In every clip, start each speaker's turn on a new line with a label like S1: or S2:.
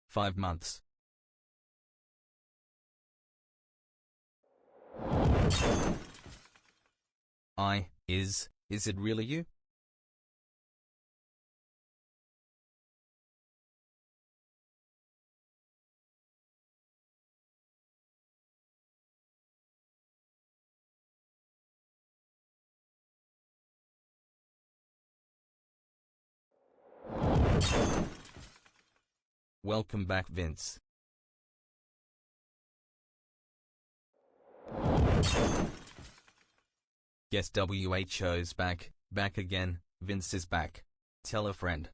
S1: 5 months. Is it really you? Welcome back, Vince. Guess WHO's back again. Vince is back. Tell a friend.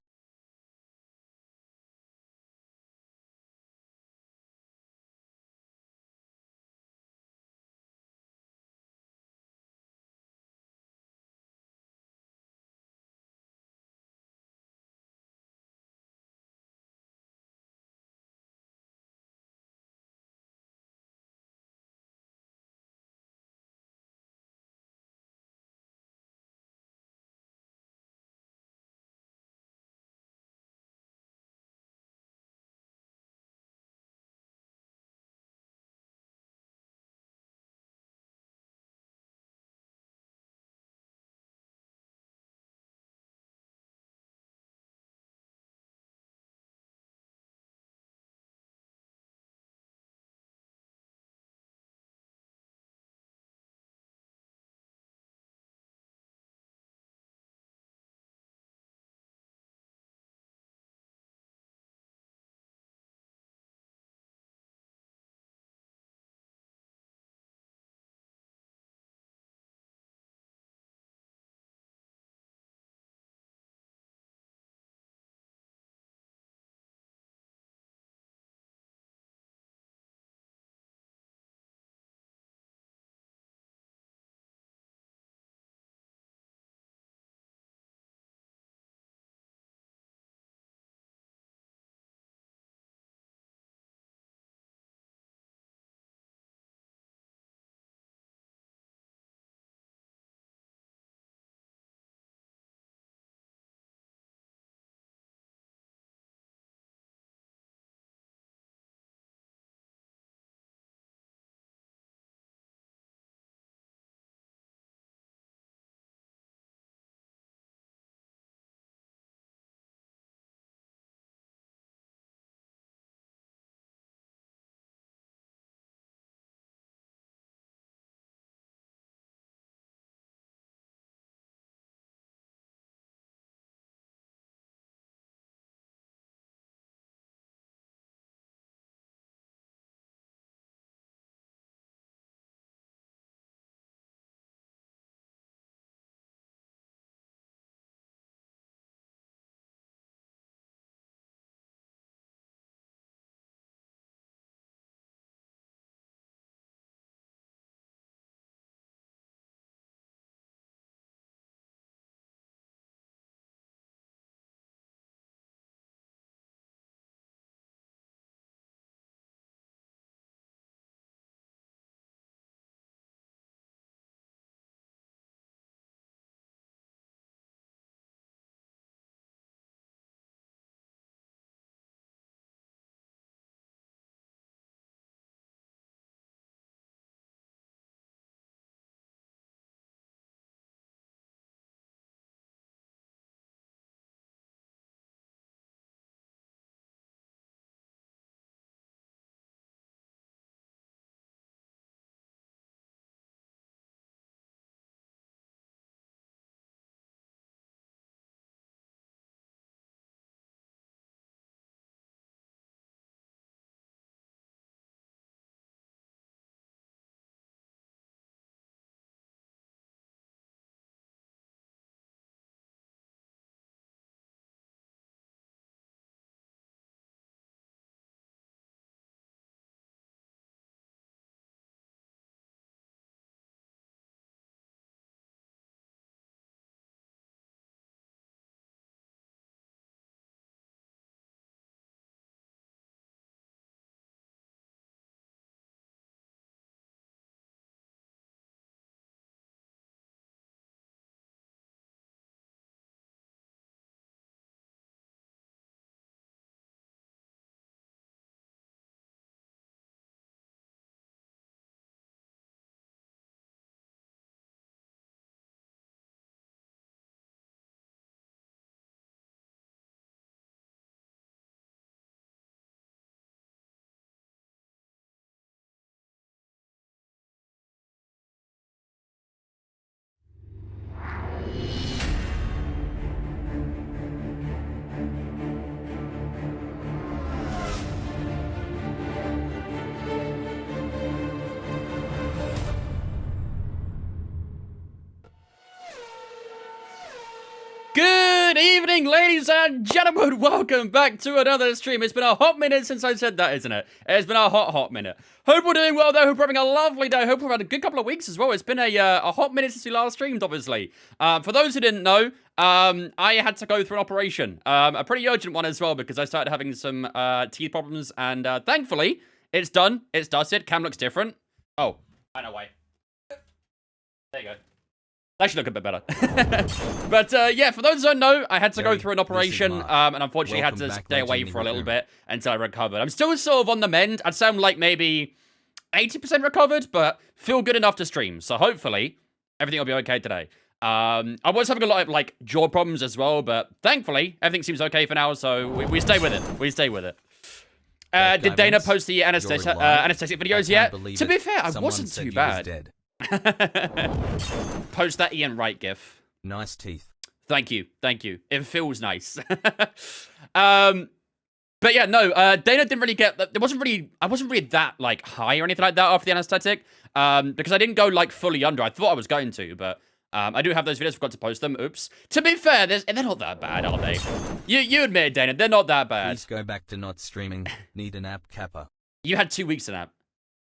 S2: evening, ladies and gentlemen. Welcome back to another stream. It's been a hot minute since I said that, isn't it? It's been a hot minute. Hope we're doing well, though. Hope we're having a lovely day. Hope we've had a good couple of weeks as well. It's been a hot minute since we last streamed, obviously. For those who didn't know, I had to go through an operation. A pretty urgent one as well, because I started having some teeth problems, and thankfully, it's done. It's dusted. Cam looks different. Oh, I know why. There you go. That should look a bit better. But, yeah, for those who don't know, I had to go through an operation, and unfortunately had to stay away for a little bit until I recovered. I'm still sort of on the mend. I'd say I'm like maybe 80% recovered, but feel good enough to stream. So hopefully, everything will be okay today. I was having a lot of, like, jaw problems as well, but thankfully, everything seems okay for now, so we stay with it. We stay with it. Did Dana post the anesthetic videos yet? To be fair, I wasn't too bad. Post that Ian Wright gif.
S1: Nice teeth.
S2: Thank you. It feels nice. But yeah, no, Dana didn't really get, I wasn't really that, like, high or anything like that after the anesthetic, because I didn't go, like, fully under. I thought I was going to, but, I do have those videos, forgot to post them, oops. To be fair, they're not that bad, are they? You admit it, Dana, they're not that bad.
S1: Please go back to not streaming. Need an app, Kappa.
S2: You had 2 weeks in app.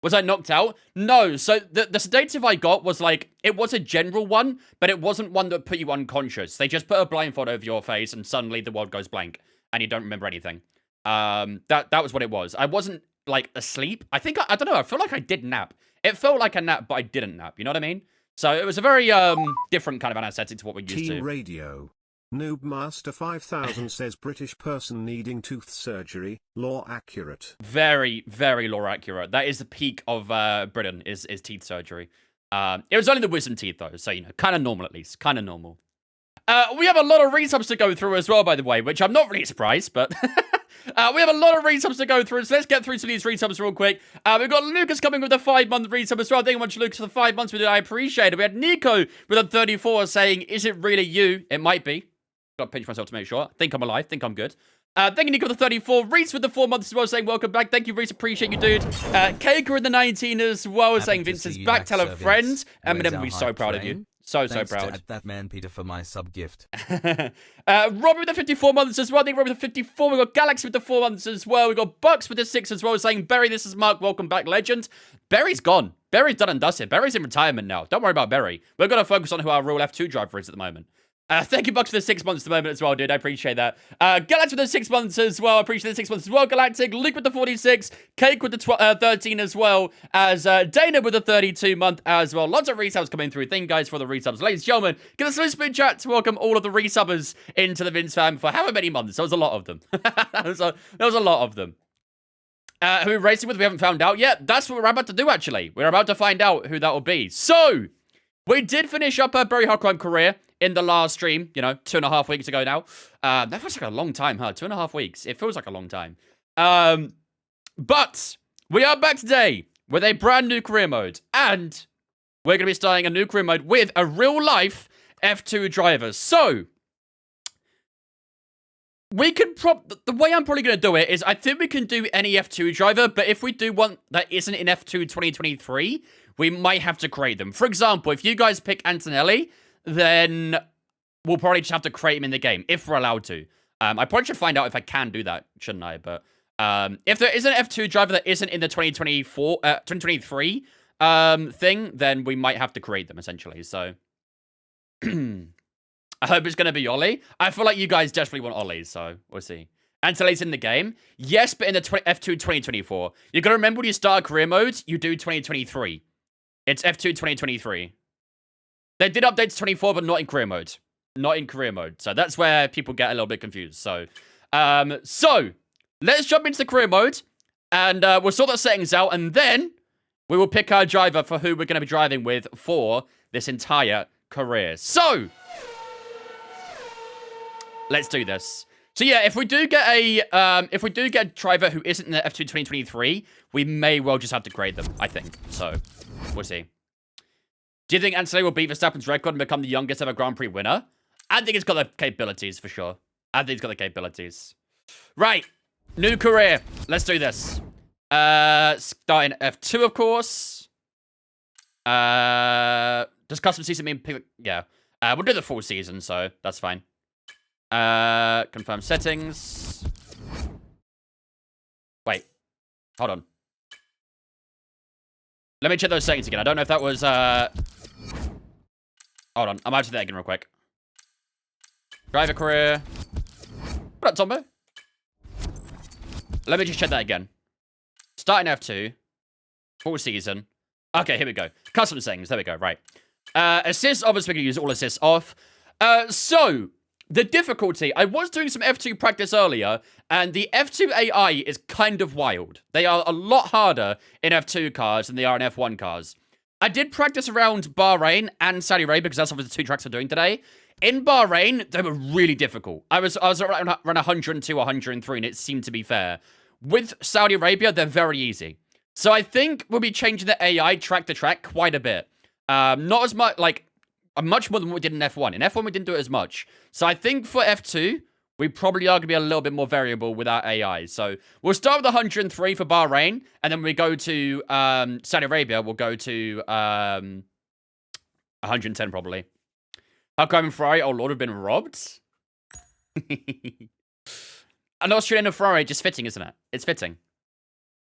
S2: Was I knocked out? No, so the sedative I got was like, it was a general one, but it wasn't one that put you unconscious. They just put a blindfold over your face and suddenly the world goes blank and you don't remember anything. That was what it was. I wasn't like asleep. I don't know, I feel like I did nap. It felt like a nap, but I didn't nap, you know what I mean? So it was a very different kind of anesthetic to what we're used to.
S3: Team Radio. Noobmaster 5000 says British person needing tooth surgery, law accurate.
S2: Very, very law accurate. That is the peak of Britain, is teeth surgery. It was only the wisdom teeth, though, so, you know, kind of normal at least. Kind of normal. We have a lot of resubs to go through as well, by the way, which I'm not really surprised, but... we have a lot of resubs to go through, so let's get through some of these resubs real quick. We've got Lucas coming with a 5-month resub as well. Thank you much, Lucas, for the 5 months with it. I appreciate it. We had Nico with a 34 saying, is it really you? It might be. Gotta pinch myself to make sure. Think I'm alive. Think I'm good. Thank you, Nico, for the 34. Reese with the 4 months as well, saying welcome back. Thank you, Reese. Appreciate you, dude. Kaker in the 19 as well,
S1: Happy
S2: saying Vincent's back. Tell a friend. Eminem will be so proud of you. So
S1: Thanks
S2: proud.
S1: To that man, Peter, for my sub gift.
S2: Robbie with the 54 months as well. I think Robbie with the 54. We've got Galaxy with the 4 months as well. We've got Bucks with the 6 as well, saying Berry, this is Mark. Welcome back, legend. Berry's gone. Berry's done and dusted. Berry's in retirement now. Don't worry about Berry. We're going to focus on who our real F2 driver is at the moment. Thank you, Bucks, for the 6 months at the moment as well, dude. I appreciate that. Galactic with the 6 months as well. I appreciate the 6 months as well. Galactic. Luke with the 46. Cake with the 13 as well. As Dana with the 32 month as well. Lots of resubs coming through. Thank you guys for the resubs. Ladies and gentlemen, give us a spin chat to welcome all of the resubbers into the Vince fam for however many months. There was a lot of them. There was a lot of them. Who we're racing with, we haven't found out yet. That's what we're about to do, actually. We're about to find out who that will be. So, we did finish up our Very Hard Crime career in the last stream, you know, 2.5 weeks ago now. That feels like a long time, huh? 2.5 weeks. It feels like a long time. But we are back today with a brand new career mode. And we're going to be starting a new career mode with a real-life F2 driver. So, we could the way I'm probably going to do it is I think we can do any F2 driver, but if we do one that isn't in F2 2023, we might have to create them. For example, if you guys pick Antonelli, then we'll probably just have to create him in the game, if we're allowed to. I probably should find out if I can do that, shouldn't I? But if there is an F2 driver that isn't in the 2023 thing, then we might have to create them, essentially. So, I hope it's going to be Ollie. I feel like you guys desperately want Ollie, so we'll see. Antonelli's in the game. Yes, but in the F2 2024. You got to remember when you start career mode, you do 2023. It's F2 2023. They did update to 24, but not in career mode. Not in career mode. So that's where people get a little bit confused. So let's jump into the career mode. And we'll sort the settings out. And then we will pick our driver for who we're going to be driving with for this entire career. So, let's do this. So yeah, if we do get a driver who isn't in the F2 2023, we may well just have to grade them, I think. So, we'll see. Do you think Antonelli will beat Verstappen's record and become the youngest ever Grand Prix winner? I think it's got the capabilities, for sure. I think it's got the capabilities. Right. New career. Let's do this. Starting F2, of course. Does custom season mean... Yeah. We'll do the full season, so that's fine. Confirm settings. Wait. Hold on. Let me check those settings again. I don't know if that was, Hold on. I'm out to that again real quick. Driver career. What up, Tombo? Let me just check that again. Starting F2. Full season. Okay, here we go. Custom settings. There we go. Right. Assists, obviously, we can use all assists off. So, the difficulty. I was doing some F2 practice earlier, and the F2 AI is kind of wild. They are a lot harder in F2 cars than they are in F1 cars. I did practice around Bahrain and Saudi Arabia, because that's obviously the 2 tracks I'm doing today. In Bahrain, they were really difficult. I was around 102, 103, and it seemed to be fair. With Saudi Arabia, they're very easy. So I think we'll be changing the AI track to track quite a bit. Not as much, like, much more than what we did in F1. In F1, we didn't do it as much. So I think for F2, we probably are going to be a little bit more variable with our AI. So we'll start with 103 for Bahrain, and then when we go to Saudi Arabia, we'll go to 110 probably. How come Ferrari, oh lord, have been robbed? An Australian Ferrari, just fitting, isn't it? It's fitting.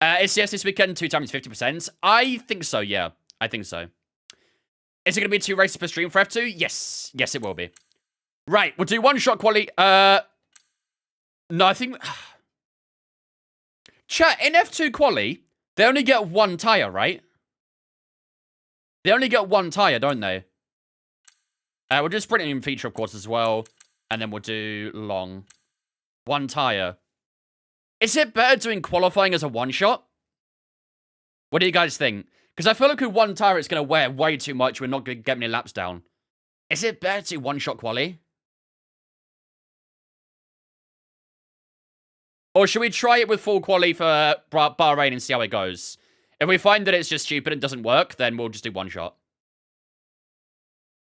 S2: Is CS this weekend 2 times 50%? I think so, yeah. I think so. Is it going to be 2 races per stream for F2? Yes. Yes, it will be. Right, we'll do 1 shot quali. No, I think... Chat, in F2 quali, they only get 1 tyre, right? They only get 1 tyre, don't they? We'll do sprinting feature, of course, as well. And then we'll do long. 1 tyre. Is it better doing qualifying as a 1-shot? What do you guys think? Because I feel like with 1 tyre, it's going to wear way too much. We're not going to get many laps down. Is it better to do 1-shot quali? Or should we try it with full quali for Bahrain and see how it goes? If we find that it's just stupid and doesn't work, then we'll just do 1-shot.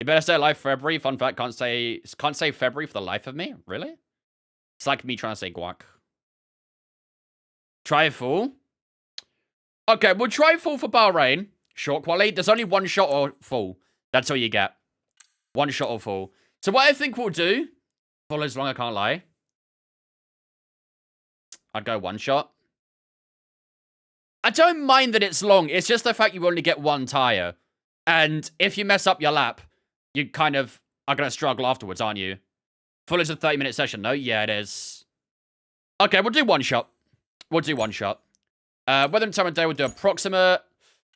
S2: You better stay alive February. Fun fact, can't say February for the life of me. Really? It's like me trying to say guac. Try full. Okay, we'll try full for Bahrain. Short quali. There's only 1 shot or full. That's all you get. 1 shot or full. So what I think we'll do, full is long, I can't lie. I'd go 1 shot. I don't mind that it's long. It's just the fact you only get 1 tyre. And if you mess up your lap, you kind of are going to struggle afterwards, aren't you? Full is a 30-minute session, no? Yeah, it is. Okay, we'll do 1 shot. We'll do 1 shot. Weather and time of day, we'll do approximate.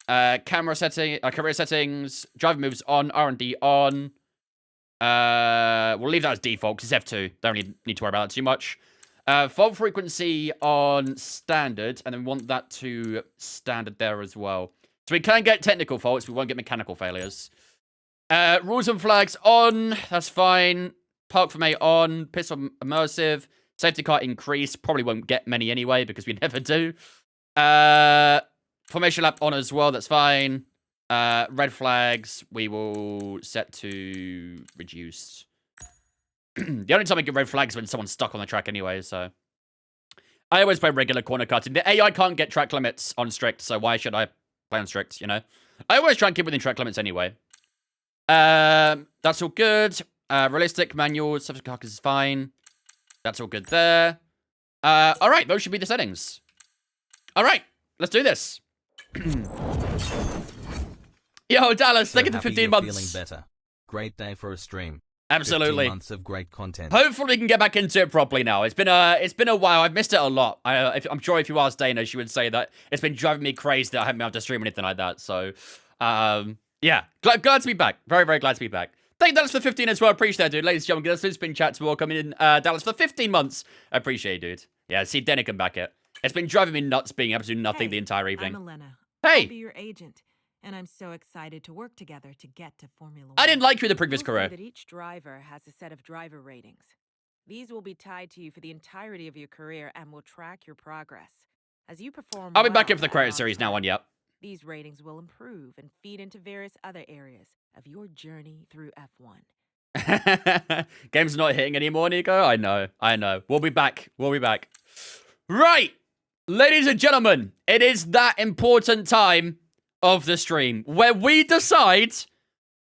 S2: Camera setting, career settings. Driver moves on. R&D on. We'll leave that as default, because it's F2. Don't really need to worry about that too much. Fault frequency on standard, and then we want that to standard there as well. So we can get technical faults, we won't get mechanical failures. Rules and flags on, that's fine. Park for May on, pistol immersive, safety car increase, probably won't get many anyway, because we never do. Formation lap on as well, that's fine. Red flags, we will set to reduced. The only time I get red flags is when someone's stuck on the track anyway, so. I always play regular corner cutting. The AI can't get track limits on strict, so why should I play on strict, you know? I always try and keep within track limits anyway. That's all good. Realistic, manual, subject carcass is fine. That's all good there. Alright, those should be the settings. Alright, let's do this. Yo, Dallas, thank you for 15 months.
S1: Feeling better. Great day for a stream.
S2: Absolutely.
S1: 15 months of great content.
S2: Hopefully we can get back into it properly now. It's been a while. I've missed it a lot. I'm sure if you asked Dana, she would say that it's been driving me crazy that I haven't been able to stream anything like that. So, yeah. Glad to be back. Very, very glad to be back. Thank you, Dallas, for 15 as well. Appreciate that, dude. Ladies and gentlemen, give us a spin chat to welcome in Dallas for 15 months. I appreciate it, dude. Yeah, see, Dana can back it. It's been driving me nuts being able to do nothing the entire evening.
S4: I'm Elena.
S2: Hey!
S4: I'll be your agent, and I'm so excited to work together to get to Formula 1.
S2: I didn't like you in the previous
S4: You'll see
S2: career.
S4: that each driver has a set of driver ratings. These will be tied to you for the entirety of your career and will track your progress. As you perform
S2: I'll be back
S4: well
S2: in for the
S4: at
S2: credit
S4: on
S2: series now
S4: track,
S2: on, yep.
S4: These ratings will improve and feed into various other areas of your journey through F1.
S2: Game's not hitting anymore, Nico. I know. We'll be back. Right. Ladies and gentlemen, it is that important time of the stream where we decide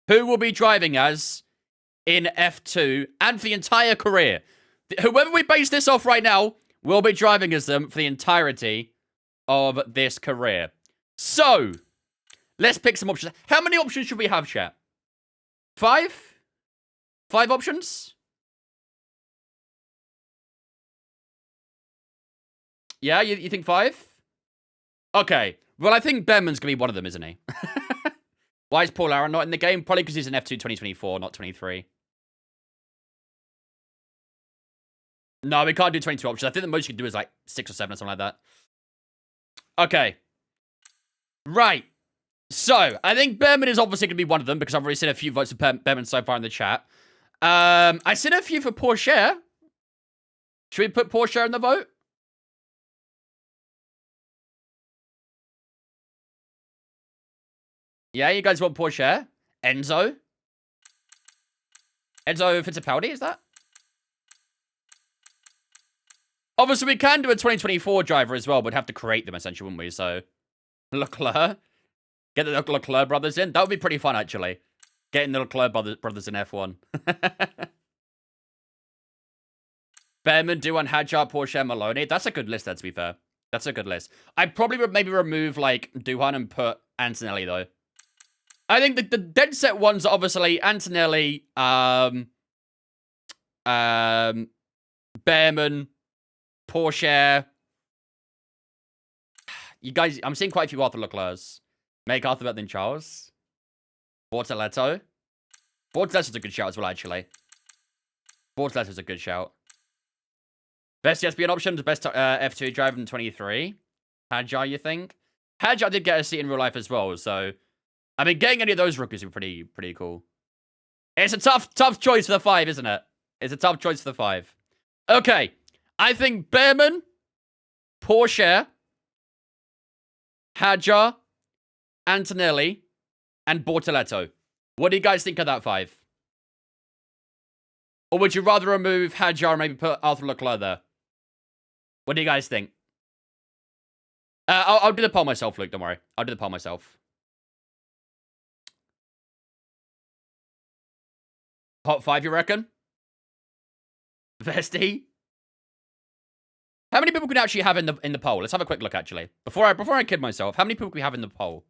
S2: who will be driving as in F2 and for the entire career. Whoever we base this off right now will be driving as them for the entirety of this career. So, let's pick some options. How many options should we have, chat? 5? 5 options? Yeah, you think 5? Okay. Well, I think Behrman's going to be one of them, isn't he? Why is Paul Aaron not in the game? Probably because he's an F2 2024, not 23. No, we can't do 22 options. I think the most you can do is like 6 or 7 or something like that. Okay. Right. So, I think Behrman is obviously going to be one of them because I've already seen a few votes for Behrman so far in the chat. I seen a few for Porsche. Should we put Porsche in the vote? Yeah, you guys want Porsche? Enzo? Enzo Fittipaldi, is that? Obviously, we can do a 2024 driver as well, but have to create them, essentially, wouldn't we? So, Leclerc. Get the Leclerc brothers in. That would be pretty fun, actually. Getting the Leclerc brothers in F1. Behrman, Duan, Hadjar, Porsche, Maloney. That's a good list, there, to be fair. That's a good list. I'd probably maybe remove, like, Duhan and put Antonelli, though. I think the dead set ones are obviously Antonelli, Behrman, Porsche. You guys, I'm seeing quite a few Arthur Leclercs. Make Arthur better than Charles. Bortoletto. Bortoletto's a good shout as well, actually. Bortoletto's a good shout. Best yes be an option. The best F2 driver in 23. Hadjar, you think? Hadjar did get a seat in real life as well, so I mean, getting any of those rookies would be pretty cool. It's a tough choice for the 5, isn't it? It's a tough choice for the 5. Okay. I think Behrman, Porsche, Hadjar, Antonelli, and Bortoletto. What do you guys think of that 5? Or would you rather remove Hadjar and maybe put Arthur Leclerc there? What do you guys think? I'll do the poll myself, Luke. Don't worry. I'll do the poll myself. Hot 5, you reckon? Vesty? How many people can actually have in the poll? Let's have a quick look, actually. Before I kid myself, how many people can we have in the poll?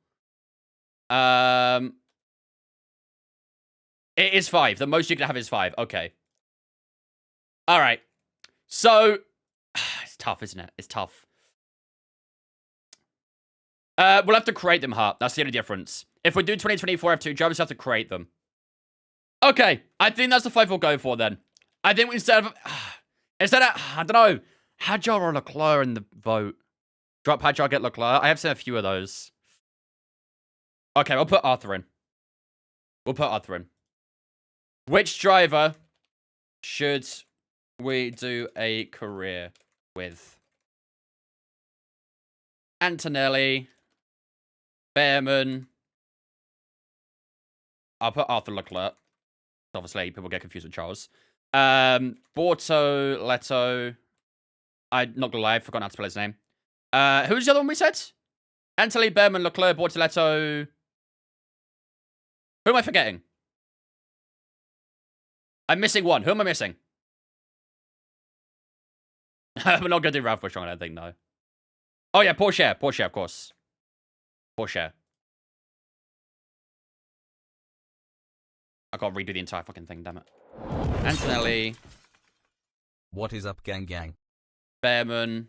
S2: It is 5. The most you can have is 5. Okay. All right. So, it's tough, isn't it? It's tough. We'll have to create them, Hart. That's the only difference. If we do 2024 F2 jobs, we have to create them. Okay. I think that's the 5 we'll go for, then. I think instead of, I don't know, Hadjar or Leclerc in the vote. Drop Hadjar, get Leclerc. I have seen a few of those. Okay, we'll put Arthur in. We'll put Arthur in. Which driver should we do a career with? Antonelli. Behrman. I'll put Arthur Leclerc. Obviously, people get confused with Charles. Bortoletto. I'm not gonna lie, I've forgotten how to spell his name. Who's the other one we said? Antonelli, Behrman, Leclerc, Bortoletto. Who am I forgetting? I'm missing one. Who am I missing? We're not gonna do Ralph Bush, I don't think, no. Oh yeah, Porsche. Porsche, of course. Porsche. I gotta redo the entire fucking thing, damn it. Antonelli.
S1: What is up, gang?
S2: Behrman.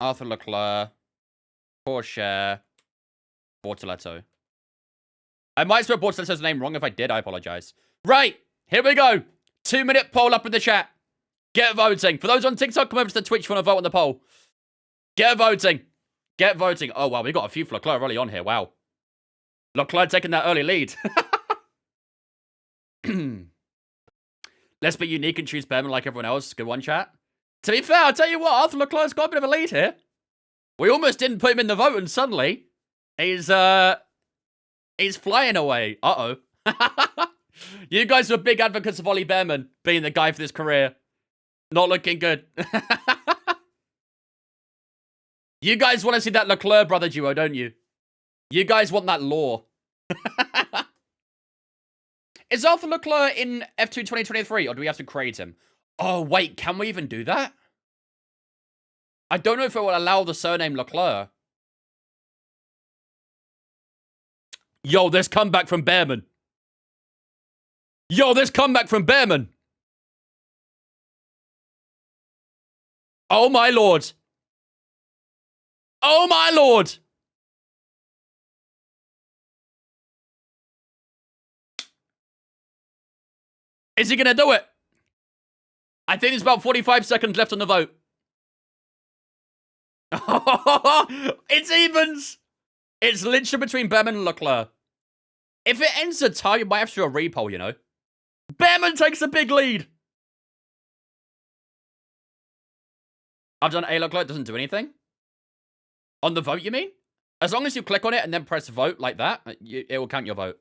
S2: Arthur Leclerc. Porsche. Bortoletto. I might spell Bortoletto's name wrong. If I did, I apologize. Right, here we go. 2-minute poll up in the chat. Get voting. For those on TikTok, come over to the Twitch if you want to vote on the poll. Get voting. Get voting. Oh, wow, we got a few for Leclerc early on here. Wow. Leclerc taking that early lead. Let's be unique and choose Behrman like everyone else. Good one, chat. To be fair, I'll tell you what, Arthur Leclerc's got a bit of a lead here. We almost didn't put him in the vote, and suddenly he's flying away. Uh-oh. You guys are big advocates of Ollie Behrman being the guy for this career. Not looking good. You guys want to see that Leclerc brother duo, don't you? You guys want that lore. Is Arthur Leclerc in F2 2023, or do we have to create him? Oh, wait, can we even do that? I don't know if it will allow the surname Leclerc. Yo, there's comeback from Behrman. Yo, there's comeback from Behrman. Oh, my lord. Oh, my lord. Is he going to do it? I think there's about 45 seconds left on the vote. It's evens. It's literally between Behrman and Leclerc. If it ends a tie, you might have to do a repoll, you know. Behrman takes a big lead. I've done A. Leclerc, doesn't do anything. On the vote, you mean? As long as you click on it and then press vote like that, it will count your vote.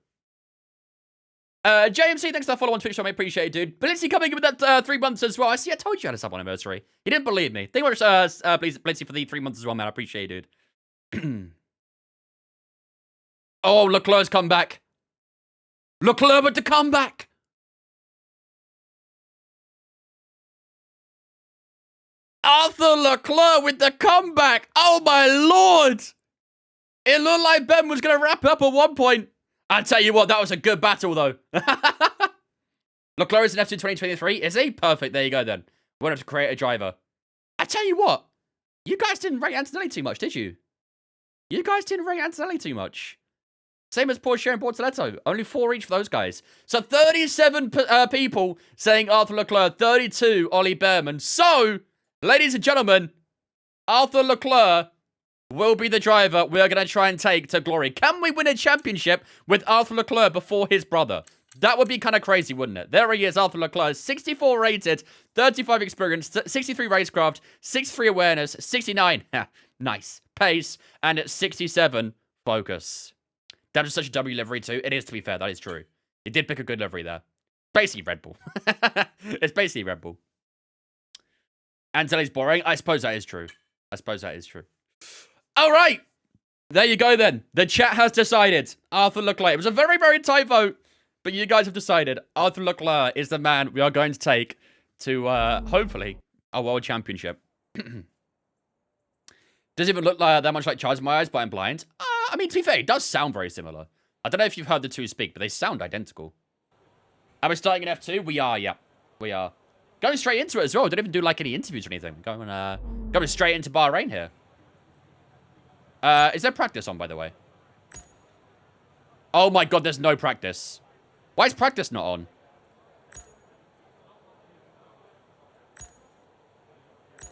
S2: JMC, thanks for that follow on Twitch, I appreciate it, dude. Blitzy coming in with that 3 months as well. I see, I told you I had a sub anniversary. He didn't believe me. Thank you very much, Blitzy, for the 3 months as well, man. I appreciate it, dude. Oh, Leclerc's come back. Leclerc with the comeback. Arthur Leclerc with the comeback. Oh, my lord. It looked like Ben was going to wrap up at one point. I'll tell you what, that was a good battle, though. Leclerc is in F2 2023, is he? Perfect, there you go, then. We won't have to create a driver. I tell you what, you guys didn't rate Antonelli too much, did you? You guys didn't rate Antonelli too much. Same as Porsche and Bortoletto. Only 4 each for those guys. So 37 people saying Arthur Leclerc, 32 Ollie Behrman. So, ladies and gentlemen, Arthur Leclerc will be the driver we are going to try and take to glory. Can we win a championship with Arthur Leclerc before his brother? That would be kind of crazy, wouldn't it? There he is, Arthur Leclerc, 64 rated, 35 experience, 63 racecraft, 63 awareness, 69, nice, pace, and 67 focus. That is such a W livery too. It is, to be fair, that is true. He did pick a good livery there. Basically Red Bull. It's basically Red Bull. Antelli's boring. I suppose that is true. All right. There you go, then. The chat has decided. Arthur Leclerc. It was a very, very tight vote. But you guys have decided. Arthur Leclerc is the man we are going to take to, hopefully, a world championship. Doesn't even look like that much like Charles in my eyes, but I'm blind. I mean, to be fair, it does sound very similar. I don't know if you've heard the two speak, but they sound identical. Are we starting in F2? We are, yeah. We are. Going straight into it as well. Don't even do, like, any interviews or anything. Going straight into Bahrain here. Is there practice on, by the way? Oh my god, there's no practice. Why is practice not on?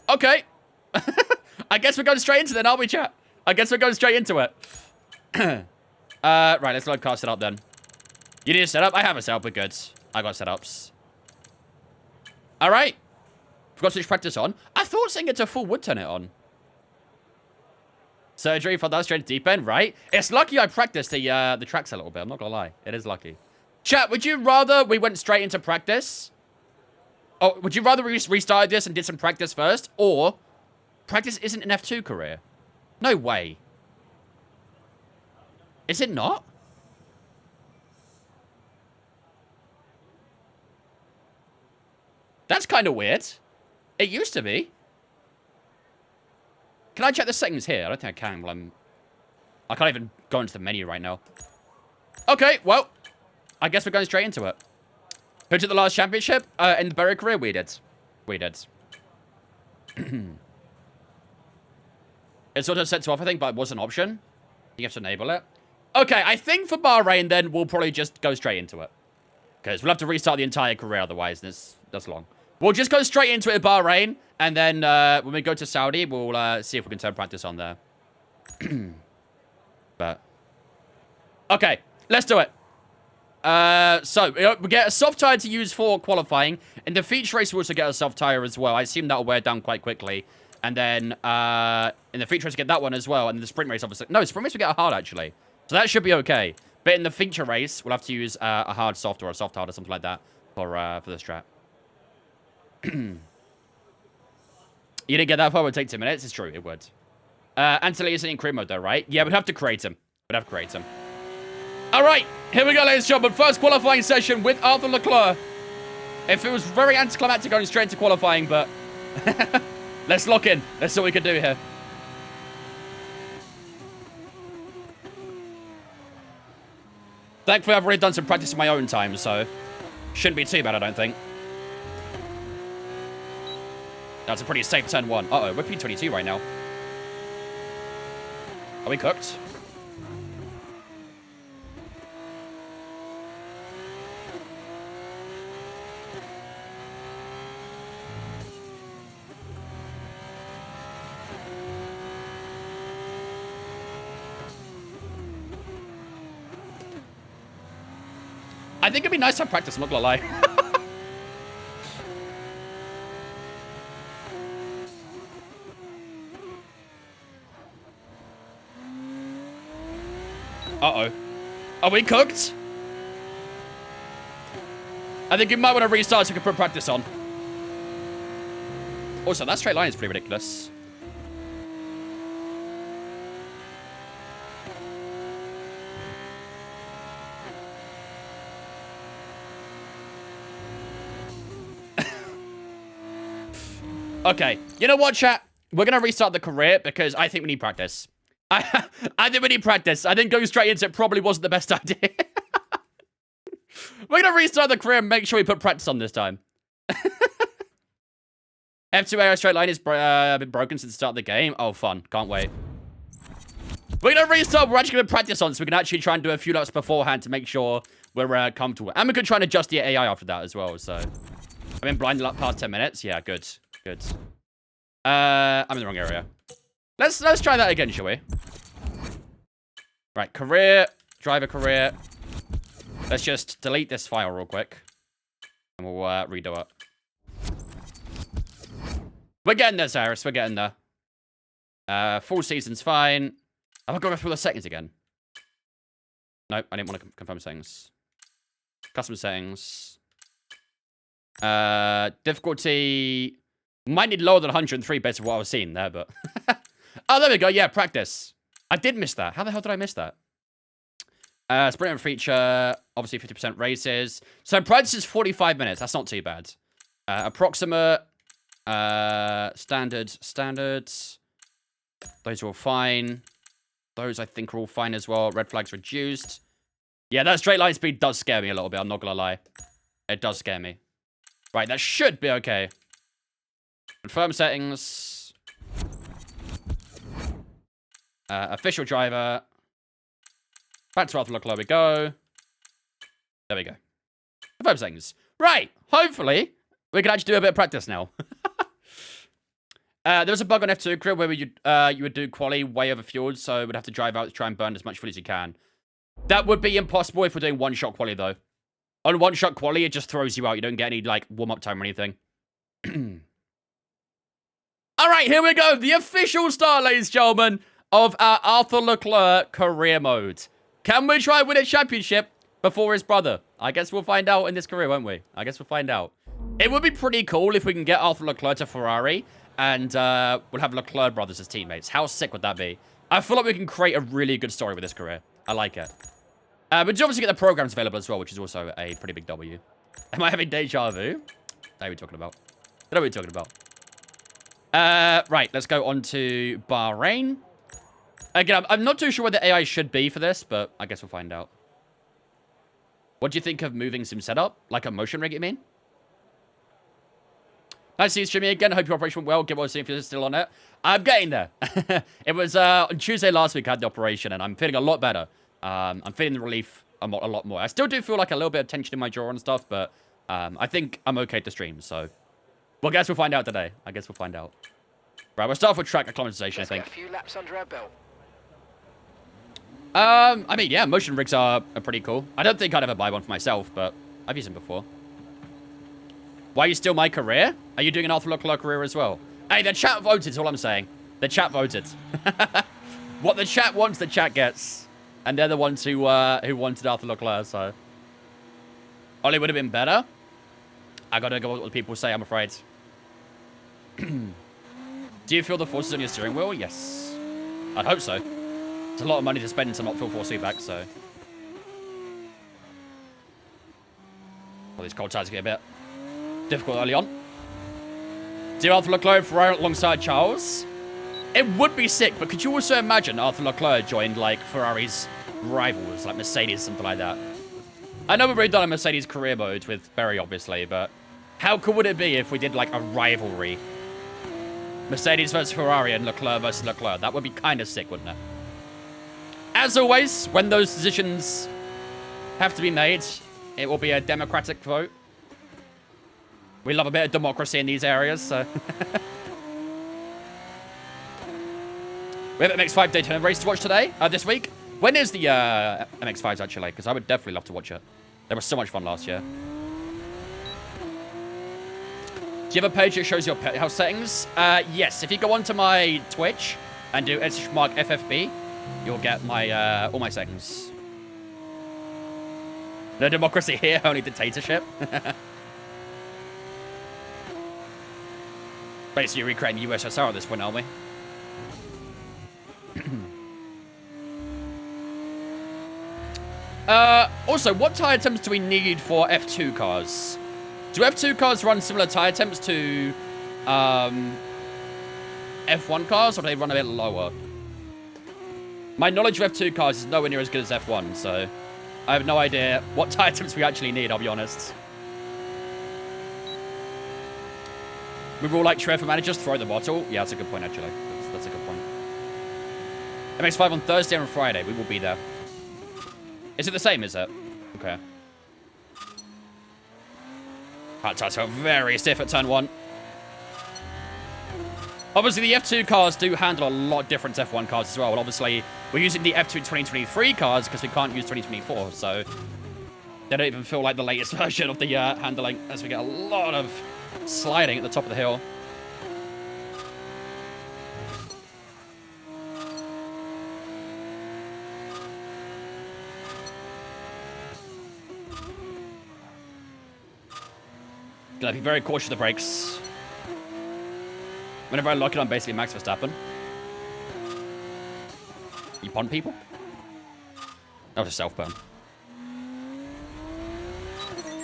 S2: Okay. I guess we're going straight into it, aren't we, chat? I guess we're going straight into it. Right, let's load car setup then. You need a setup? I have a setup, we're good. I got setups. Alright. Forgot to switch practice on. I thought saying it's a full would turn it on. Surgery for that straight to deep end, right? It's lucky I practiced the tracks a little bit. I'm not gonna lie. It is lucky. Chat, would you rather we went straight into practice? Oh, would you rather we restarted this and did some practice first? Or practice isn't an F2 career? No way. Is it not? That's kind of weird. It used to be. Can I check the settings here? I don't think I can. Well, I can't even go into the menu right now. Okay, well, I guess we're going straight into it. Who took the last championship in the Bahrain career? We did. We did. It's sort of set to off, I think, but it was an option. You have to enable it. Okay, I think for Bahrain, then, we'll probably just go straight into it. Because we'll have to restart the entire career otherwise. That's long. We'll just go straight into it at Bahrain. And then when we go to Saudi, we'll see if we can turn practice on there. But okay, let's do it. So we get a soft tire to use for qualifying. In the feature race, we also get a soft tire as well. I assume that'll wear down quite quickly. And then in the feature race, we get that one as well. And the sprint race, obviously. No, sprint race, we get a hard, actually. So that should be okay. But in the feature race, we'll have to use a hard soft or a soft hard or something like that for this track. You didn't get that far, it would take 2 minutes. It's true, it would. Anthony isn't in career mode, though, right? Yeah, we'd have to create him. We'd have to create him. All right, here we go, ladies and gentlemen. First qualifying session with Arthur Leclerc. It feels very anticlimactic going straight into qualifying, but let's lock in. Let's see what we can do here. Thankfully, I've already done some practice in my own time, so shouldn't be too bad, I don't think. That's a pretty safe turn one. Uh-oh, we're P22 right now. Are we cooked? I think it'd be nice to have practice, I'm not gonna lie. Uh-oh. Are we cooked? I think you might want to restart so we can put practice on. Also, that straight line is pretty ridiculous. Okay, you know what, chat? We're going to restart the career because I think we need practice. I think we need practice. I think going straight into it probably wasn't the best idea. We're going to restart the career and make sure we put practice on this time. F2 air straight line has been broken since the start of the game. Oh, fun. Can't wait. We're going to restart. We're actually going to practice on so we can actually try and do a few laps beforehand to make sure we're comfortable. And we could try and adjust the AI after that as well, so. I've been blinded up past 10 minutes. Yeah, good. Good. I'm in the wrong area. Let's try that again, shall we? Right, career, driver career. Let's just delete this file real quick. And we'll redo it. We're getting there, Cyrus. We're getting there. Full season's fine. Have I got to go through the settings again? Nope, I didn't want to confirm settings. Custom settings. Difficulty... Might need lower than 103 based on what I was seeing there, but... Oh, there we go. Yeah, practice. I did miss that. How the hell did I miss that? Sprint feature, obviously 50% races. So practice is 45 minutes. That's not too bad. Approximate, standards. Those are all fine. Those, I think, are all fine as well. Red flags reduced. Yeah, that straight line speed does scare me a little bit. I'm not going to lie. It does scare me. Right, that should be okay. Confirm settings. Official driver. Back to Arthur Leclerc we go. There we go. Confirm settings. Right, hopefully, we can actually do a bit of practice now. There was a bug on F2 career where you would do quali way over fueled, so we'd have to drive out to try and burn as much fuel as you can. That would be impossible if we're doing one-shot quali, though. On one-shot quali, it just throws you out. You don't get any, like, warm-up time or anything. All right, here we go. The official start, ladies and gentlemen, of our Arthur Leclerc career mode. Can we try and win a championship before his brother? I guess we'll find out in this career, won't we? I guess we'll find out. It would be pretty cool if we can get Arthur Leclerc to Ferrari and we'll have Leclerc brothers as teammates. How sick would that be? I feel like we can create a really good story with this career. I like it. But you obviously get the programs available as well, which is also a pretty big W. Am I having deja vu? What are we talking about? What are we talking about? Right, let's go on to Bahrain. Again, I'm not too sure what the AI should be for this, but I guess we'll find out. What do you think of moving sim setup? Like a motion rig, you mean? Nice to see you streaming again. I hope your operation went well. Get well soon if you're still on it. I'm getting there. It was on Tuesday last week I had the operation, and I'm feeling a lot better. I'm feeling the relief a lot more. I still do feel like a little bit of tension in my jaw and stuff, but I think I'm okay to stream, so... Well, I guess we'll find out today. I guess we'll find out. Right, we'll start off with track acclimatization, I think.
S5: Get a few laps under our belt.
S2: I mean, yeah, motion rigs are pretty cool. I don't think I'd ever buy one for myself, but I've used them before. Why are you still my career? Are you doing an Arthur Leclerc career as well? Hey, the chat voted is all I'm saying. The chat voted. What the chat wants, the chat gets. And they're the ones who wanted Arthur Leclerc, so... Ollie would have been better. I gotta go with what the people say, I'm afraid. Do you feel the forces on your steering wheel? Yes. I'd hope so. It's a lot of money to spend to not feel force feedback, so... these cold tires get a bit difficult early on. Do Arthur Leclerc Ferrari alongside Charles? It would be sick, but could you also imagine Arthur Leclerc joined, like, Ferrari's rivals, like Mercedes, something like that? I know we've already done a Mercedes career mode with Berry, obviously, but how cool would it be if we did, like, a rivalry? Mercedes versus Ferrari and Leclerc versus Leclerc. That would be kind of sick, wouldn't it? As always, when those decisions have to be made, it will be a democratic vote. We love a bit of democracy in these areas, so... We have MX-5 Daytona race to watch today, this week. When is the MX-5s, actually? Because I would definitely love to watch it. They were so much fun last year. Do you have a page that shows your house settings? Yes. If you go onto my Twitch and do /FFB, you'll get my all my settings. No democracy here, only dictatorship. Basically recreating USSR at this point, aren't we? Also, what tire temps do we need for F2 cars? Do F2 cars run similar tire temps to F1 cars, or do they run a bit lower? My knowledge of F2 cars is nowhere near as good as F1, so I have no idea what tire temps we actually need, I'll be honest. We will, like Trevor managers, throw the bottle. Yeah, that's a good point, actually. That's a good point. MX-5 on Thursday and Friday. We will be there. Is it the same, is it? Okay. Hard tires felt very stiff at turn 1. Obviously, the F2 cars do handle a lot different to F1 cars as well. And obviously, we're using the F2 2023 cars because we can't use 2024. So, they don't even feel like the latest version of the handling, as we get a lot of sliding at the top of the hill. Gotta be very cautious of the brakes. Whenever I lock it, I'm basically Max Verstappen. You pun people? That was a self-burn.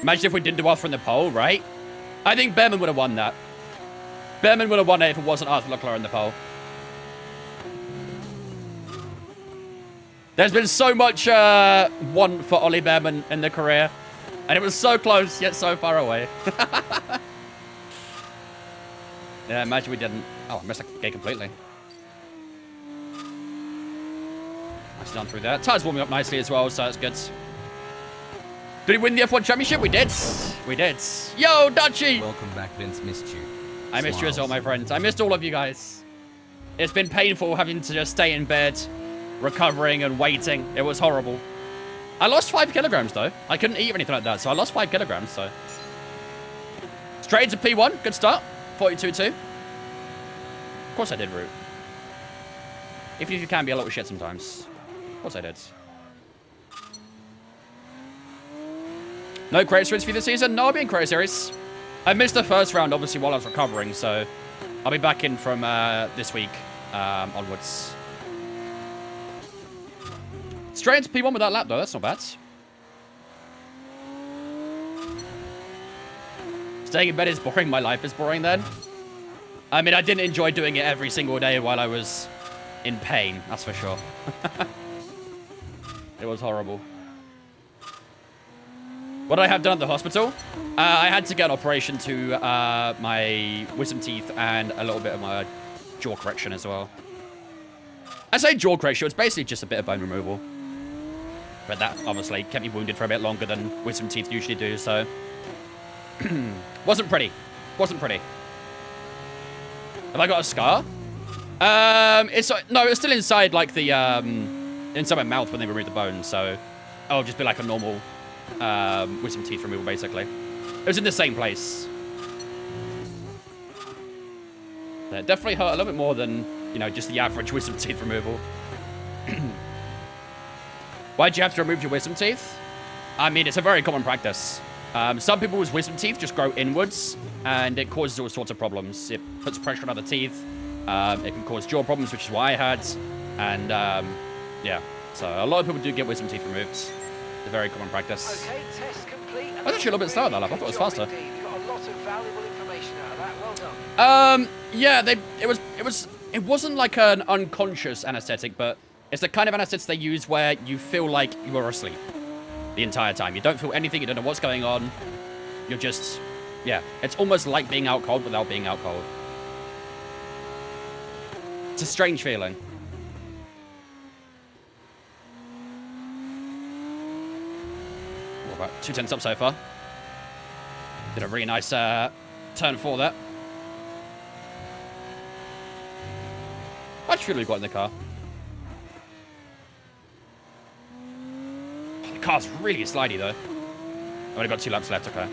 S2: Imagine if we didn't do well from the pole, right? I think Behrman would have won that. Behrman would have won it if it wasn't Arthur Leclerc in the pole. There's been so much want for Ollie Behrman in the career. And it was so close, yet so far away. Yeah, imagine we didn't. Oh, I missed that gate completely. Nice done through there. Tires warming up nicely as well, so that's good. Did we win the F1 Championship? We did. We did. Yo, Dutchie!
S1: Welcome back, Vince. Missed you.
S2: I missed you as well, my friends. I missed all of you guys. It's been painful having to just stay in bed, recovering and waiting. It was horrible. I lost 5 kilograms, though. I couldn't eat or anything like that, so I lost 5 kilograms, so. Straight into P1. Good start. 42.2. Of course I did, Root. Even if you can be a little shit sometimes. Of course I did. No Creator Series for this season? No, I'll be in Creator Series. I missed the first round, obviously, while I was recovering, so I'll be back in from this week onwards. Straight into P1 with that lap, though. That's not bad. Staying in bed is boring. My life is boring, then. I mean, I didn't enjoy doing it every single day while I was in pain. That's for sure. It was horrible. What did I have done at the hospital? I had to get an operation to my wisdom teeth and a little bit of my jaw correction as well. I say jaw correction. It's basically just a bit of bone removal. But that obviously kept me wounded for a bit longer than wisdom teeth usually do, so... Wasn't pretty. Wasn't pretty. Have I got a scar? No, it's still inside, like, the, inside my mouth when they remove the bone, so... It'll just be like a normal, wisdom teeth removal, basically. It was in the same place. It definitely hurt a little bit more than, you know, just the average wisdom teeth removal. Why'd you have to remove your wisdom teeth? I mean, it's a very common practice. Some people's wisdom teeth just grow inwards, and it causes all sorts of problems. It puts pressure on other teeth. It can cause jaw problems, which is what I had. And, yeah. So, a lot of people do get wisdom teeth removed. It's a very common practice.
S5: Okay, test complete.
S2: I was actually a little bit slower that lap. I thought it was faster.
S5: You got a lot of valuable information out of that. Well done.
S2: Yeah, it wasn't like an unconscious anesthetic, but it's the kind of anesthetic they use where you feel like you are asleep the entire time. You don't feel anything. You don't know what's going on. You're just, yeah. It's almost like being out cold without being out cold. It's a strange feeling. What about 2 tenths up so far? Did a really nice turn 4 there. How much fuel have we got in the car? The car's really slidey though. I've only got 2 laps left, okay.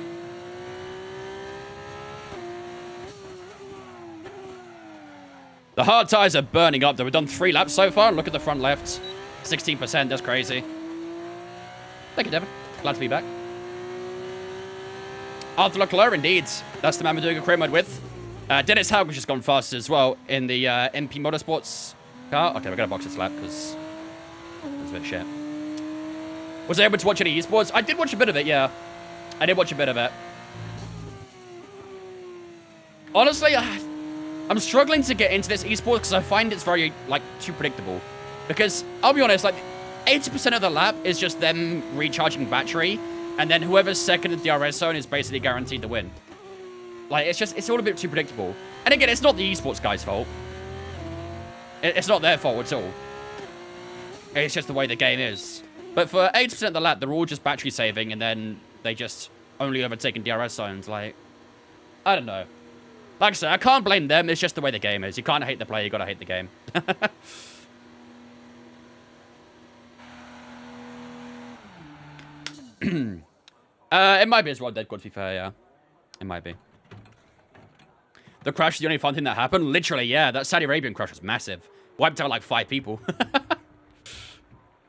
S2: The hard tires are burning up though. We've done 3 laps so far. Look at the front left. 16%, that's crazy. Thank you, Devin. Glad to be back. Arthur Leclerc, indeed. That's the man we're doing a career mode with. Dennis Hauck has just gone fast as well in the MP Motorsports car. Okay, we're going to box this lap because it's a bit shit. Was I able to watch any esports? I did watch a bit of it, yeah. I did watch a bit of it. Honestly, I'm struggling to get into this esports because I find it's very, like, too predictable. Because, I'll be honest, like, 80% of the lap is just them recharging battery, and then whoever's second in the DRS zone is basically guaranteed to win. Like, it's all a bit too predictable. And again, it's not the esports guy's fault. It's not their fault at all. It's just the way the game is. But for 80% of the lap, they're all just battery saving, and then they just only overtaking DRS zones. Like, I don't know. Like I said, I can't blame them. It's just the way the game is. You can't hate the player. You gotta hate the game. It might be as well dead good, to be fair, yeah. It might be. The crash is the only fun thing that happened? Literally, yeah. That Saudi Arabian crash was massive. Wiped out like 5 people.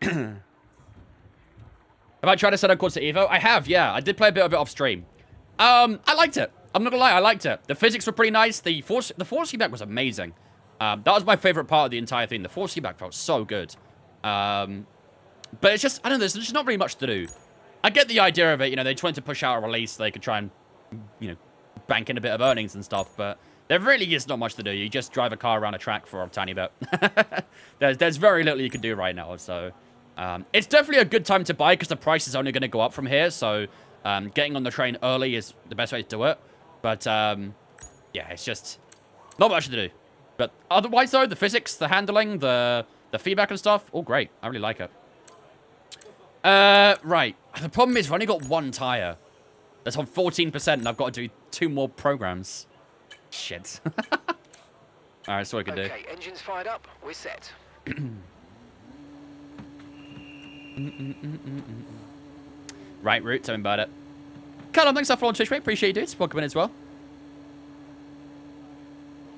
S2: Have I tried to set up course to Evo? I have, yeah. I did play a bit of it off stream. I liked it. I'm not gonna lie, I liked it. The physics were pretty nice. The force feedback was amazing. That was my favorite part of the entire thing. The force feedback felt so good. But it's just, I don't know, there's just not really much to do. I get the idea of it, you know, they tried to push out a release so they could try and, you know, bank in a bit of earnings and stuff, but there really is not much to do. You just drive a car around a track for a tiny bit. There's very little you can do right now, so... it's definitely a good time to buy because the price is only going to go up from here, so getting on the train early is the best way to do it. But, yeah, it's just not much to do. But otherwise, though, the physics, the handling, the feedback and stuff, all great. I really like it. Right. The problem is I've only got 1 tire. That's on 14%, and I've got to do 2 more programs. Shit. Alright, that's what I can do.
S5: Okay, engines fired up. We're set.
S2: Right, Root, tell me about it. Callum, thanks for following Twitch, mate. Appreciate you, dude. Welcome in as well.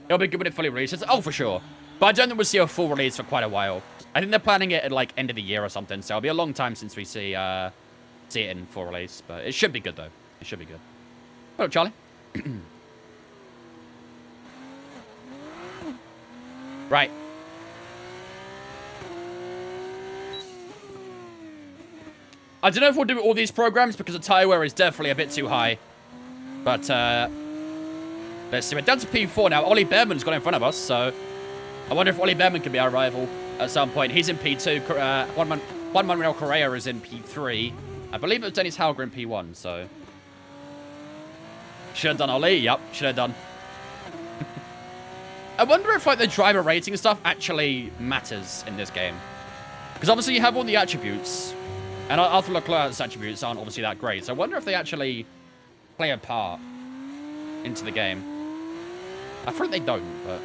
S2: It'll be good when it fully releases. Oh, for sure. But I don't think we'll see a full release for quite a while. I think they're planning it at, like, end of the year or something. So it'll be a long time since we see it in full release. But it should be good, though. It should be good. Hello, Charlie. Right. I don't know if we'll do all these programs because the tire wear is definitely a bit too high. But, let's see. We're down to P4 now. Ollie Behrman's got in front of us, so... I wonder if Ollie Behrman can be our rival at some point. He's in P2. Juan Manuel Correa is in P3. I believe it was Dennis Hauger in P1, so... Should have done Ollie. Yep, should have done. I wonder if, like, the driver rating stuff actually matters in this game. Because obviously you have all the attributes... And Arthur Leclerc's attributes aren't obviously that great, so I wonder if they actually play a part into the game. I think they don't, but...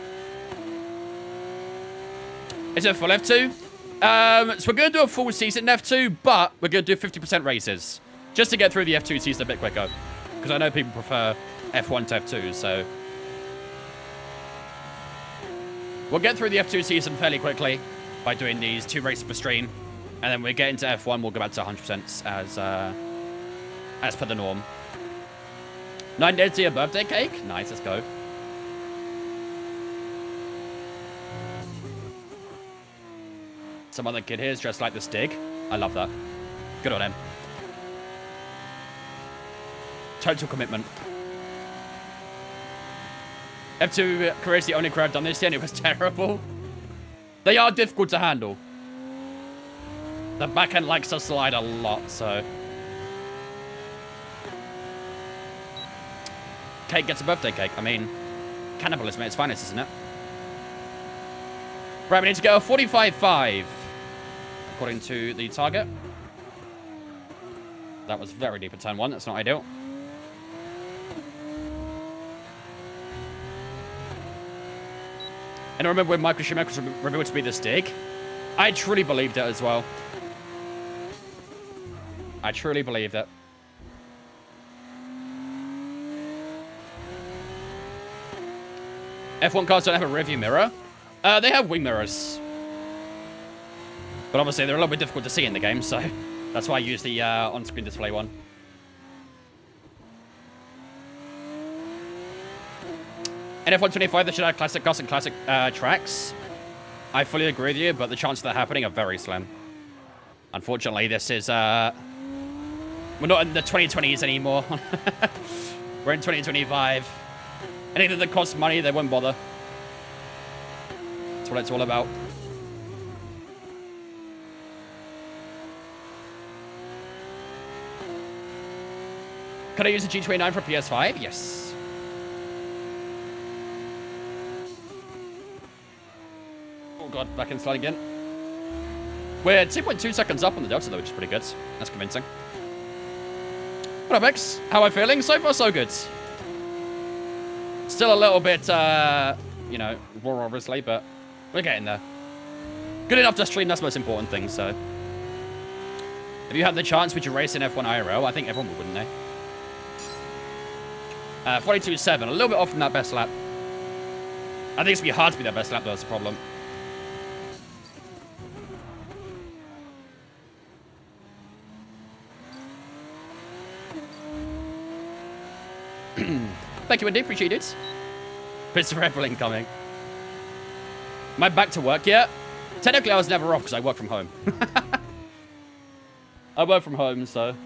S2: Is it full F2? So we're going to do a full season in F2, but we're going to do 50% races. Just to get through the F2 season a bit quicker. Because I know people prefer F1 to F2, so... We'll get through the F2 season fairly quickly by doing these 2 races per stream. And then we get into F1, we'll go back to 100% as per the norm. 9 days to your birthday cake? Nice, let's go. Some other kid here is dressed like the Stig. I love that. Good on him. Total commitment. F2 career is the only career I've done this year, and it was terrible. They are difficult to handle. The backhand likes to slide a lot, so... Cake gets a birthday cake. I mean, cannibalism at its finest, isn't it? Right, we need to go 45.5, according to the target. That was very deep at turn 1. That's not ideal. And I remember when Michael Schumacher was revealed to be this dig, I truly believed it as well. I truly believed it. F1 cars don't have a rearview mirror. They have wing mirrors. But obviously, they're a little bit difficult to see in the game, so that's why I use the on-screen display one. In F125, they should have classic cars and classic tracks. I fully agree with you, but the chances of that happening are very slim. Unfortunately, this is... we're not in the 2020s anymore. We're in 2025. Anything that costs money, they won't bother. That's what it's all about. Can I use a G29 for PS5? Yes. Oh god, back in slide again. We're 2.2 seconds up on the Delta though, which is pretty good. That's convincing. What up, X? How am I feeling? So far, so good. Still a little bit, you know, raw obviously, but we're getting there. Good enough to stream, that's the most important thing, so. If you had the chance, would you race in F1 IRL? I think everyone would, wouldn't they? 42.7, a little bit off from that best lap. I think it's going to be hard to be that best lap, though, that's the problem. Thank you, Wendy. Appreciate it. Christopher Apple incoming. Am I back to work yet? Technically, I was never off because I work from home. I work from home, so...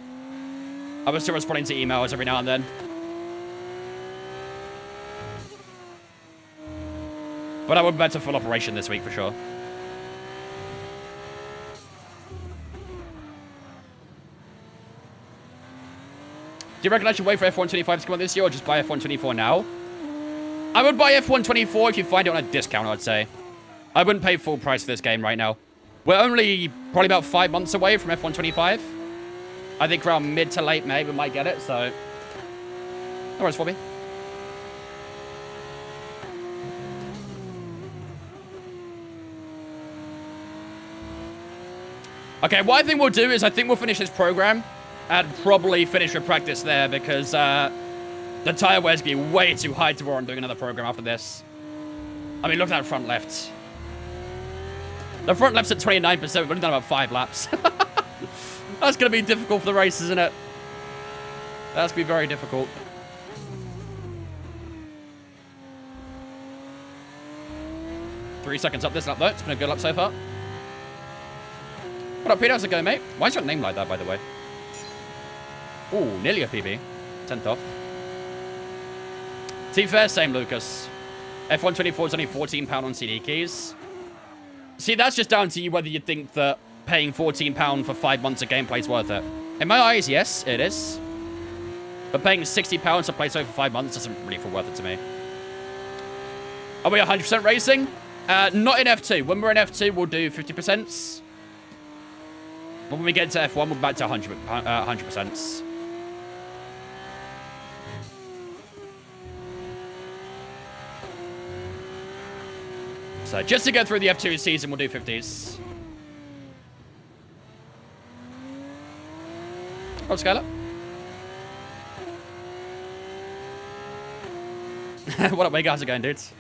S2: I was still responding to emails every now and then. But I will be back to full operation this week for sure. Do you reckon I should wait for F125 to come out this year or just buy F124 now? I would buy F124 if you find it on a discount, I'd say. I wouldn't pay full price for this game right now. We're only probably about 5 months away from F125. I think around mid to late May we might get it, so... No worries for me. Okay, what I think we'll do is I think we'll finish this program and probably finish with practice there because the tire wear's going to be way too high to warrant doing another program after this. I mean, look at that front left. The front left's at 29%. We've only done about 5 laps. That's going to be difficult for the race, isn't it? That's going to be very difficult. Three seconds up this lap, though. It's been a good lap so far. What up, Peter? How's it going, mate? Why is your name like that, by the way? Ooh, nearly a PB. 10th off. T-Fair, same, Lucas. F124 is only £14 on CD keys. See, that's just down to you whether you think that paying £14 for 5 months of gameplay is worth it. In my eyes, yes, it is. But paying £60 to play so for 5 months doesn't really feel worth it to me. Are we 100% racing? Not in F2. When we're in F2, we'll do 50%. But when we get to F1, we're back to 100%. So just to get through the F2 season, we'll do 50s. Oh, Skylar. What up, mate? How's it going, dudes?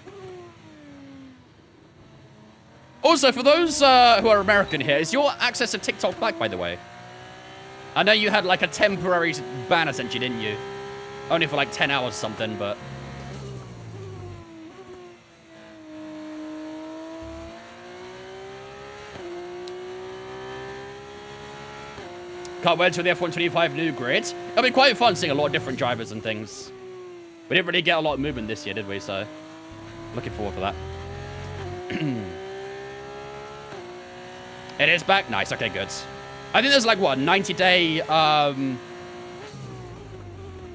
S2: Also, for those who are American here, is your access to TikTok back, by the way? I know you had like a temporary ban, essentially, didn't you? Only for like 10 hours or something, but... Can't wait till the F125 new grid. It'll be quite fun seeing a lot of different drivers and things. We didn't really get a lot of movement this year, did we? So, looking forward for that. It is back? Nice, okay, good. I think there's like, what, 90-day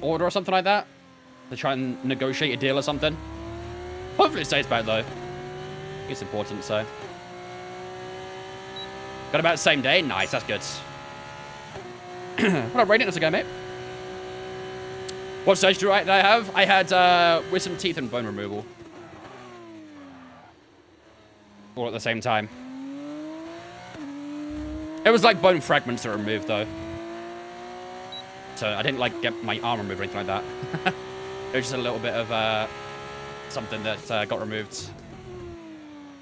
S2: order or something like that? To try and negotiate a deal or something. Hopefully it stays back, though. It's important, so. Got about the same day? Nice, that's good. What up, Radiant? How's it going, mate? What surgery did I have? I had wisdom teeth and bone removal. All at the same time. It was like bone fragments that were removed, though. So I didn't, like, get my arm removed or anything like that. It was just a little bit of something that got removed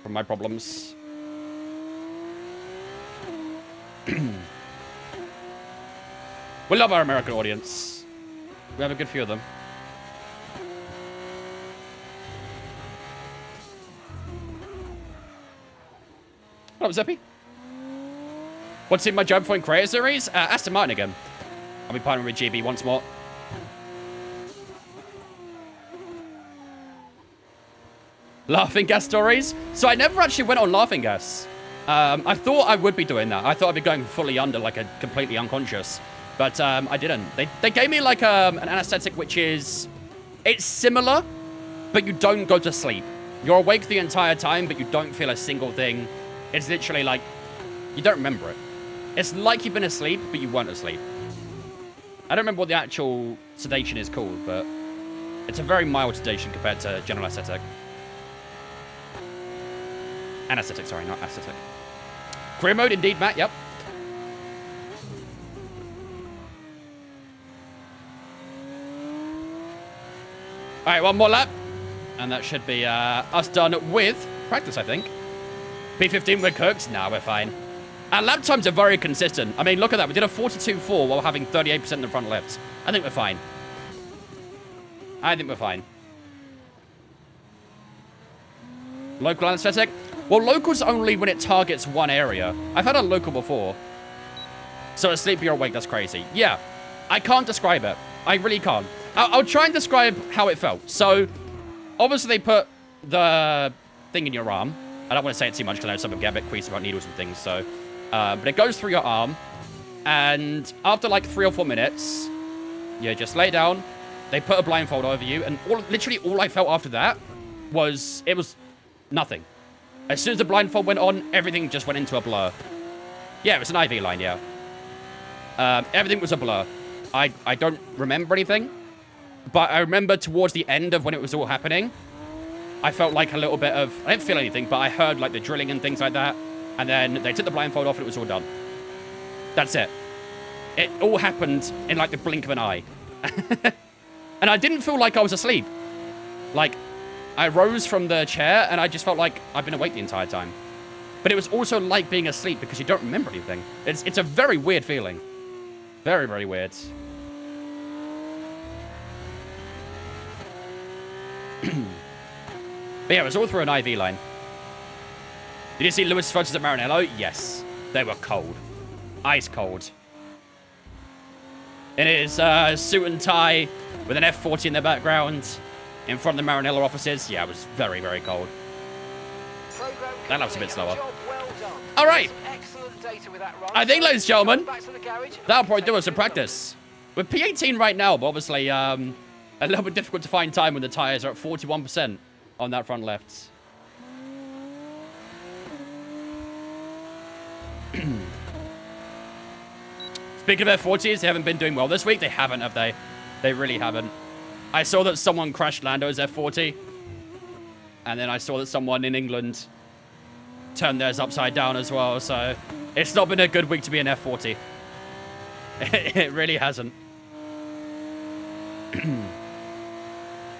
S2: from my problems. We love our American audience. We have a good few of them. What up, Zippy? What's in my job for in Creator Series? Aston Martin again. I'll be partnering with GB once more. Laughing Gas stories? So I never actually went on Laughing Gas. I thought I would be doing that. I thought I'd be going fully under, like a completely unconscious. But I didn't. They gave me like an anesthetic, which is... It's similar, but you don't go to sleep. You're awake the entire time, but you don't feel a single thing. It's literally like... You don't remember it. It's like you've been asleep, but you weren't asleep. I don't remember what the actual sedation is called, but... It's a very mild sedation compared to general anesthetic. Anesthetic, sorry, not anesthetic. Career mode, indeed, Matt, yep. Alright, one more lap. And that should be us done with practice, I think. P15 we're cooked? Nah, we're fine. Our lap times are very consistent. I mean, look at that. We did a 42.4 while having 38% in the front left. I think we're fine. I think we're fine. Local anesthetic? Well, local's only when it targets one area. I've had a local before. So asleep, you're awake, that's crazy. Yeah, I can't describe it. I really can't. I'll try and describe how it felt. So, obviously they put the thing in your arm. I don't want to say it too much because I know some people get a bit queasy about needles and things, so... but it goes through your arm, and after like 3 or 4 minutes, you just lay down, they put a blindfold over you, and literally all I felt after that was... It was nothing. As soon as the blindfold went on, everything just went into a blur. Yeah, it was an IV line, yeah. Everything was a blur. I don't remember anything, but I remember towards the end of when it was all happening, I felt like a little bit of... I didn't feel anything, but I heard like the drilling and things like that, and then they took the blindfold off and it was all done. That's it. It all happened in like the blink of an eye. And I didn't feel like I was asleep. Like, I rose from the chair and I just felt like I've been awake the entire time. But it was also like being asleep because you don't remember anything. It's a very weird feeling. Very, very weird. But yeah, it was all through an IV line. Did you see Lewis' photos at Maranello? Yes. They were cold. Ice cold. In his suit and tie with an F40 in the background in front of the Maranello offices. Yeah, it was very, very cold. That lap's a bit slower. All right. I think, ladies and gentlemen, that'll probably do us in practice. We're P18 right now, but obviously a little bit difficult to find time when the tyres are at 41% on that front left. Speaking of F40s, they haven't been doing well this week. They haven't, have they? They really haven't. I saw that someone crashed Lando's F40. And then I saw that someone in England turned theirs upside down as well. So it's not been a good week to be an F40. It really hasn't.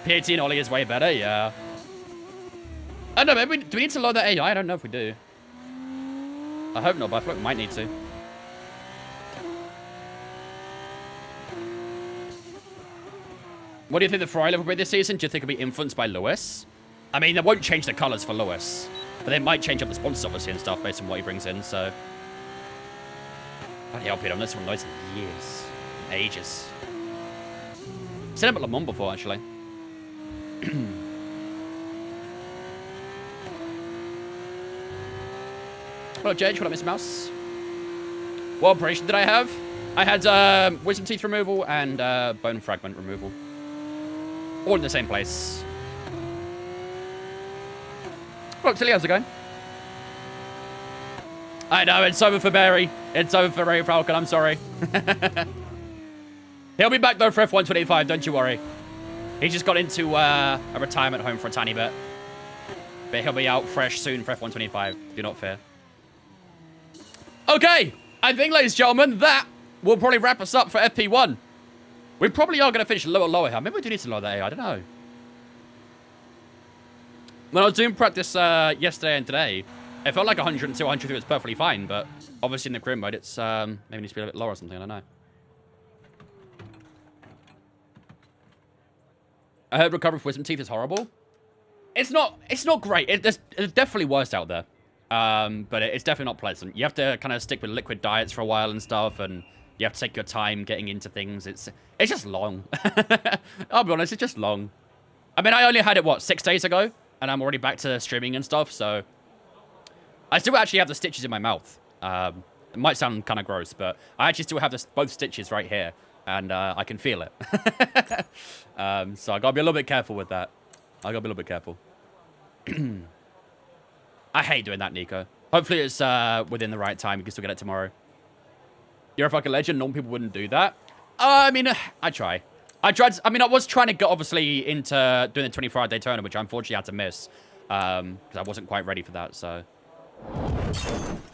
S2: P18 Ollie is way better, yeah. I don't know, maybe do we need to load that AI? I don't know if we do. I hope not, but I feel like we might need to. What do you think the Ferrari will be this season? Do you think it'll be influenced by Lewis? I mean, they won't change the colours for Lewis, but they might change up the sponsors, obviously, and stuff based on what he brings in, so... Bloody hell, Peter, I've noticed one of those in years. Ages. I've seen him at Le Mans before, actually. Hello, Jage. What up, Mr. Mouse? What operation did I have? I had wisdom teeth removal and bone fragment removal. All in the same place. Look, Tilly, how's it going? I know, it's over for Barry. It's over for Ray Falcon, I'm sorry. He'll be back, though, for F125, don't you worry. He just got into a retirement home for a tiny bit. But he'll be out fresh soon for F125. Do not fear. Okay, I think, ladies and gentlemen, that will probably wrap us up for FP1. We probably are going to finish a little lower here. Maybe we do need to lower that AI, I don't know. When I was doing practice yesterday and today, it felt like 102, 103 was perfectly fine, but obviously in the career mode, it's maybe needs to be a bit lower or something, I don't know. I heard recovery for wisdom teeth is horrible. It's not great. There's definitely worse out there. But it's definitely not pleasant. You have to kind of stick with liquid diets for a while and stuff, and you have to take your time getting into things. It's just long. I'll be honest, it's just long. I mean, I only had it, what, 6 days ago? And I'm already back to streaming and stuff, so... I still actually have the stitches in my mouth. It might sound kind of gross, but I actually still have both stitches right here, and I can feel it. So I gotta be a little bit careful with that. I gotta be a little bit careful. I hate doing that, Nico. Hopefully it's within the right time. You can still get it tomorrow. You're a fucking legend. Normal people wouldn't do that. I mean, I try. I was trying to get, obviously, into doing the 24-hour Daytona, which I unfortunately had to miss. Because I wasn't quite ready for that, so...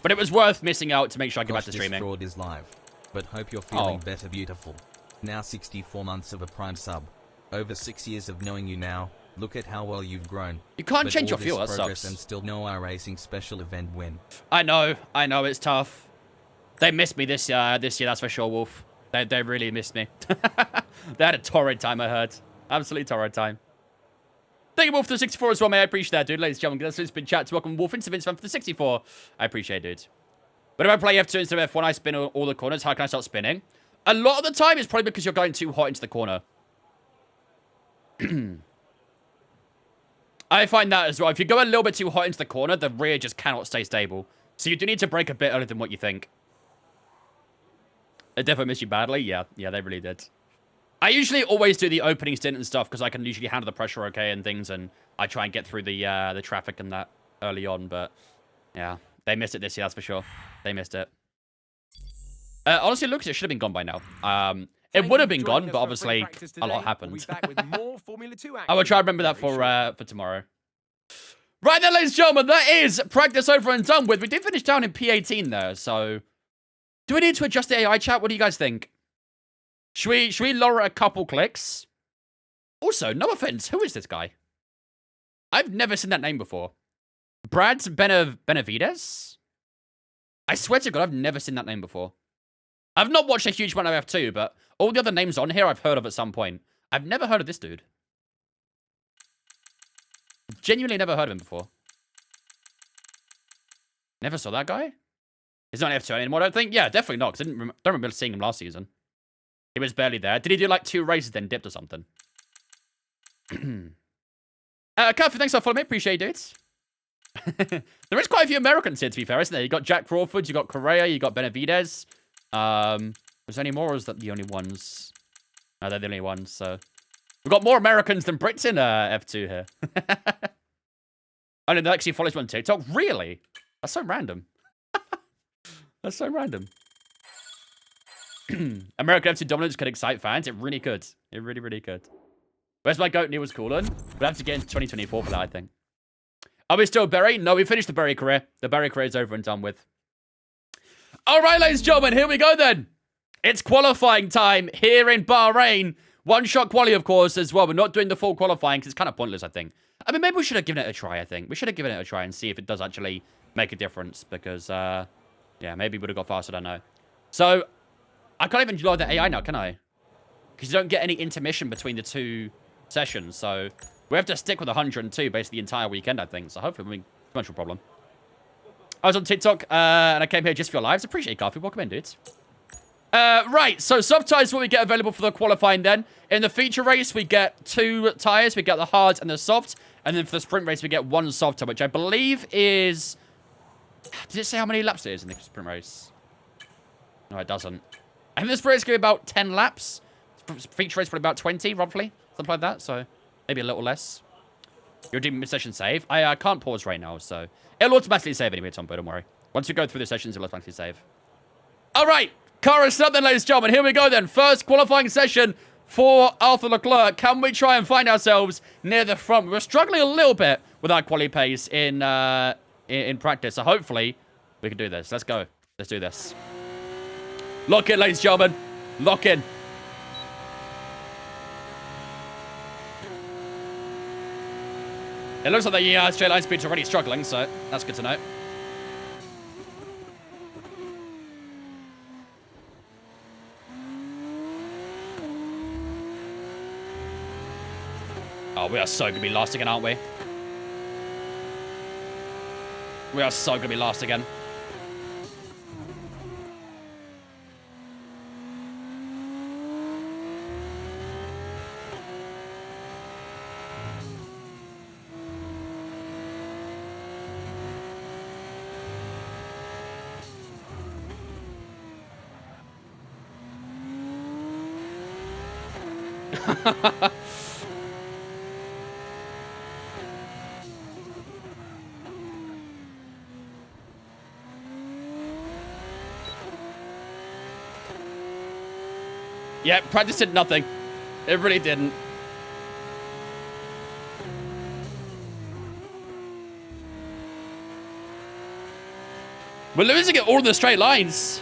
S2: But it was worth missing out to make sure I get back to streaming.
S1: This fraud is live. But hope you're feeling better, beautiful. Now 64 months of a Prime sub. Over 6 years of knowing you now. Look at how well you've grown.
S2: You can't change your fuel, that sucks.
S1: And still no iRacing special event win.
S2: I know, it's tough. They missed me this year, that's for sure, Wolf. They really missed me. They had a torrid time, I heard. Absolutely torrid time. Thank you, Wolf, for the 64 as well, mate. I appreciate that, dude. Ladies and gentlemen, that's been chat to welcome Wolf into Vince Fan for the 64. I appreciate it, dude. But if I play F2 instead of F1, I spin all the corners. How can I start spinning? A lot of the time, it's probably because you're going too hot into the corner. I find that as well. If you go a little bit too hot into the corner, the rear just cannot stay stable. So you do need to brake a bit earlier than what you think. They definitely missed you badly. Yeah, they really did. I usually always do the opening stint and stuff because I can usually handle the pressure okay and things, and I try and get through the traffic and that early on. But yeah, they missed it this year, that's for sure. They missed it. Honestly, it looks it should have been gone by now. It would have been gone, but obviously a lot happened. I will try to remember that for tomorrow. Right then, ladies and gentlemen, that is practice over and done with. We did finish down in P18 there, so do we need to adjust the AI chat? What do you guys think? Should we lower it a couple clicks? Also, no offense, who is this guy? I've never seen that name before. Brad Benavides? I swear to God, I've never seen that name before. I've not watched a huge amount of F2, but all the other names on here I've heard of at some point. I've never heard of this dude. Genuinely never heard of him before. Never saw that guy? He's not F2 anymore, I don't think. Yeah, definitely not, because I don't remember seeing him last season. He was barely there. Did he do like 2 races then dipped or something? Catherine, thanks for following me. Appreciate it. There is quite a few Americans here, to be fair, isn't there? You got Jack Crawford, you got Correa, you got Benavides. Was there any more, or is that the only ones? No, they're the only ones, so... We've got more Americans than Brits in F2 here. Oh, no, that actually follows me on TikTok. Really? That's so random. That's so random. American F2 dominance could excite fans. It really could. It really, really could. Where's my goat Neil was calling? We'll have to get into 2024 for that, I think. Are we still Berry? No, we finished the Berry career. The Berry career is over and done with. All right, ladies and gentlemen, here we go then. It's qualifying time here in Bahrain. One-shot quali, of course, as well. We're not doing the full qualifying because it's kind of pointless, I think. I mean, maybe we should have given it a try, I think. We should have given it a try and see if it does actually make a difference because, yeah, maybe we would have got faster, I don't know. So, I can't even load the AI now, can I? Because you don't get any intermission between the 2 sessions, so we have to stick with 102 basically the entire weekend, I think. So hopefully, too much of a problem. I was on TikTok, and I came here just for your lives. Appreciate it, Garfield. Welcome in, dudes. Right, so sub tires what we get available for the qualifying then. In the feature race, we get 2 tires. We get the hard and the soft. And then for the sprint race, we get 1 soft tire, which I believe is... Does it say how many laps it is in the sprint race? No, it doesn't. I think the sprint race is going to be about 10 laps. Feature race probably about 20, roughly. Something like that, so maybe a little less. You're doing session save. I can't pause right now, so... It'll automatically save anyway, Tom, but don't worry. Once you go through the sessions, it'll automatically save. All right. Car is set then, ladies and gentlemen. Here we go then. First qualifying session for Arthur Leclerc. Can we try and find ourselves near the front? We're struggling a little bit with our quali pace in practice. So hopefully we can do this. Let's go. Let's do this. Lock in, ladies and gentlemen. Lock in. It looks like the straight line speed's already struggling, so that's good to know. Oh, we are so going to be last again, aren't we? We are so going to be last again. Yeah, practice did nothing. It really didn't. We're losing it all in the straight lines.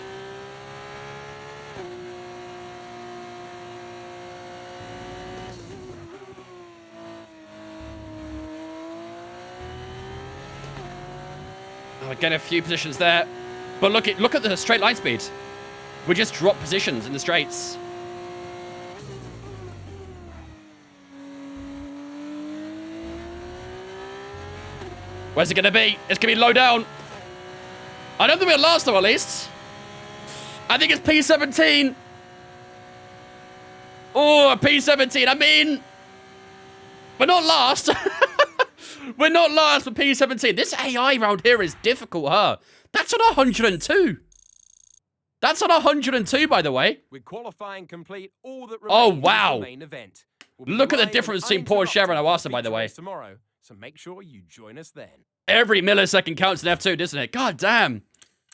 S2: Oh, again, a few positions there. But look at the straight line speed. We just drop positions in the straights. Where's it going to be? It's going to be low down. I don't think we're last, though, at least. I think it's P17. Oh, P17. I mean, we're not last. We're not last for P17. This AI round here is difficult, huh? That's on 102. That's on 102, by the way.
S6: With qualifying complete, all that
S2: Oh,
S6: remains
S2: wow.
S6: is the main event.
S2: Look at the difference between Porsche and Awasa, by the way.
S6: Tomorrow, so make sure you join us then.
S2: Every millisecond counts in F2, doesn't it? God damn.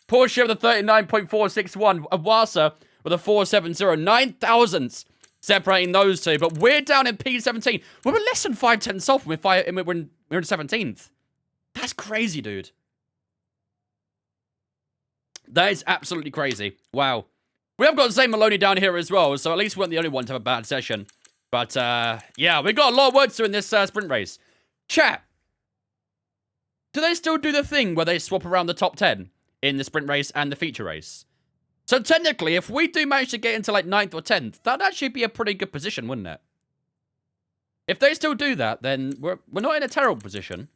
S2: Porsche with a 39.461. Awasa with a 470. 9 thousandths separating those two. But we're down in P17. We're less than 5 tenths off when we're in 17th. That's crazy, dude. That is absolutely crazy. Wow. We have got Zane Maloney down here as well, so at least we weren't the only one to have a bad session. But, yeah, we got a lot of work to do in this sprint race. Chat. Do they still do the thing where they swap around the top 10 in the sprint race and the feature race? So technically, if we do manage to get into like 9th or 10th, that'd actually be a pretty good position, wouldn't it? If they still do that, then we're not in a terrible position.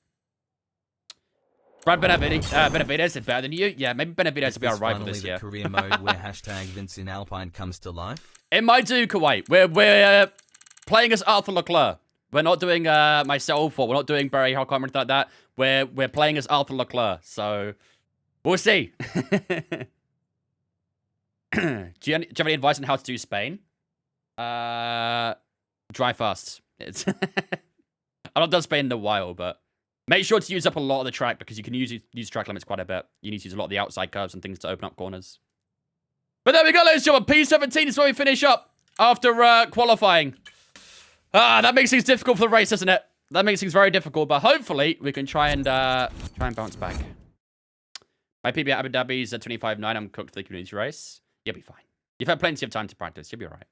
S2: Brad Benavides is better than you. Yeah, maybe Benavides will be our rival this year.
S1: Career mode where hashtag Vince in Alpine comes to life?
S2: It might do, Kuwait. We're playing as Arthur Leclerc. We're not doing myself, or we're not doing Barry Hockham or anything like that. We're playing as Arthur Leclerc, so we'll see. Do you have any advice on how to do Spain? Drive fast. It's I've not done Spain in a while, but make sure to use up a lot of the track because you can use track limits quite a bit. You need to use a lot of the outside curves and things to open up corners. But there we go, ladies and gentlemen. P17 is where we finish up after qualifying. That makes things difficult for the race, doesn't it? That makes things very difficult, but hopefully we can try and bounce back. My PB at Abu Dhabi's at 25.9. I'm cooked for the community race. You'll be fine. You've had plenty of time to practice. You'll be all right.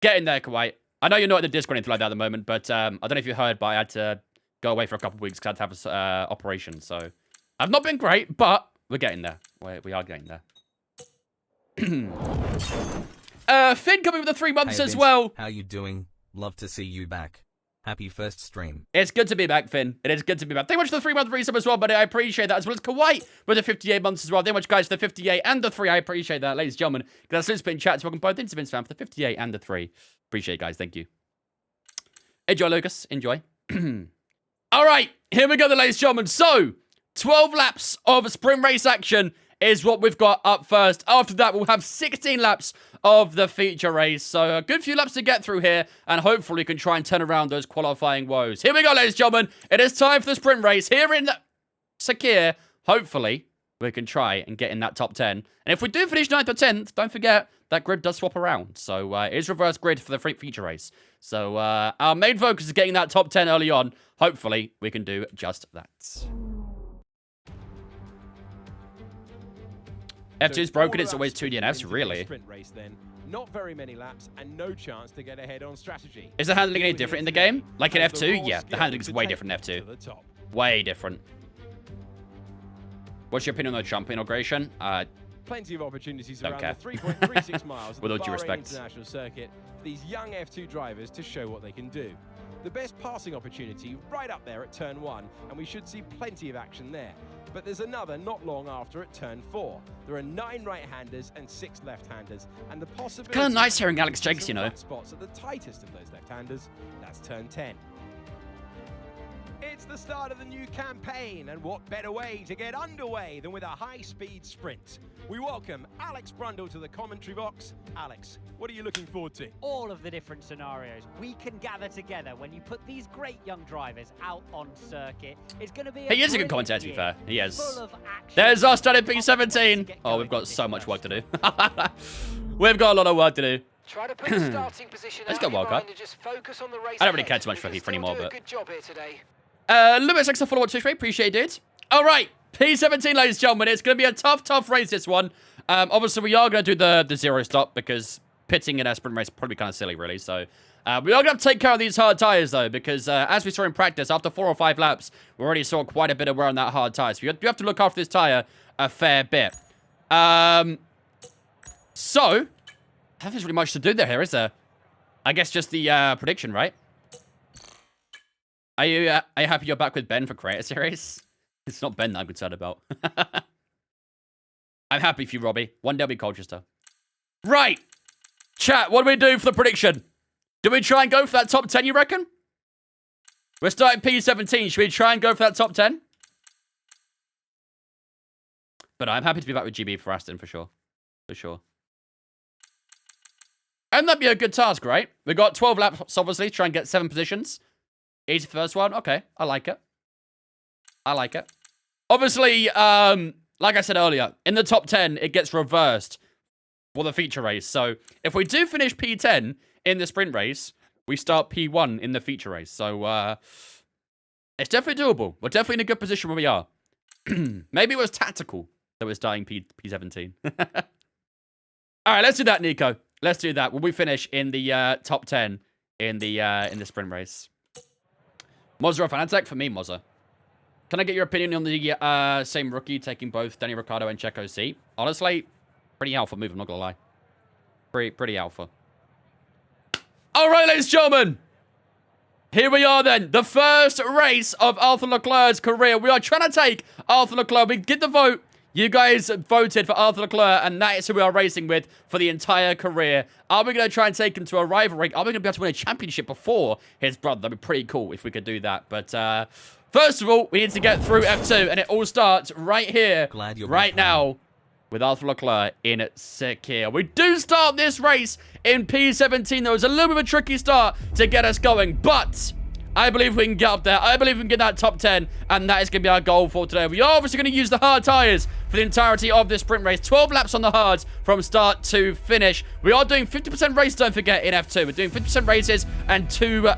S2: Get in there, Kuwait. I know you're not in the Discord or anything like that at the moment, but I don't know if you heard, but I had to go away for a couple of weeks because I had to have an operation. So I've not been great, but we're getting there. We are getting there. Finn coming with the 3 months
S1: Hey,
S2: as
S1: Vince,
S2: well.
S1: How you doing? Love to see you back. Happy first stream.
S2: It's good to be back, Finn. It is good to be back. Thank you much for the 3-month resub as well, buddy. I appreciate that. As well as Kuwait with the 58 months as well. Thank you much, guys, for the 58 and the 3. I appreciate that, ladies and gentlemen. That's Luke Spin Chats. Welcome both into Vince Fan for the 58 and the 3. Appreciate it, guys. Thank you. Enjoy, Lucas. Enjoy. All right. Here we go, then, ladies and gentlemen. So, 12 laps of sprint race action is what we've got up first. After that, we'll have 16 laps of the feature race. So a good few laps to get through here, and hopefully we can try and turn around those qualifying woes. Here we go, ladies and gentlemen. It is time for the sprint race here in Sakir. Hopefully, we can try and get in that top 10. And if we do finish 9th or 10th, don't forget that grid does swap around. So it is reverse grid for the feature race. So our main focus is getting that top 10 early on. Hopefully, we can do just that. F2's broken, it's always 2 DNFs, really.
S6: Sprint race, then. Not very many laps and no chance to get ahead on strategy.
S2: Is the handling any different in the game? Like in F2? Yeah, the handling is way different in F2. Way different. What's your opinion on the Trump inauguration?
S6: Plenty of opportunities
S2: Don't
S6: around
S2: care.
S6: the 3.36 miles of
S2: With
S6: the
S2: all due
S6: Bahrain
S2: respect.
S6: International Circuit for these young F2 drivers to show what they can do. The best passing opportunity right up there at turn 1, and we should see plenty of action there. But there's another not long after at turn 4. There are 9 right-handers and 6 left-handers, and the possibility
S2: Kind of nice hearing Alex Jakes, you know.
S6: spots at the tightest of those left-handers. That's turn 10. It's the start of the new campaign, and what better way to get underway than with a high-speed sprint? We welcome Alex Brundle to the commentary box. Alex, what are you looking forward to?
S7: All of the different scenarios we can gather together when you put these great young drivers out on circuit. It's going to be
S2: He is a good commentator, to be fair. He is.
S7: Full of action.
S2: There's our start at P17. Oh, we've got so much work to do. We've got a lot of work to do.
S5: Try to put the starting position
S2: Let's
S5: out
S2: go
S5: of your
S2: word
S5: mind
S2: card.
S5: and just focus on the race
S2: I don't really
S5: ahead.
S2: care too much for
S5: We can
S2: FIFA anymore,
S5: still do
S2: but...
S5: a good job here today.
S2: Lewis, thanks for follow on Twitch, appreciate it. All right, P17, ladies and gentlemen. It's going to be a tough race, this one. Obviously, we are going to do the zero stop because pitting in a sprint race is probably kind of silly, really. So, we are going to have to take care of these hard tires, though, because as we saw in practice, after 4 or 5 laps, we already saw quite a bit of wear on that hard tire. So, you have to look after this tire a fair bit. So, I don't think there's really much to do there, is there? I guess just the prediction, right? Are you happy you're back with Ben for Creator Series? It's not Ben that I'm concerned about. I'm happy for you, Robbie. One day I'll be Colchester. Right. Chat, what do we do for the prediction? Do we try and go for that top 10, you reckon? We're starting P17. Should we try and go for that top 10? But I'm happy to be back with GB for Aston, for sure. For sure. And that'd be a good task, right? We got 12 laps, obviously. Try and get 7 positions. Easy first one. Okay, I like it. I like it. Obviously, like I said earlier, in the top 10, it gets reversed for the feature race. So if we do finish P10 in the sprint race, we start P1 in the feature race. So it's definitely doable. We're definitely in a good position where we are. Maybe it was tactical that we're starting P17. All right, let's do that, Nico. Let's do that. Will we finish in the top 10 in the sprint race? Mozza or Fanatec? For me, Mozza. Can I get your opinion on the same rookie taking both Danny Ricciardo and Checo's seat? Honestly, pretty alpha move, I'm not going to lie. Pretty alpha. All right, ladies and gentlemen. Here we are then. The first race of Arthur Leclerc's career. We are trying to take Arthur Leclerc. We get the vote. You guys voted for Arthur Leclerc, and that is who we are racing with for the entire career. Are we going to try and take him to a rivalry? Are we going to be able to win a championship before his brother? That'd be pretty cool if we could do that. But first of all, we need to get through F2, and it all starts right here, right now, with Arthur Leclerc in Sakir. We do start this race in P17. There was a little bit of a tricky start to get us going, but I believe we can get up there. I believe we can get that top 10, and that is going to be our goal for today. We are obviously going to use the hard tires for the entirety of this sprint race. 12 laps on the hards from start to finish. We are doing 50% race, don't forget, in F2. We're doing 50% races and 2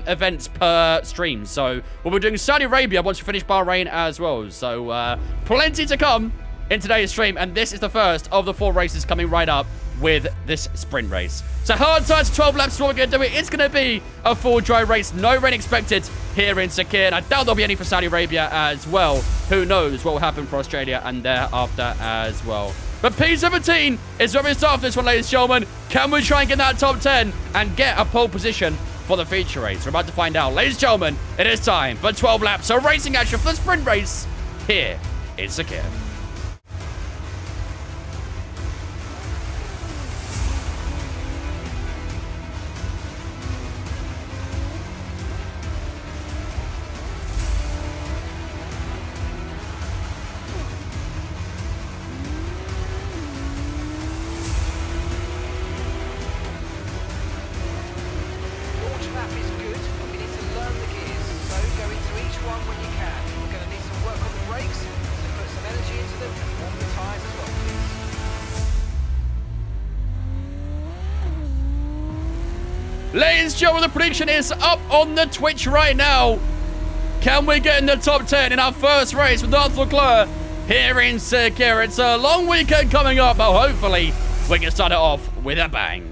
S2: events per stream. So we'll be doing Saudi Arabia once we finish Bahrain as well. So plenty to come in today's stream, and this is the first of the 4 races coming right up with this sprint race. So hard tires, 12 laps is what we're going to do. It's going to be a full dry race. No rain expected here in Sakir, and I doubt there'll be any for Saudi Arabia as well. Who knows what will happen for Australia and thereafter as well. But P17 is where we start off this one, ladies and gentlemen. Can we try and get that top 10 and get a pole position for the feature race? We're about to find out. Ladies and gentlemen, it is time for 12 laps of racing action for the sprint race here in Sakir. Ladies and gentlemen, the prediction is up on the Twitch right now. Can we get in the top 10 in our first race with Arthur Leclerc here in Sakir? It's a long weekend coming up, but hopefully we can start it off with a bang.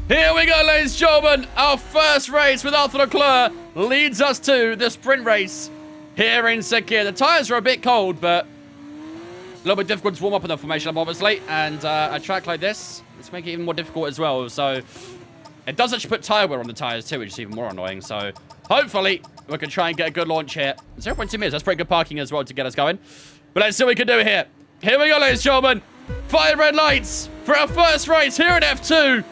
S2: Here we go, ladies and gentlemen. Our first race with Arthur Leclerc leads us to the sprint race here in Sakir. The tyres are a bit cold, but a little bit difficult to warm up in the formation lap, obviously. And a track like this, it's making it even more difficult as well. So it does actually put tyre wear on the tyres too, which is even more annoying. So hopefully we can try and get a good launch here. 0.2 meters, that's pretty good parking as well to get us going. But let's see what we can do here. Here we go, ladies and gentlemen. 5 red lights for our first race here at F2.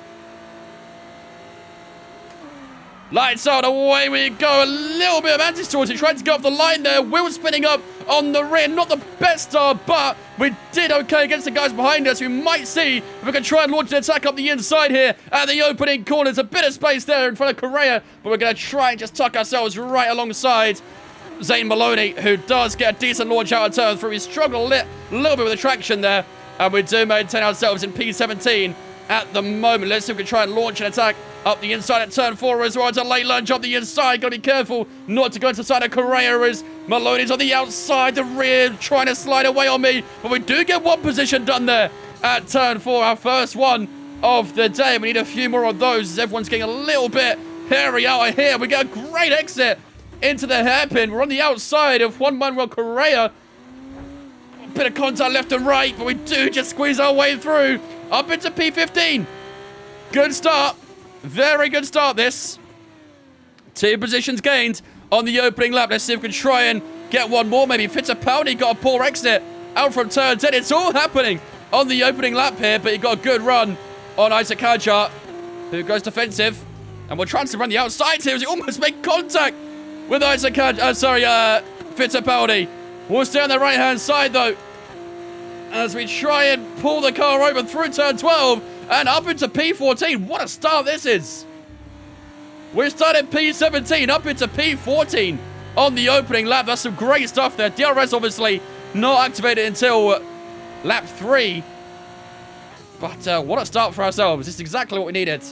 S2: Lights out, away we go. A little bit of anti-stall. He tried to get off the line there. Wheel spinning up on the rear. Not the best start, but we did okay against the guys behind us. We might see if we can try and launch an attack up the inside here at the opening corners. A bit of space there in front of Correa, but we're going to try and just tuck ourselves right alongside Zane Maloney, who does get a decent launch out of turn 3. We struggled a little bit with the traction there, and we do maintain ourselves in P17 at the moment. Let's see if we can try and launch an attack up the inside at turn 4 as well. It's a late lunge up the inside. Got to be careful not to go into the side of Correa as Maloney's on the outside, the rear, trying to slide away on me. But we do get one position done there at turn 4, our first one of the day. We need a few more of those as everyone's getting a little bit hairy out of here. We get a great exit into the hairpin. We're on the outside of Juan Manuel Correa. Bit of contact left and right, but we do just squeeze our way through up into P15. Good start. Very good start, this. 2 positions gained on the opening lap. Let's see if we can try and get one more. Maybe Fittipaldi got a poor exit out from turn 10. It's all happening on the opening lap here, but he got a good run on Isaac Hadjar, who goes defensive. And we're trying to run the outside here as he almost made contact with Isaac Hadjar. Fittipaldi. We'll stay on the right-hand side, though, as we try and pull the car over through turn 12 and up into P14. What a start this is. We started P17 up into P14 on the opening lap. That's some great stuff there. DRS obviously not activated until lap 3. But what a start for ourselves. This is exactly what we needed.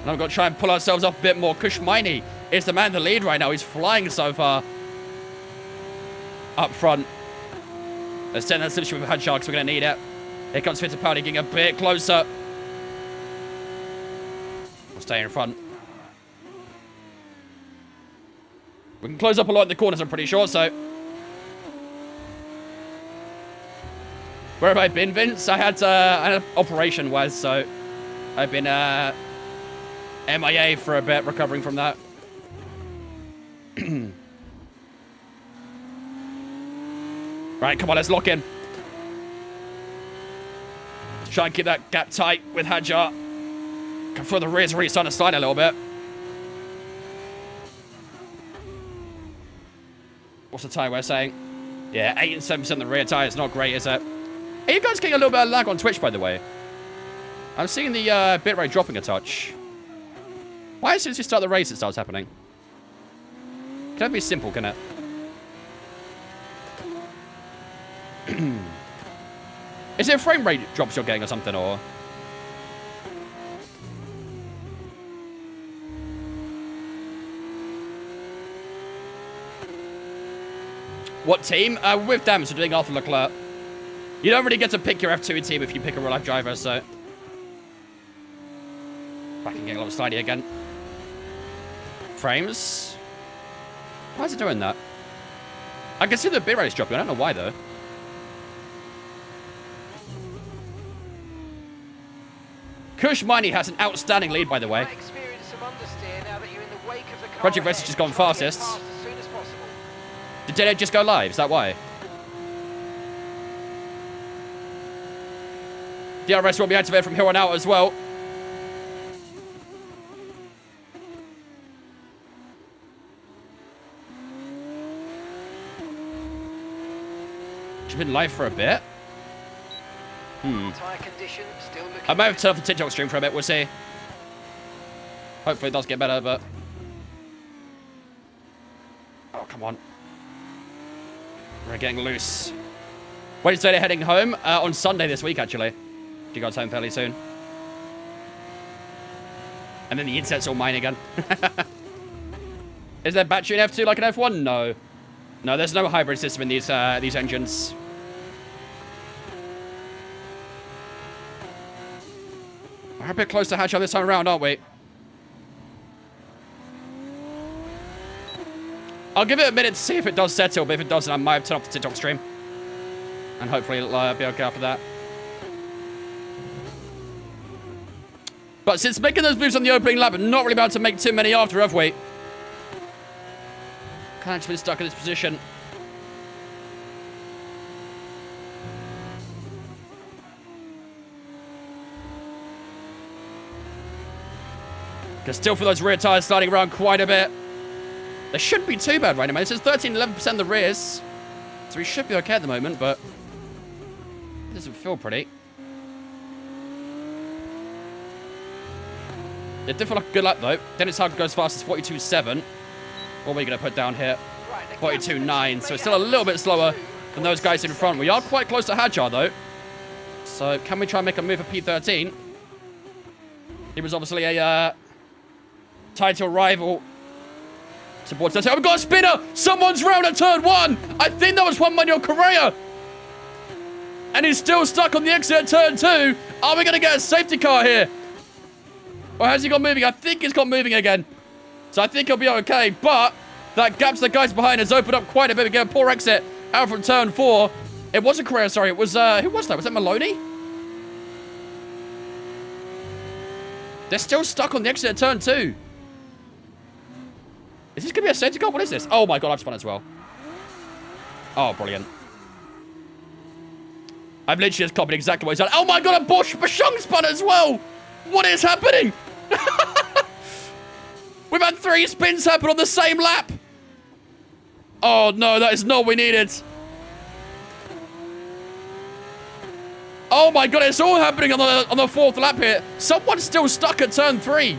S2: And I've got to try and pull ourselves up a bit more. Kushmaini is the man in the lead right now. He's flying so far up front. Let's send that switch with Hadjar because we're going to need it. Here comes Fittipaldi getting a bit closer. We'll stay in front. We can close up a lot in the corners, I'm pretty sure, so... Where have I been, Vince? I had an operation, Wes, so... I've been, MIA for a bit, recovering from that. Right, come on, let's lock in. Try and keep that gap tight with Hadjar. Can feel the rear's really starting to slide a little bit. What's the tyre we're saying? Yeah, 8 and 7% the rear tyre. It's not great, is it? Are you guys getting a little bit of lag on Twitch, by the way? I'm seeing the bitrate dropping a touch. Why as soon as you start the race it starts happening? Can that be simple, can it? Is it frame rate drops you're getting or something, or...? What team? With them, so doing Arthur Leclerc. You don't really get to pick your F2 team if you pick a real-life driver, so... Back and getting a little slidey again. Frames? Why is it doing that? I can see the bitrate is dropping. I don't know why, though. Kush Miney has an outstanding lead, by the way. Project Race has just gone fastest. Did it just go live? Is that why? DRS will be activated from here on out as well. She's been live for a bit. I might have turned off the TikTok stream for a bit, we'll see. Hopefully it does get better, but... Oh, come on. We're getting loose. Wednesday they're heading home. On Sunday this week, actually. She goes home fairly soon. And then the internet's all mine again. Is there battery in F2 like an F1? No. No, there's no hybrid system in these engines. We're a bit close to Hatcher this time around, aren't we? I'll give it a minute to see if it does settle, but if it doesn't, I might have turned off the TikTok stream. And hopefully it'll be okay after that. But since making those moves on the opening lap, I'm not really about to make too many after, have we? Can't actually be stuck in this position. Can still feel those rear tyres sliding around quite a bit. They shouldn't be too bad right now. It says 13-11% of the rears. So we should be okay at the moment, but... It doesn't feel pretty. It did feel like a good lap, though. Dennis Hug goes fast as 42.7. What are we going to put down here? 42.9. So it's still a little bit slower than those guys in front. We are quite close to Hadjar, though. So can we try and make a move for P13? He was obviously a title rival towards that. Oh, we've got a spinner! Someone's round at turn 1! I think that was Juan Manuel Correa! And he's still stuck on the exit at turn 2. Are we going to get a safety car here? Or has he gone moving? I think he's gone moving again. So I think he'll be okay. But that gap to the guys behind has opened up quite a bit. We get a poor exit out from turn 4. It wasn't Correa, sorry. It was, who was that? Was that Maloney? They're still stuck on the exit at turn 2. Is this going to be a safety car? What is this? Oh my god, I've spun as well. Oh, brilliant. I've literally just copied exactly what he's done. Oh my god, a Bashung spun as well! What is happening? We've had 3 spins happen on the same lap. Oh no, that is not what we needed. Oh my god, it's all happening on the 4th lap here. Someone's still stuck at turn 3.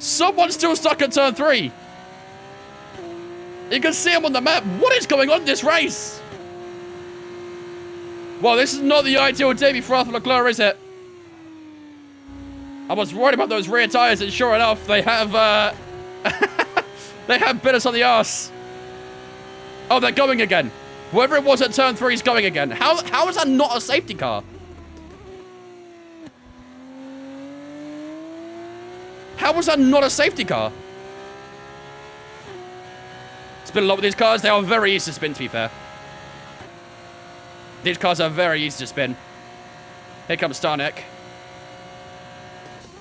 S2: Someone's still stuck at turn 3. You can see him on the map. What is going on in this race? Well, this is not the ideal debut for Arthur Leclerc, is it? I was worried about those rear tyres, and sure enough, they have, they have bit us on the arse. Oh, they're going again. Whoever it was at turn 3 is going again. How is that not a safety car? How was that not a safety car? Spin a lot with these cars. They are very easy to spin, to be fair. These cars are very easy to spin. Here comes Starnek.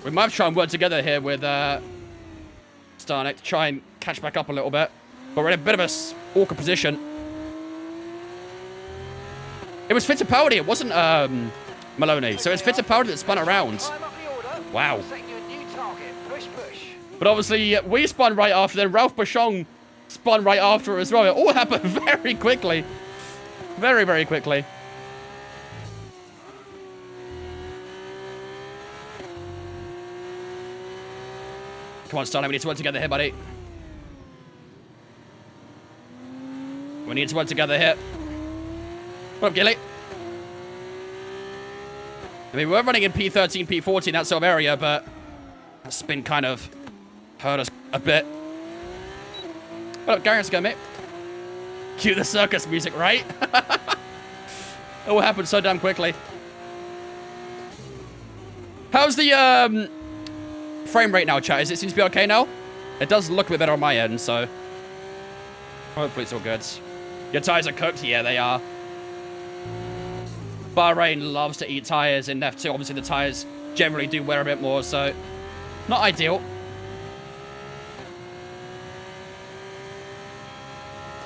S2: We might have to try and work together here with Starnek to try and catch back up a little bit. But we're in a bit of a awkward position. It was Fittipaldi. It wasn't Maloney. So it's Fittipaldi that spun around. Wow. But obviously, we spun right after. Then Ralph Bachon spun right after as well. It all happened very quickly. Very, very quickly. Come on, Starlight. We need to work together here, buddy. We need to work together here. What up, Gilly? I mean, we're running in P13, P14, that sort of area, but that spin kind of hurt us a bit. What up, Gary? Let's go, mate. Cue the circus music, right? It all happened so damn quickly. How's the frame rate now, chat? Is it seems to be okay now? It does look a bit better on my end, so hopefully it's all good. Your tires are cooked? Yeah, they are. Bahrain loves to eat tires in F2. Obviously, the tires generally do wear a bit more, so not ideal.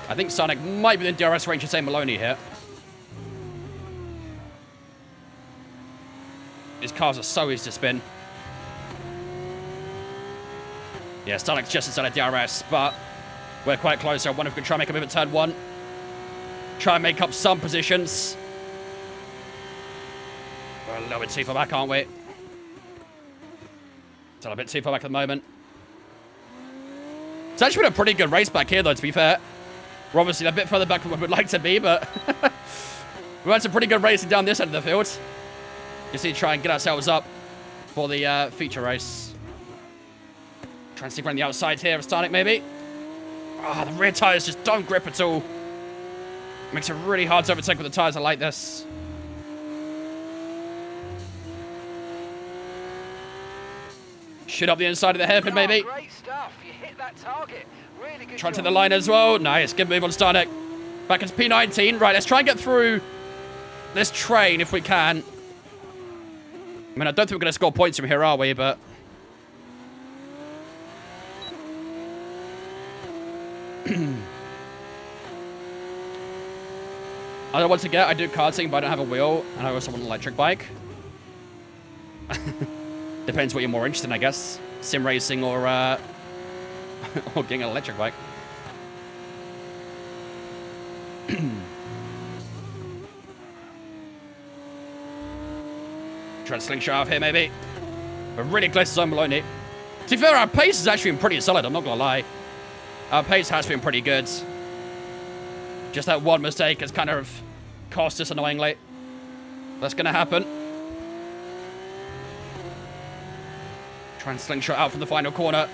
S2: I think Sonic might be in DRS range to say Maloney here. These cars are so easy to spin. Yeah, Sonic's just inside of DRS, but we're quite close. So I wonder if we can try and make a move at turn 1. Try and make up some positions. We're a little bit too far back, aren't we? Still a bit too far back at the moment. It's actually been a pretty good race back here, though, to be fair. We're obviously a bit further back than we would like to be, but we've had some pretty good racing down this end of the field. Just need to try and get ourselves up for the feature race. Try and stick around the outside here of Starnik, maybe. Ah, the rear tyres just don't grip at all. Makes it really hard to overtake with the tyres like this. Shoot up the inside of the hairpin, maybe.
S5: Great stuff. You hit that target. Really good.
S2: Try to the line as well. Nice. Good move on Starnik. Back into P19. Right, let's try and get through this train if we can. I mean, I don't think we're going to score points from here, are we? But I don't want to get. I do karting, but I don't have a wheel, and I also want an electric bike. Depends what you're more interested in, I guess. Sim racing or or getting an electric bike. Try to slingshot off here, maybe. We're really close to Zone Maloney. To be fair, our pace has actually been pretty solid, I'm not going to lie. Our pace has been pretty good. Just that one mistake has kind of cost us annoyingly. That's going to happen. Try and slingshot out from the final corner.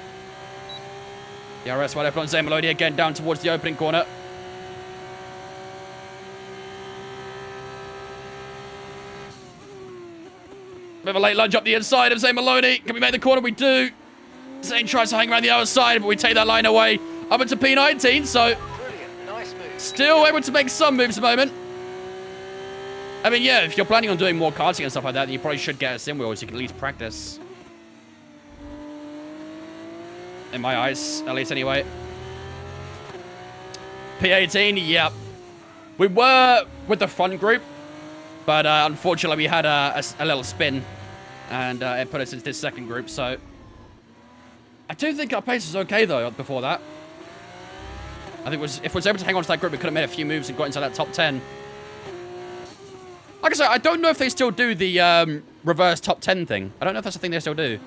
S2: The RS wide open on Zane Maloney again down towards the opening corner. Bit of a late lunge up the inside of Zane Maloney. Can we make the corner? We do. Zane tries to hang around the outside, but we take that line away. Up into P19, so
S5: Brilliant. Nice move.
S2: still able to make some moves at the moment. I mean, yeah, if you're planning on doing more karting and stuff like that, then you probably should get a sim wheel so you can at least practice. In my eyes, at least anyway. P18, yep. We were with the front group, but unfortunately we had a little spin, and it put us into this second group, so I do think our pace was okay, though, before that. I think if we was able to hang on to that group, we could have made a few moves and got into that top 10. Like I said, I don't know if they still do the reverse top 10 thing. I don't know if that's a thing they still do.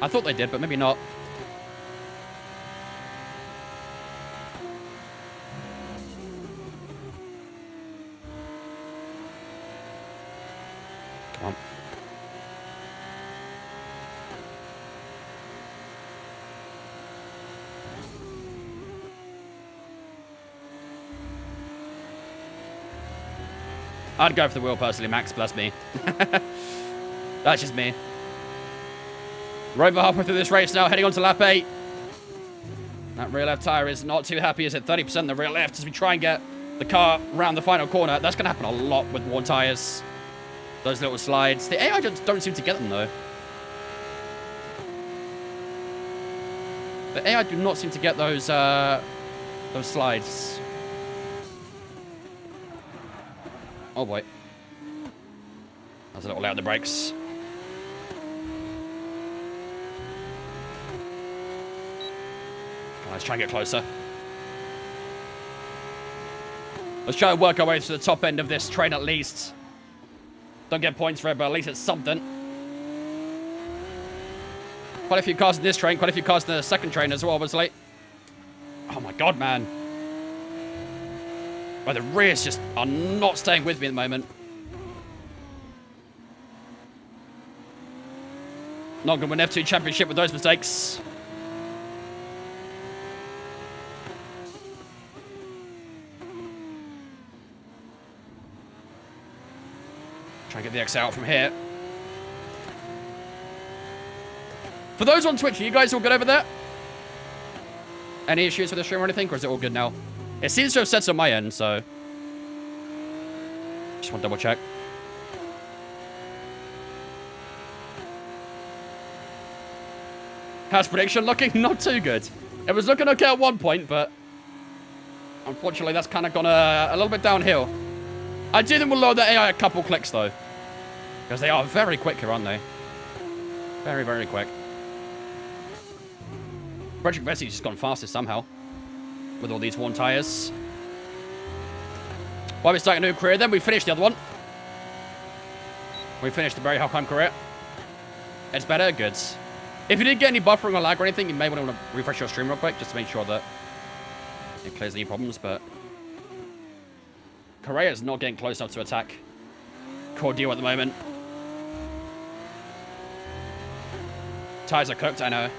S2: I thought they did, but maybe not. Come on. I'd go for the wheel personally, Max, bless me. That's just me. We're over halfway through this race now, heading on to lap 8. That rear left tyre is not too happy. It's at 30% in the rear left as we try and get the car around the final corner. That's going to happen a lot with worn tyres. Those little slides. The AI just don't seem to get them, though. The AI do not seem to get those slides. Oh, boy. That's a little loud, the brakes. Let's try and get closer. Let's try and work our way to the top end of this train at least. Don't get points for it, but at least it's something. Quite a few cars in this train, quite a few cars in the second train as well, obviously. Oh my god, man. Oh, the rears just are not staying with me at the moment. Not going to win F2 Championship with those mistakes. Try and get the X out from here. For those on Twitch, are you guys all good over there? Any issues with the stream or anything, or is it all good now? It seems to have set on my end, so... Just want to double check. How's prediction looking? Not too good. It was looking okay at one point, but... Unfortunately, that's kind of gone a little bit downhill. I do think we'll lower the AI a couple clicks, though. Because they are very quick here, aren't they? Very, very quick. Frederick Vessi's just gone faster somehow. With all these worn tyres. Why we start a new career then? We finished the other one. We finished the very Helheim career. It's better? Good. If you did get any buffering or lag or anything, you may want to refresh your stream real quick, just to make sure that it clears any problems, but... Correa's not getting close enough to attack Cordio at the moment. Tyres are cooked, I know.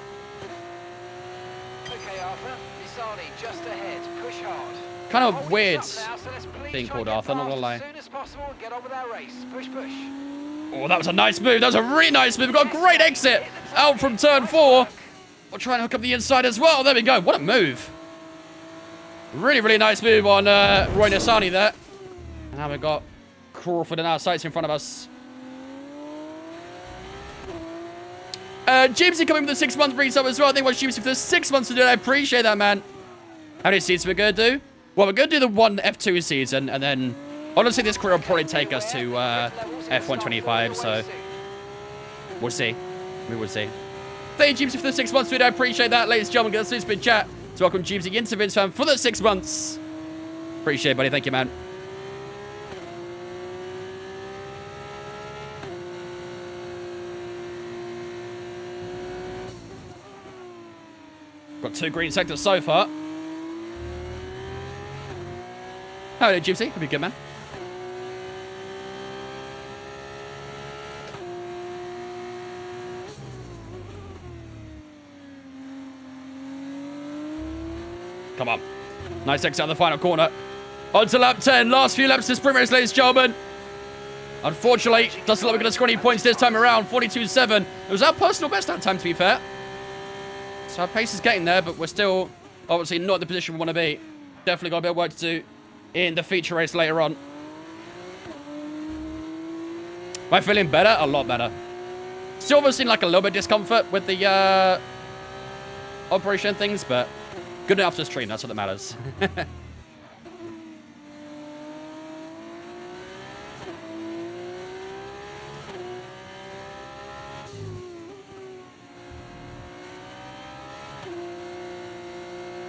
S5: Okay, Arthur. Misani just ahead. Push hard.
S2: Kind of weird
S5: Now, so let's please
S2: being
S5: try
S2: called
S5: and get
S2: Arthur, not
S5: past
S2: gonna lie.
S5: As soon as possible and get on with our race. Push, push.
S2: Oh, that was a nice move. That was a really nice move. We've got a great exit out from turn 4. We'll try and hook up the inside as well. There we go. What a move. Really, really nice move on Roy Nissani there. And now we've got Crawford in our sights in front of us. Jamesy coming with the 6-month resub as well. I think what Jamesy for the 6 months to do. I appreciate that, man. How many seasons we're going to do? Well, we're going to do the one F2 season, and then honestly, this career will probably take us to F125, so we'll see. We will see. Thank you, Jamesy, for the 6 months, dude. I appreciate that. Ladies and gentlemen, get a super chat to welcome Jamesy into Vince Fan for the 6 months. Appreciate it, buddy. Thank you, man. Got 2 green sectors so far. How are you, Gypsy? Hope you're good, man. Come on. Nice exit out of the final corner. On to lap 10. Last few laps of this sprint race, ladies and gentlemen. Unfortunately, doesn't look like we're going to score any points this time around. 42.7. It was our personal best that time, to be fair. So our pace is getting there, but we're still obviously not in the position we want to be. Definitely got a bit of work to do in the feature race later on. Am I feeling better? A lot better. Still obviously like a little bit of discomfort with the operation things, but good enough to stream. That's what that matters.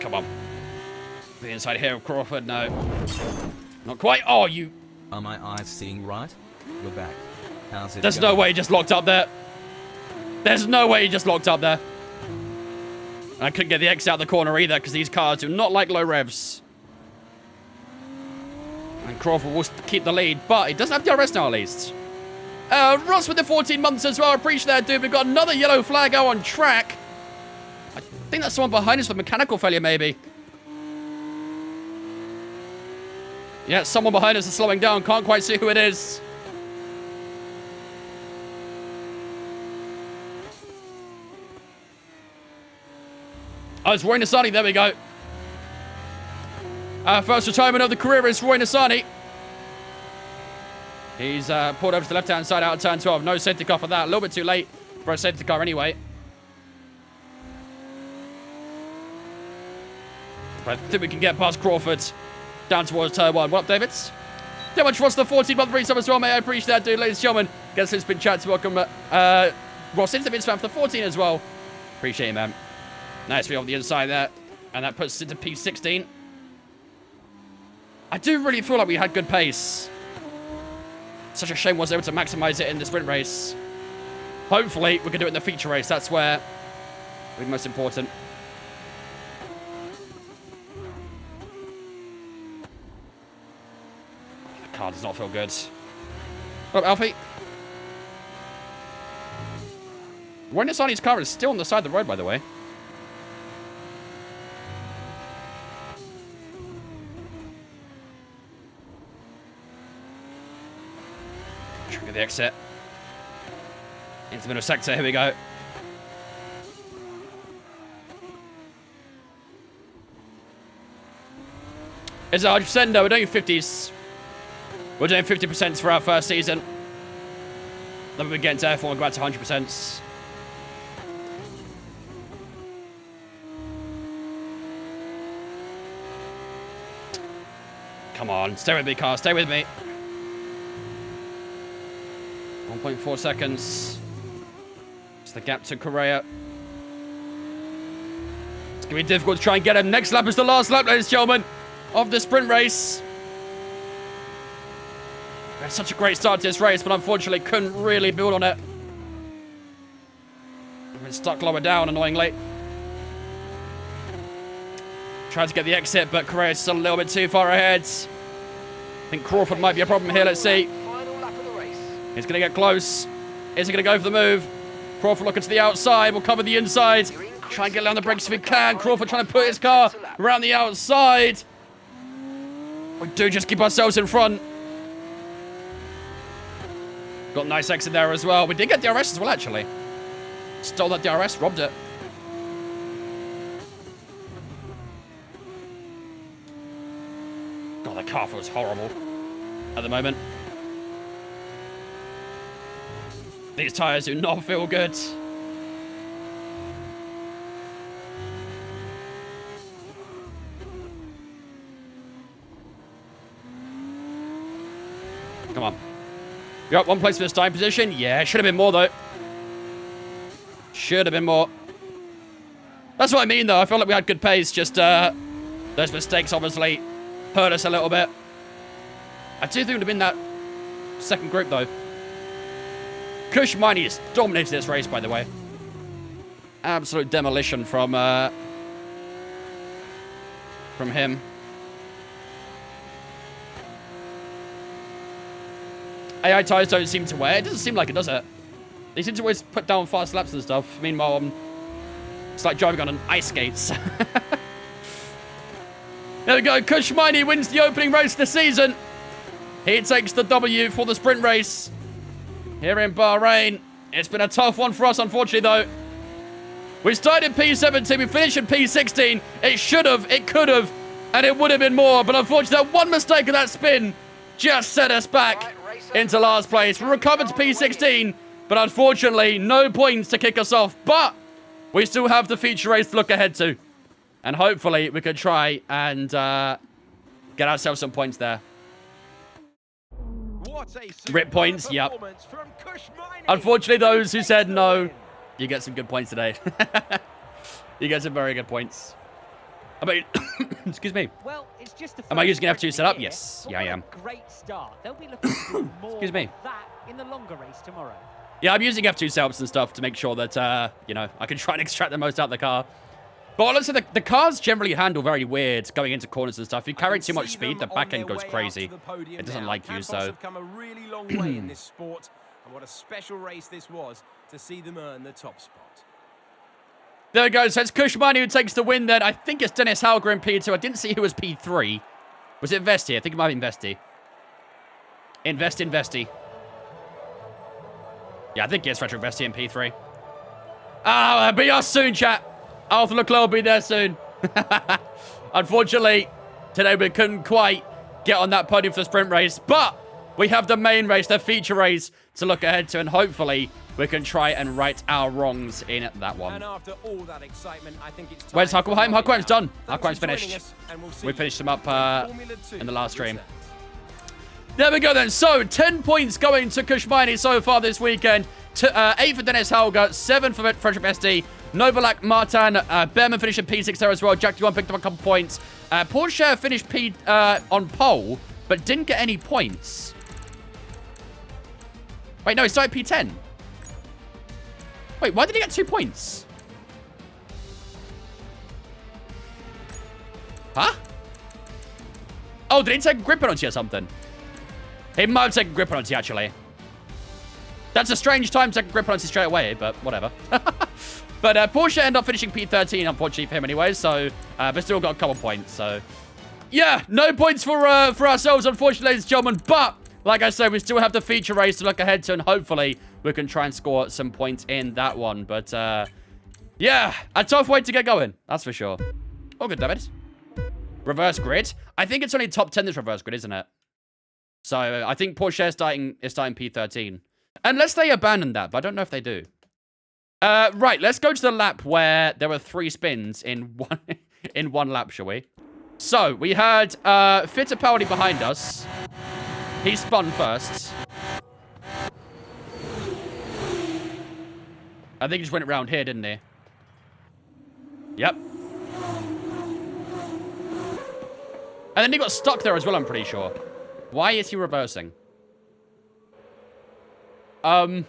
S2: Come on. The inside here of Crawford, no. Not quite. Oh, you...
S1: Are my eyes seeing right? You're back. How's it
S2: There's
S1: going?
S2: no way he just locked up there. There's no way he just locked up there. And I couldn't get the X out of the corner either because these cars do not like low revs. And Crawford will keep the lead, but he doesn't have DRS now at least. Ross with the 14 months as well. I appreciate that, dude. We've got another yellow flag out on track. I think that's someone behind us for mechanical failure, maybe. Yeah, someone behind us is slowing down. Can't quite see who it is. Oh, it's Roy Nissany. There we go. First retirement of the career is Roy Nissany. He's pulled over to the left-hand side out of turn 12. No safety car for that. A little bit too late for a safety car anyway. But I think we can get past Crawford down towards turn 1. What up, David? So much Ross, the 14-month resub as well, mate. I appreciate that, dude. Ladies and gentlemen, guess it's been chat to welcome Ross into the fan for the 14 as well. Appreciate it, man. Nice to be on the inside there. And that puts us into P16. I do really feel like we had good pace. Such a shame I was able to maximize it in the sprint race. Hopefully, we can do it in the feature race. That's where it'll be most important. The car does not feel good. What up, Alfie? Roy Nissany's car is still on the side of the road, by the way. Trigger the exit. Into the middle sector, here we go. It's 100%, no, we're doing 50s. We're doing 50% for our first season. Then we get into F1, we'll go back to 100%. Come on, stay with me, car, stay with me. 1.4 seconds. It's the gap to Correa. It's going to be difficult to try and get him. Next lap is the last lap, ladies and gentlemen, of the sprint race. We had such a great start to this race, but unfortunately couldn't really build on it. We've been stuck lower down, annoyingly. Tried to get the exit, but Correa's still a little bit too far ahead. I think Crawford might be a problem here. Let's see.
S5: Final lap of the race.
S2: He's going to get close. Is he going to go for the move? Crawford looking to the outside. We'll cover the inside. Try and get down the brakes if we can. Crawford trying to put his car around the outside. We do just keep ourselves in front. Got a nice exit there as well. We did get DRS as well, actually. Stole that DRS, robbed it. God, the car feels horrible at the moment. These tyres do not feel good. Come on. You're up one place for this time position. Yeah, should have been more, though. Should have been more. That's what I mean, though. I felt like we had good pace. Just those mistakes, obviously, hurt us a little bit. I do think it would have been that second group, though. Kush Miney has dominated this race, by the way. Absolute demolition from him. AI tyres don't seem to wear. It doesn't seem like it, does it? They seem to always put down fast laps and stuff. Meanwhile, it's like driving on ice skates. There we go. Kush Miney wins the opening race of the season. He takes the W for the sprint race here in Bahrain. It's been a tough one for us, unfortunately, though. We started P17. We finished in P16. It should have, it could have, and it would have been more. But unfortunately, that one mistake of that spin just set us back into last place. We recovered to P16, but unfortunately, no points to kick us off. But we still have the feature race to look ahead to. And hopefully, we can try and get ourselves some points there. Rip points, yep. Unfortunately, those who said no, you get some good points today. You get some very good points. I mean, excuse me.
S7: Well, it's just the
S2: am I using F2 setup? Yes. Yeah, I am.
S7: Great start. They'll be looking to do more
S2: excuse me.
S7: of that in the longer race tomorrow.
S2: Yeah, I'm using F2 setups and stuff to make sure that, you know, I can try and extract the most out of the car. But honestly, the cars generally handle very weird going into corners and stuff. If you carry too much speed, the back end goes crazy. It doesn't like you, so.
S6: Have come a really long way in this sport, and what a special race this was to see them earn the top spot.
S2: There we go. So it's Kush Miney who takes the win then. I think it's Dennis Halger in P2. I didn't see who was P3. Was it Vesti? I think it might be Vesti. Investi. Yeah, I think it's Retro Vesti in P3. Ah, be us soon, chat. Arthur Leclerc will be there soon. Unfortunately, today we couldn't quite get on that podium for the sprint race, but we have the main race, the feature race, to look ahead to, and hopefully we can try and right our wrongs in that one.
S6: And after all that excitement, I think it's time.
S2: Where's Huckleheim? Huckleheim's done.
S6: Thanks
S2: Huckleheim's
S6: for joining
S2: finished.
S6: us, and we'll see
S2: We
S6: you
S2: finished him up
S6: when Formula 2
S2: in the last stream.
S6: returns.
S2: There we go then. So, 10 points going to Kushmani so far this weekend. 8 for Dennis Helga, 7 for Frederick SD, Novalak, Martin, Behrman finished in P6 there as well. Jack D1 picked up a couple points. Porsche finished on pole, but didn't get any points. Wait, no, he started P10. Wait, why did he get 2 points? Huh? Oh, did he take a grip penalty or something? He might have taken a grip penalty, actually. That's a strange time to take a grip penalty straight away, but whatever. But Porsche ended up finishing P13, unfortunately for him anyway, so, but still got a couple points, so. Yeah, no points for ourselves, unfortunately, ladies and gentlemen, but, like I said, we still have the feature race to look ahead to, and hopefully we can try and score some points in that one, but, yeah, a tough way to get going, that's for sure. Oh, good, David. Reverse grid. I think it's only top 10 this reverse grid, isn't it? So, I think Porsche is starting P13. Unless they abandon that, but I don't know if they do. Right, let's go to the lap where there were 3 spins in one lap, shall we? So, we had Fittipaldi behind us. He spun first. I think he just went around here, didn't he? Yep. And then he got stuck there as well, I'm pretty sure. Why is he reversing? And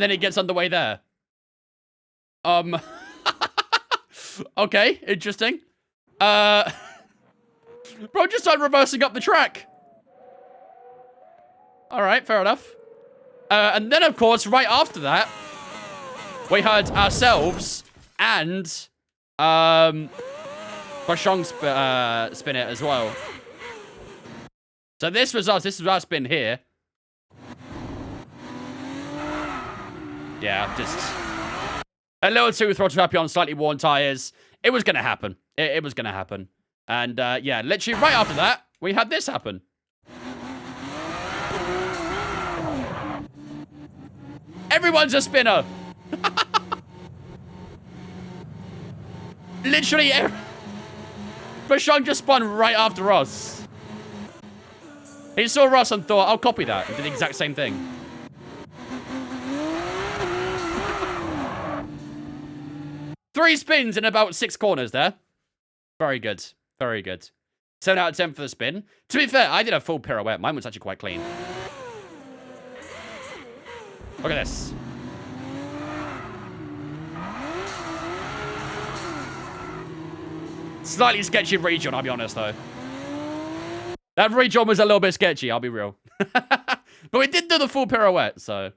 S2: then he gets underway there. Okay, interesting. Bro just started reversing up the track. Alright, fair enough. And then, of course, right after that, we had ourselves and Bashong spin it as well. So this was us. This was our spin here. Yeah, just a little too throttle happy on slightly worn tires. It was going to happen. It was going to happen. And, yeah, literally right after that, we had this happen. Everyone's a spinner. Literally, Bashong just spun right after us. He saw us and thought, I'll copy that. And did the exact same thing. Three spins in about 6 corners there. Very good. Very good. 7 out of 10 for the spin. To be fair, I did a full pirouette. Mine was actually quite clean. Look at this. Slightly sketchy region, I'll be honest, though. That region was a little bit sketchy, I'll be real. But we did do the full pirouette, so.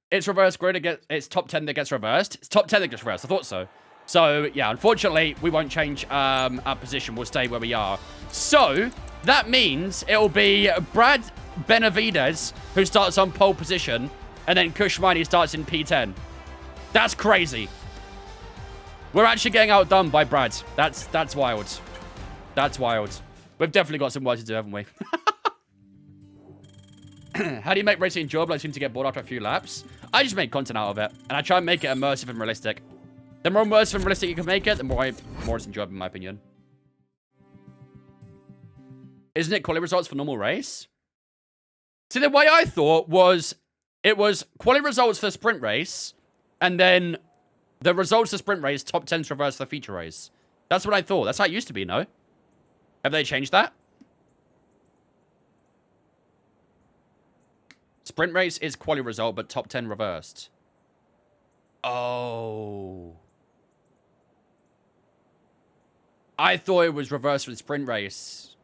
S2: It's reverse grid. It's top 10 that gets reversed. It's top 10 that gets reversed. I thought so. So, yeah, unfortunately, we won't change our position. We'll stay where we are. So, that means it'll be Brad Benavides who starts on pole position, and then Kushmani starts in P10. That's crazy. We're actually getting outdone by Brad. That's wild. That's wild. We've definitely got some work to do, haven't we? How do you make racing enjoyable? I seem to get bored after a few laps. I just make content out of it, and I try and make it immersive and realistic. The more immersive and realistic you can make it, the more it's enjoyable, in my opinion. Isn't it quality results for normal race? See, the way I thought was, it was quality results for sprint race, and then the results of sprint race, top 10's reverse the feature race. That's what I thought. That's how it used to be, no? Have they changed that? Sprint race is quality result, but top 10 reversed. Oh. I thought it was reversed for the sprint race.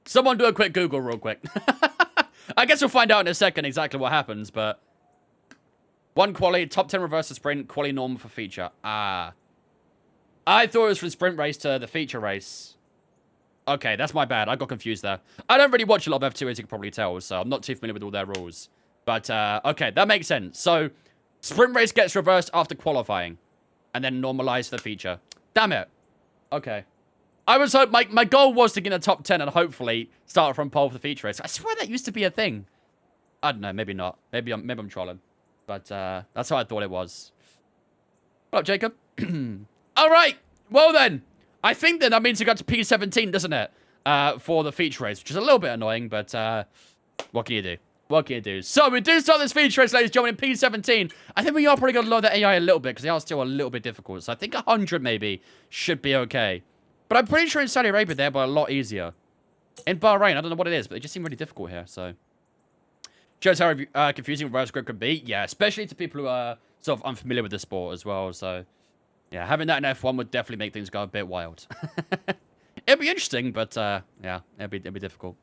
S2: Someone do a quick Google real quick. I guess we'll find out in a second exactly what happens, but 1 quali, top 10 reverse to sprint, quali norm for feature. Ah. I thought it was from sprint race to the feature race. Okay, that's my bad. I got confused there. I don't really watch a lot of F2, as you can probably tell, so I'm not too familiar with all their rules. But, okay, that makes sense. So, sprint race gets reversed after qualifying. And then normalized for the feature. Damn it. Okay. I was hoping, my goal was to get in the top 10 and hopefully start from pole for the feature race. I swear that used to be a thing. I don't know, maybe not. Maybe I'm trolling. But, that's how I thought it was. What up, Jacob? Alright, well then. I think then that means we got to P17, doesn't it? For the feature race, which is a little bit annoying, but what can you do? What can you do? So we do start this feature race, ladies and gentlemen, in P17. I think we are probably going to lower the AI a little bit, because they are still a little bit difficult. So I think 100 maybe should be okay. But I'm pretty sure in Saudi Arabia they're a lot easier. In Bahrain, I don't know what it is, but they just seem really difficult here, so. Shows how confusing reverse grip could be. Yeah, especially to people who are sort of unfamiliar with the sport as well, so. Yeah, having that in F1 would definitely make things go a bit wild. It'd be interesting, but yeah, it'd be difficult.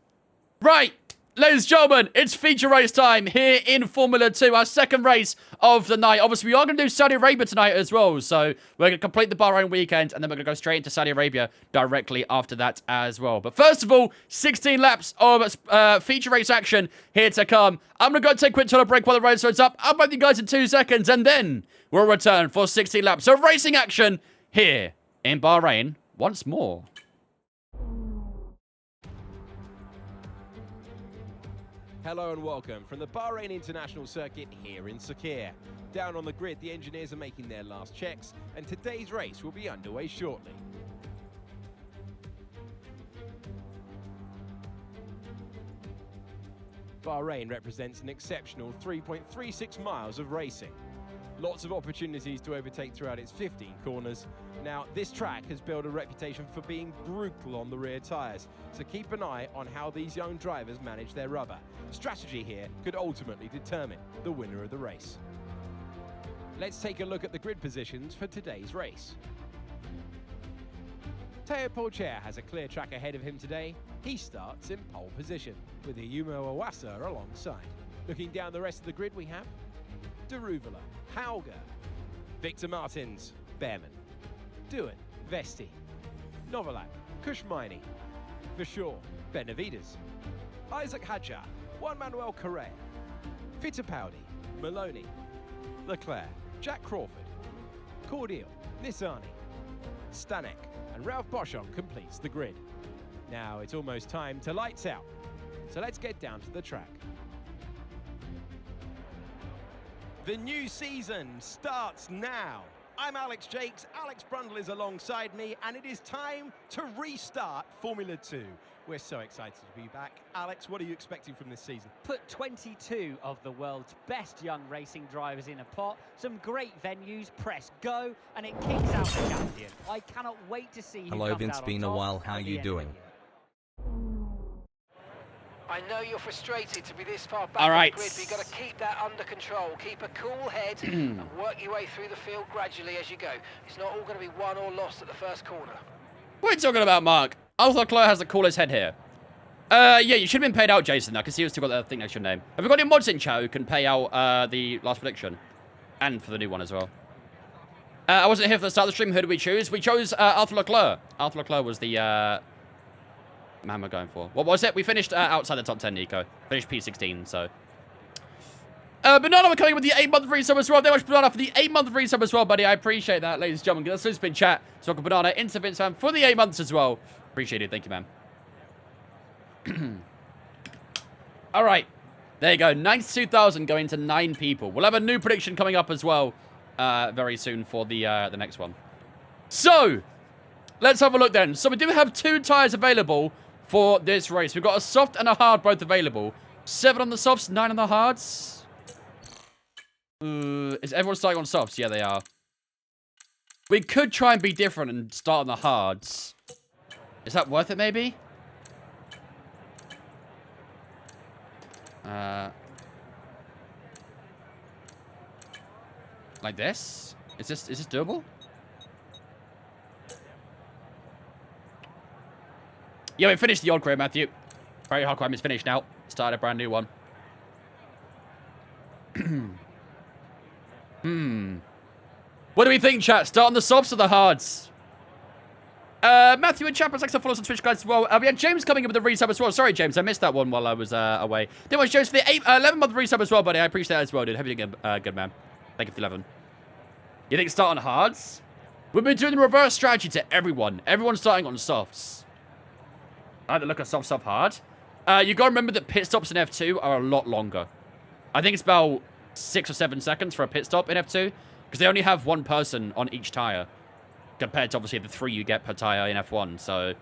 S2: Right, ladies and gentlemen, it's feature race time here in Formula 2, our second race of the night. Obviously, we are going to do Saudi Arabia tonight as well, so we're going to complete the Bahrain weekend, and then we're going to go straight into Saudi Arabia directly after that as well. But first of all, 16 laps of feature race action here to come. I'm going to go take a quick toilet break while the race starts up. I'll be with you guys in 2 seconds, and then we'll return for 16 laps of racing action here in Bahrain once more.
S6: Hello and welcome from the Bahrain International Circuit here in Sakhir. Down on the grid, the engineers are making their last checks, and today's race will be underway shortly. Bahrain represents an exceptional 3.36 miles of racing. Lots of opportunities to overtake throughout its 15 corners. Now, this track has built a reputation for being brutal on the rear tyres, so keep an eye on how these young drivers manage their rubber. Strategy here could ultimately determine the winner of the race. Let's take a look at the grid positions for today's race. Teo Pourchaire has a clear track ahead of him today. He starts in pole position, with Ayumu Awasa alongside. Looking down the rest of the grid, we have Deruvala, Hauger, Victor Martins, Behrman, Dewitt, Vesti, Novalak, Kushmaini, Vashore, Benavides, Isaac Hadjar, Juan Manuel Correa, Fittipaldi, Maloney, Leclerc, Jack Crawford, Cordial, Nissani, Stanek, and Ralph Boschon completes the grid. Now it's almost time to lights out, so let's get down to the track. The new season starts now. I'm Alex Jakes, Alex Brundle is alongside me, and it is time to restart Formula 2. We're so excited to be back. Alex, what are you expecting from this season?
S7: Put 22 of the world's best young racing drivers in a pot, some great venues, press go, and it kicks out the champion. I cannot wait to see who
S1: Hello
S7: comes
S1: Vince,
S7: out
S1: been
S7: on
S1: a
S7: top
S1: while, how
S7: at the
S1: you
S7: end of the
S1: doing?
S7: year.
S5: I know you're frustrated to be this far back
S2: All
S5: on
S2: right.
S5: the grid, but you've got to keep that under control. Keep a cool head and work your way through the field gradually as you go. It's not all going to be won or lost at the first corner.
S2: What are you talking about, Mark? Arthur Leclerc has the coolest head here. Yeah, you should have been paid out, Jason. I can see you've still got the thing next to your name. Have we got any mods in chat who can pay out the last prediction? And for the new one as well. I wasn't here for the start of the stream. Who did we choose? We chose Arthur Leclerc. Arthur Leclerc was the man we're going for. What was it? We finished outside the top 10, Nico. Finished P16, so. Banana, we're coming with the 8-month resub as well. Thank you much, Banana, for the 8-month resub as well, buddy. I appreciate that, ladies and gentlemen. Let's spin chat. So, Banana, into Vince fan for the 8 months as well. Appreciate it. Thank you, man. All right. There you go. 92,000 going to 9 people. We'll have a new prediction coming up as well very soon for the next one. So, let's have a look then. So, we do have 2 tyres available for this race. We've got a soft and a hard both available. 7 on the softs, 9 on the hards. Is everyone starting on softs? Yeah, they are. We could try and be different and start on the hards. Is that worth it, maybe? Like this? Is this doable? Yeah, we finished the old career, Matthew. Very hard crime is finished now. Started a brand new one. What do we think, chat? Start on the softs or the hards? Matthew and Chapman, thanks for following us on Twitch, guys, as well. We had James coming in with the resub as well. Sorry, James, I missed that one while I was away. Then was James for the 11-month resub as well, buddy. I appreciate that as well, dude. Hope you're doing good, man. Thank you for the 11. You think start on hards? We've been doing the reverse strategy to everyone. Everyone's starting on softs. Either look at soft, hard. You got to remember that pit stops in F2 are a lot longer. I think it's about 6 or 7 seconds for a pit stop in F2, because they only have one person on each tire, compared to obviously the 3 you get per tire in F1. So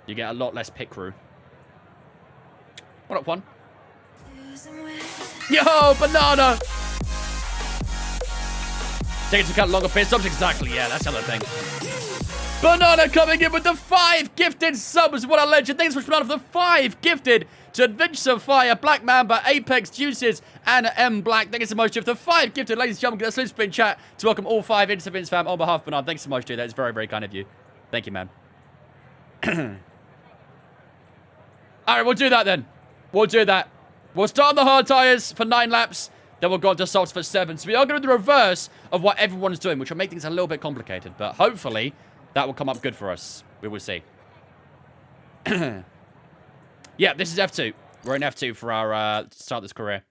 S2: you get a lot less pit crew. What up, one? Yo, banana! Take into account longer pit stops. Exactly, yeah, that's the other thing. Banana coming in with the 5 gifted subs. What a legend. Thanks so much, Banana, for the 5 gifted to Adventures of Fire, Black Mamba, Apex, Juices, and M Black. Thank you so much, dude, for the 5 gifted. Ladies and gentlemen, get a slip spin chat to welcome all 5 into Vince fam on behalf of Banana. Thanks so much, dude. That is very, very kind of you. Thank you, man. All right, we'll do that then. We'll do that. We'll start on the hard tires for 9 laps. Then we'll go on to softs for 7. So we are going to do the reverse of what everyone's doing, which will make things a little bit complicated. But hopefully, that will come up good for us. We will see. Yeah, this is F2. We're in F2 for our start this career.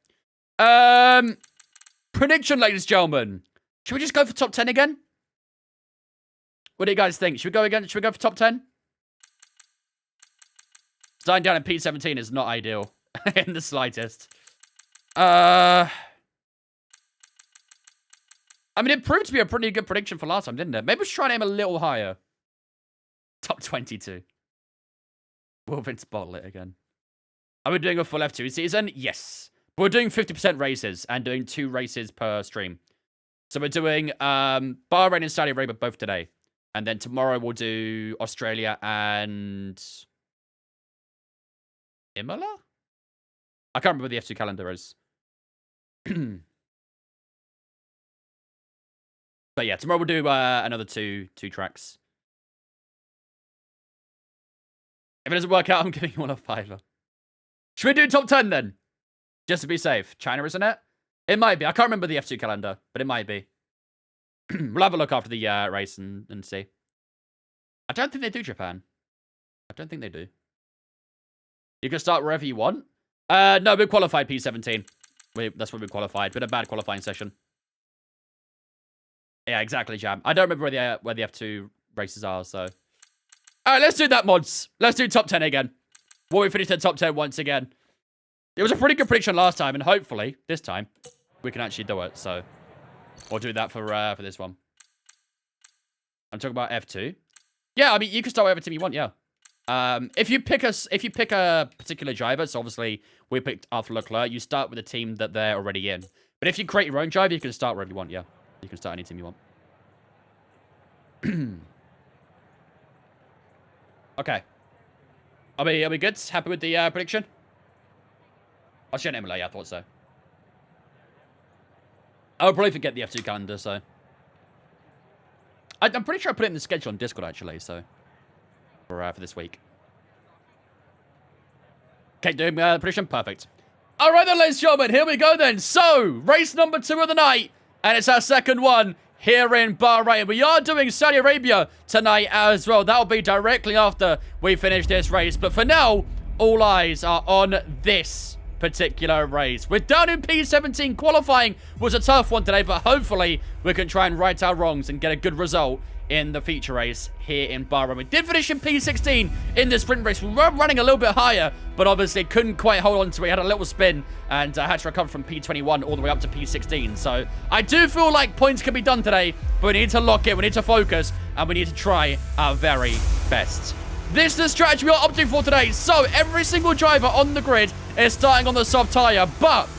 S2: Prediction, ladies and gentlemen. Should we just go for top 10 again? What do you guys think? Should we go again? Should we go for top 10? Starting down in P17 is not ideal in the slightest. I mean, it proved to be a pretty good prediction for last time, didn't it? Maybe we should try and aim a little higher. Top 22. Will Vince bottle it again? Are we doing a full F2 season? Yes. But we're doing 50% races and doing 2 races per stream. So we're doing Bahrain and Saudi Arabia both today. And then tomorrow we'll do Australia and Imola? I can't remember what the F2 calendar is. But yeah, tomorrow we'll do another two tracks. If it doesn't work out, I'm giving you one a 5. Should we do top 10 then? Just to be safe. China, isn't it? It might be. I can't remember the F2 calendar, but it might be. We'll have a look after the race and see. I don't think they do Japan. I don't think they do. You can start wherever you want. No, we qualified P17. That's when we qualified. Been a bad qualifying session. Yeah, exactly, Jam. I don't remember where the F2 races are, so. All right, let's do that, mods. Let's do top 10 again. Will we finish the top 10 once again? It was a pretty good prediction last time, and hopefully, this time, we can actually do it, so. We'll do that for this one. I'm talking about F2. Yeah, I mean, you can start whatever team you want, yeah. If you pick a particular driver, so obviously, we picked Arthur Leclerc, you start with a team that they're already in. But if you create your own driver, you can start wherever you want, yeah. You can start any team you want. Okay. Are we good? Happy with the prediction? I'll show an Emily, yeah, I thought so. I'll probably forget the F2 calendar, so. I'm pretty sure I put it in the schedule on Discord, actually, so. For this week. Okay, doing prediction? Perfect. Alright then, ladies and gentlemen, here we go then. So, race number 2 of the night. And it's our second one here in Bahrain. We are doing Saudi Arabia tonight as well. That'll be directly after we finish this race. But for now, all eyes are on this particular race. We're down in P17. Qualifying was a tough one today, but hopefully we can try and right our wrongs and get a good result in the feature race here in Bahrain. We did finish in P16 in the sprint race. We were running a little bit higher, but obviously couldn't quite hold on to it. We had a little spin and had to recover from P21 all the way up to P16. So I do feel like points can be done today, but we need to lock it, we need to focus, and we need to try our very best. This is the strategy we are opting for today. So every single driver on the grid is starting on the soft tire, but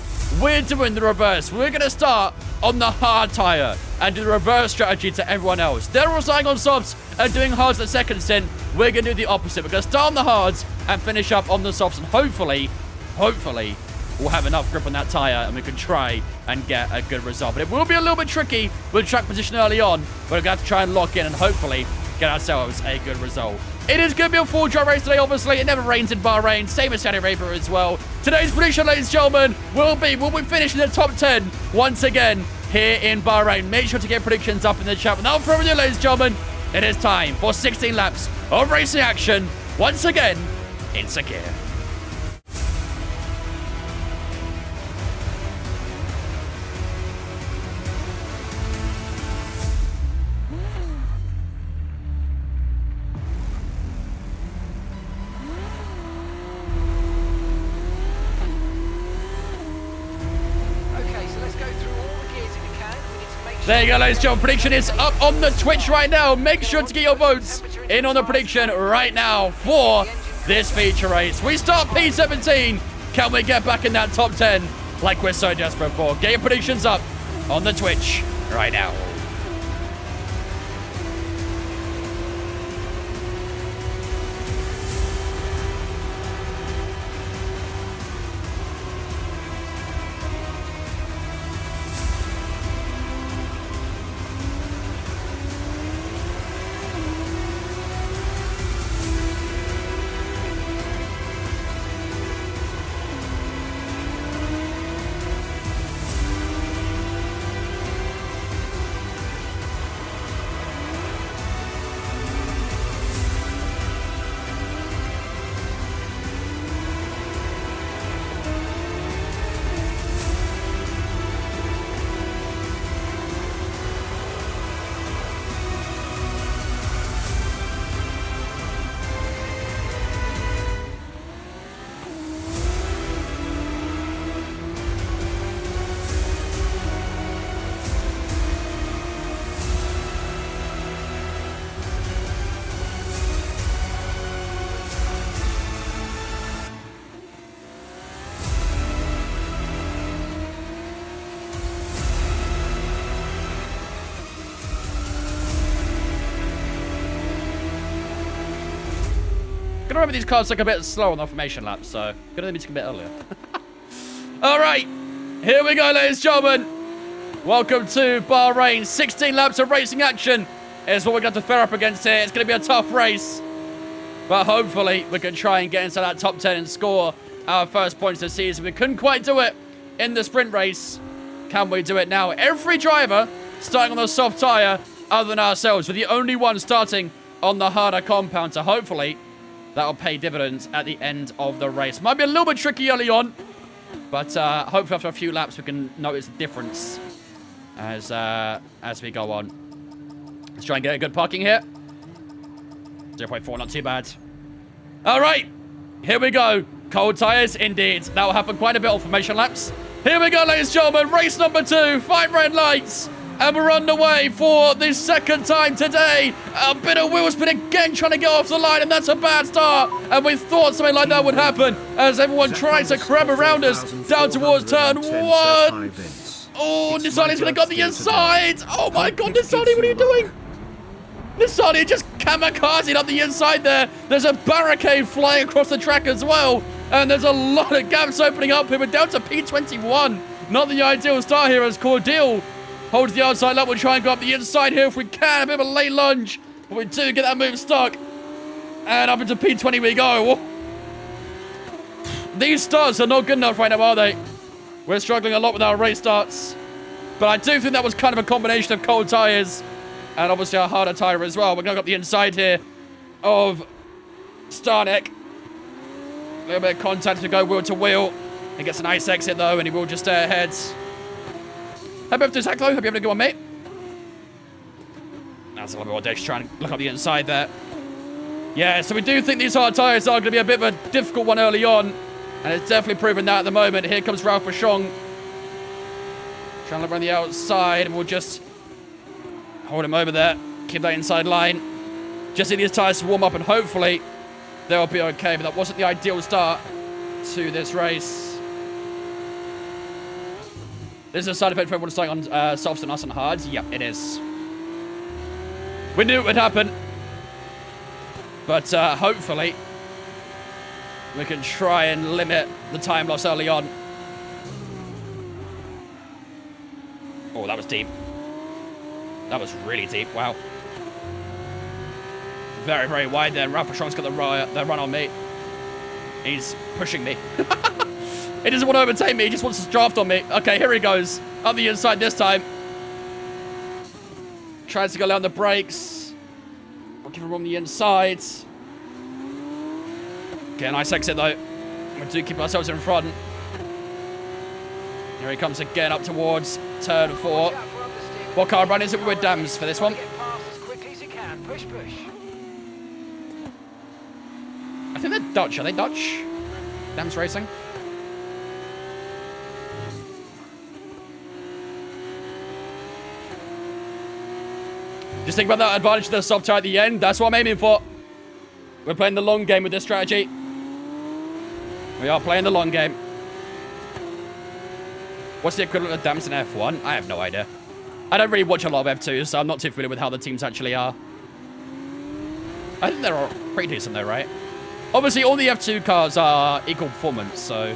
S2: we're doing the reverse. We're going to start on the hard tire and do the reverse strategy to everyone else. They're all starting on softs and doing hards at second stint. We're going to do the opposite. We're going to start on the hards and finish up on the softs. And hopefully, we'll have enough grip on that tire and we can try and get a good result. But it will be a little bit tricky with track position early on. But we're going to have to try and lock in and hopefully get ourselves a good result. It is going to be a full dry race today, obviously. It never rains in Bahrain. Same as Saudi Arabia as well. Today's prediction, ladies and gentlemen, will we finish in the top 10 once again here in Bahrain. Make sure to get predictions up in the chat. Without further ado, ladies and gentlemen, it is time for 16 laps of racing action. Once again, in Sakir. There you go, ladies and gentlemen. Prediction is up on the Twitch right now. Make sure to get your votes in on the prediction right now for this feature race. We start P17. Can we get back in that top 10 like we're so desperate for? Get your predictions up on the Twitch right now. Remember, these cars look a bit slow on the formation lap, so good of them to take a bit earlier. All right, here we go, ladies and gentlemen. Welcome to Bahrain. 16 laps of racing action is what we're going to fare up against here. It's going to be a tough race, but hopefully we can try and get into that top 10 and score our first points of the season. We couldn't quite do it in the sprint race. Can we do it now? Every driver starting on the soft tyre other than ourselves. We're the only one starting on the harder compound, so hopefully that'll pay dividends at the end of the race. Might be a little bit tricky early on, but hopefully after a few laps we can notice the difference as we go on. Let's try and get a good parking here. 0.4, not too bad. All right, here we go. Cold tyres, indeed. That will happen quite a bit on formation laps. Here we go, ladies and gentlemen. Race number 2, 5 red lights. And we're on the way for the second time today. A bit of wheel spin again, trying to get off the line, and that's a bad start. And we thought something like that would happen as everyone tries to crab around us down towards turn 1. Oh, Nissani's going to go the inside. Oh my God, Nissani, what are you doing? Nissani just kamikazed up the inside there. There's a barricade flying across the track as well. And there's a lot of gaps opening up here. We're down to P21. Not the ideal start here as Cordial holds the outside lap. We'll try and go up the inside here if we can. A bit of a late lunge. But we do get that move stuck. And up into P20 we go. These starts are not good enough right now, are they? We're struggling a lot with our race starts. But I do think that was kind of a combination of cold tyres and obviously a harder tyre as well. We're going to go up the inside here of Starnek. A little bit of contact to go wheel to wheel. He gets a nice exit though, and he will just stay ahead. Hope you have to attack though. Hope you have a good one, mate. That's a little bit more dash trying to look up the inside there. Yeah, so we do think these hard tyres are going to be a bit of a difficult one early on. And it's definitely proven that at the moment. Here comes Ralph Bachong. Trying to look around the outside, and we'll just hold him over there. Keep that inside line. Just need these tyres to warm up, and hopefully they'll be okay. But that wasn't the ideal start to this race. This is a side effect for everyone starting on softs and us on hards. Yep, it is. We knew it would happen. But hopefully we can try and limit the time loss early on. Oh, that was deep. That was really deep. Wow. Very, very wide there. Ralph Bachong's got the run on me. He's pushing me. He doesn't want to overtake me. He just wants to draft on me. Okay, here he goes. Up the inside this time. Tries to go low on the brakes. We'll give him on the inside. Okay, nice exit though. We do keep ourselves in front. Here he comes again up towards turn 4. What car run is it with Dams for this one?
S5: Get past as quickly as you can. Push, push.
S2: I think they're Dutch. Are they Dutch? Dams Racing? Just think about that advantage to the soft tire at the end. That's what I'm aiming for. We're playing the long game with this strategy. We are playing the long game. What's the equivalent of Dams in F1? I have no idea. I don't really watch a lot of F2s, so I'm not too familiar with how the teams actually are. I think they're all pretty decent though, right? Obviously, all the F2 cars are equal performance, so...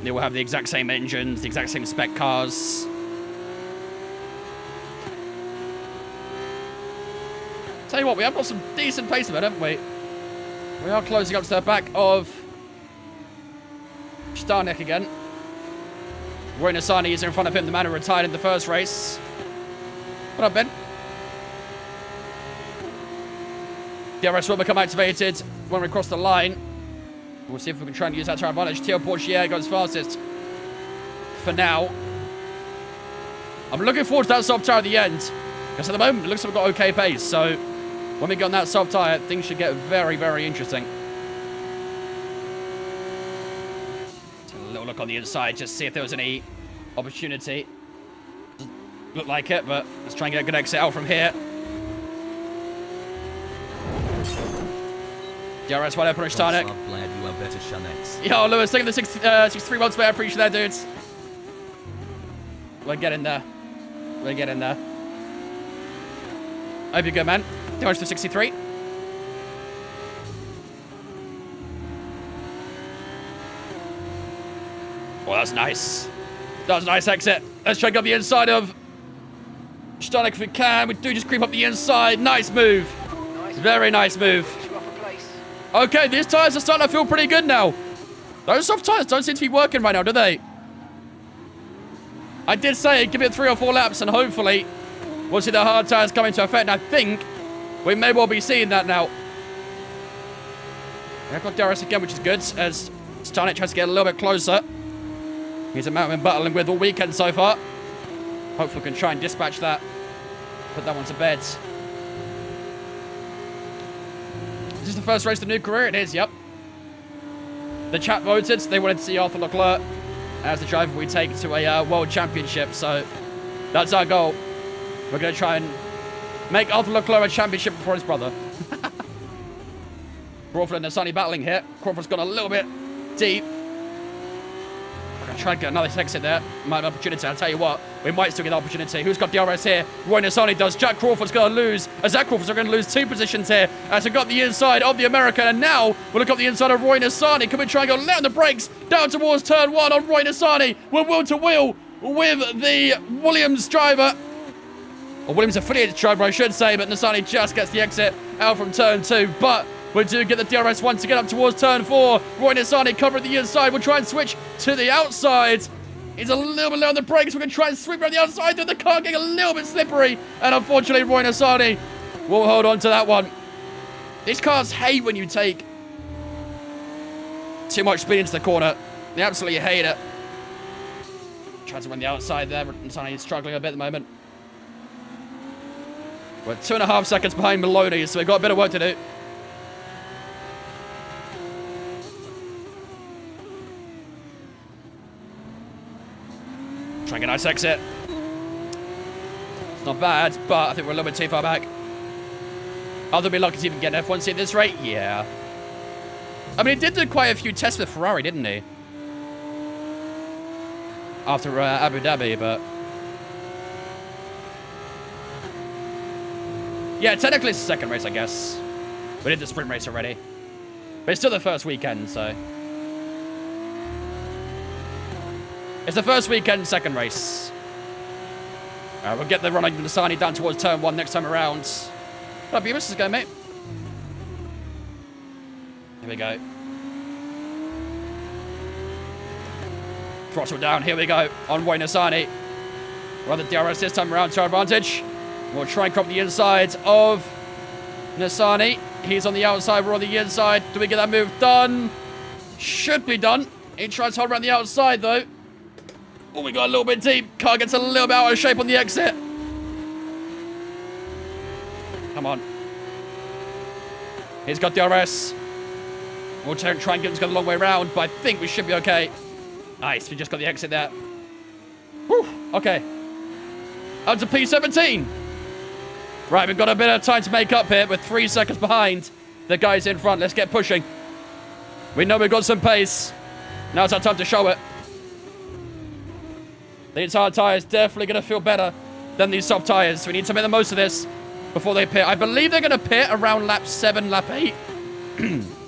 S2: they will have the exact same engines, the exact same spec cars. Tell you what, we have got some decent pace of it, haven't we? We are closing up to the back of Starnek again. Roy Nassani is in front of him, the man who retired in the first race. What up, Ben? DRS will become activated when we cross the line. We'll see if we can try and use that to our advantage. Theo Portier goes fastest for now. I'm looking forward to that soft tyre at the end. Because at the moment, it looks like we've got okay pace. So when we get on that soft tyre, things should get very, very interesting. Take a little look on the inside, just see if there was any opportunity. Doesn't look like it, but let's try and get a good exit out from here. DRS wide open, Starnek.
S1: I'm glad you are better, Shanex.
S2: Yo, Lewis, taking the 63 1 spare. Appreciate that, dudes. We're getting there. We're getting there. Hope you're good, man. DRS to 63. Well, that's nice. That was a nice exit. Let's try and get up the inside of Starnek if we can. We do just creep up the inside. Nice move. Very nice move. Okay, these tyres are starting to feel pretty good now. Those soft tyres don't seem to be working right now, do they? I did say give it 3 or 4 laps and hopefully we'll see the hard tyres come into effect. And I think we may well be seeing that now. I've got DRS again, which is good, as Starnek tries to get a little bit closer. He's a man we've been battling with all weekend so far. Hopefully we can try and dispatch that. Put that one to bed. Is this the first race of the new career? It is, yep. The chat voted. They wanted to see Arthur Leclerc as the driver we take to a world championship. So that's our goal. We're going to try and make Arthur Leclerc a championship before his brother. Crawford and Nassani battling here. Crawford's gone a little bit deep. We're going to try and get another exit there. Might have an opportunity. I'll tell you what, we might still get the opportunity. Who's got DRS here? Roy Nassani does. Jack Crawford's going to lose. As Zach Crawford's going to lose 2 positions here. As we got the inside of the American. And now we'll look up the inside of Roy Nassani. Can we try and go late on the brakes? Down towards turn 1 on Roy Nassani. We're wheel to wheel with the Williams driver. Or Williams affiliated driver, I should say. But Nassani just gets the exit out from turn 2. But we do get the DRS once again up towards turn 4. Roy Nassani covering the inside. We'll try and switch to the outside. He's a little bit low on the brakes. We're going to try and sweep around the outside. The car getting a little bit slippery. And unfortunately, Roy Nassani will hold on to that one. These cars hate when you take too much speed into the corner. They absolutely hate it. Tries to run the outside there. Nassani is struggling a bit at the moment. We're 2.5 seconds behind Maloney, so we've got a bit of work to do. Trying a nice exit. It's not bad, but I think we're a little bit too far back. Arthur will be lucky to even get an F1 seat at this rate. Yeah. I mean, he did do quite a few tests with Ferrari, didn't he? After Abu Dhabi, but... yeah, technically it's the second race, I guess. We did the sprint race already. But it's still the first weekend, so... it's the first weekend, second race. We'll get the run on Nassani down towards turn 1 next time around. What up, Beavis? Let's go, mate. Here we go. Throttle down. Here we go. On Way Nasani. We're on the DRS this time around to our advantage. We'll try and crop the inside of Nasani. He's on the outside. We're on the inside. Do we get that move done? Should be done. He tries to hold around the outside, though. Oh, we got a little bit deep. Car gets a little bit out of shape on the exit. Come on. He's got DRS. We'll try and get him to go the long way around, but I think we should be okay. Nice. We just got the exit there. Whew. Okay. Up to P17. Right, we've got a bit of time to make up here. We're 3 seconds behind the guys in front. Let's get pushing. We know we've got some pace. Now it's our time to show it. These hard tyres definitely going to feel better than these soft tyres. We need to make the most of this before they pit. I believe they're going to pit around lap 7, lap 8.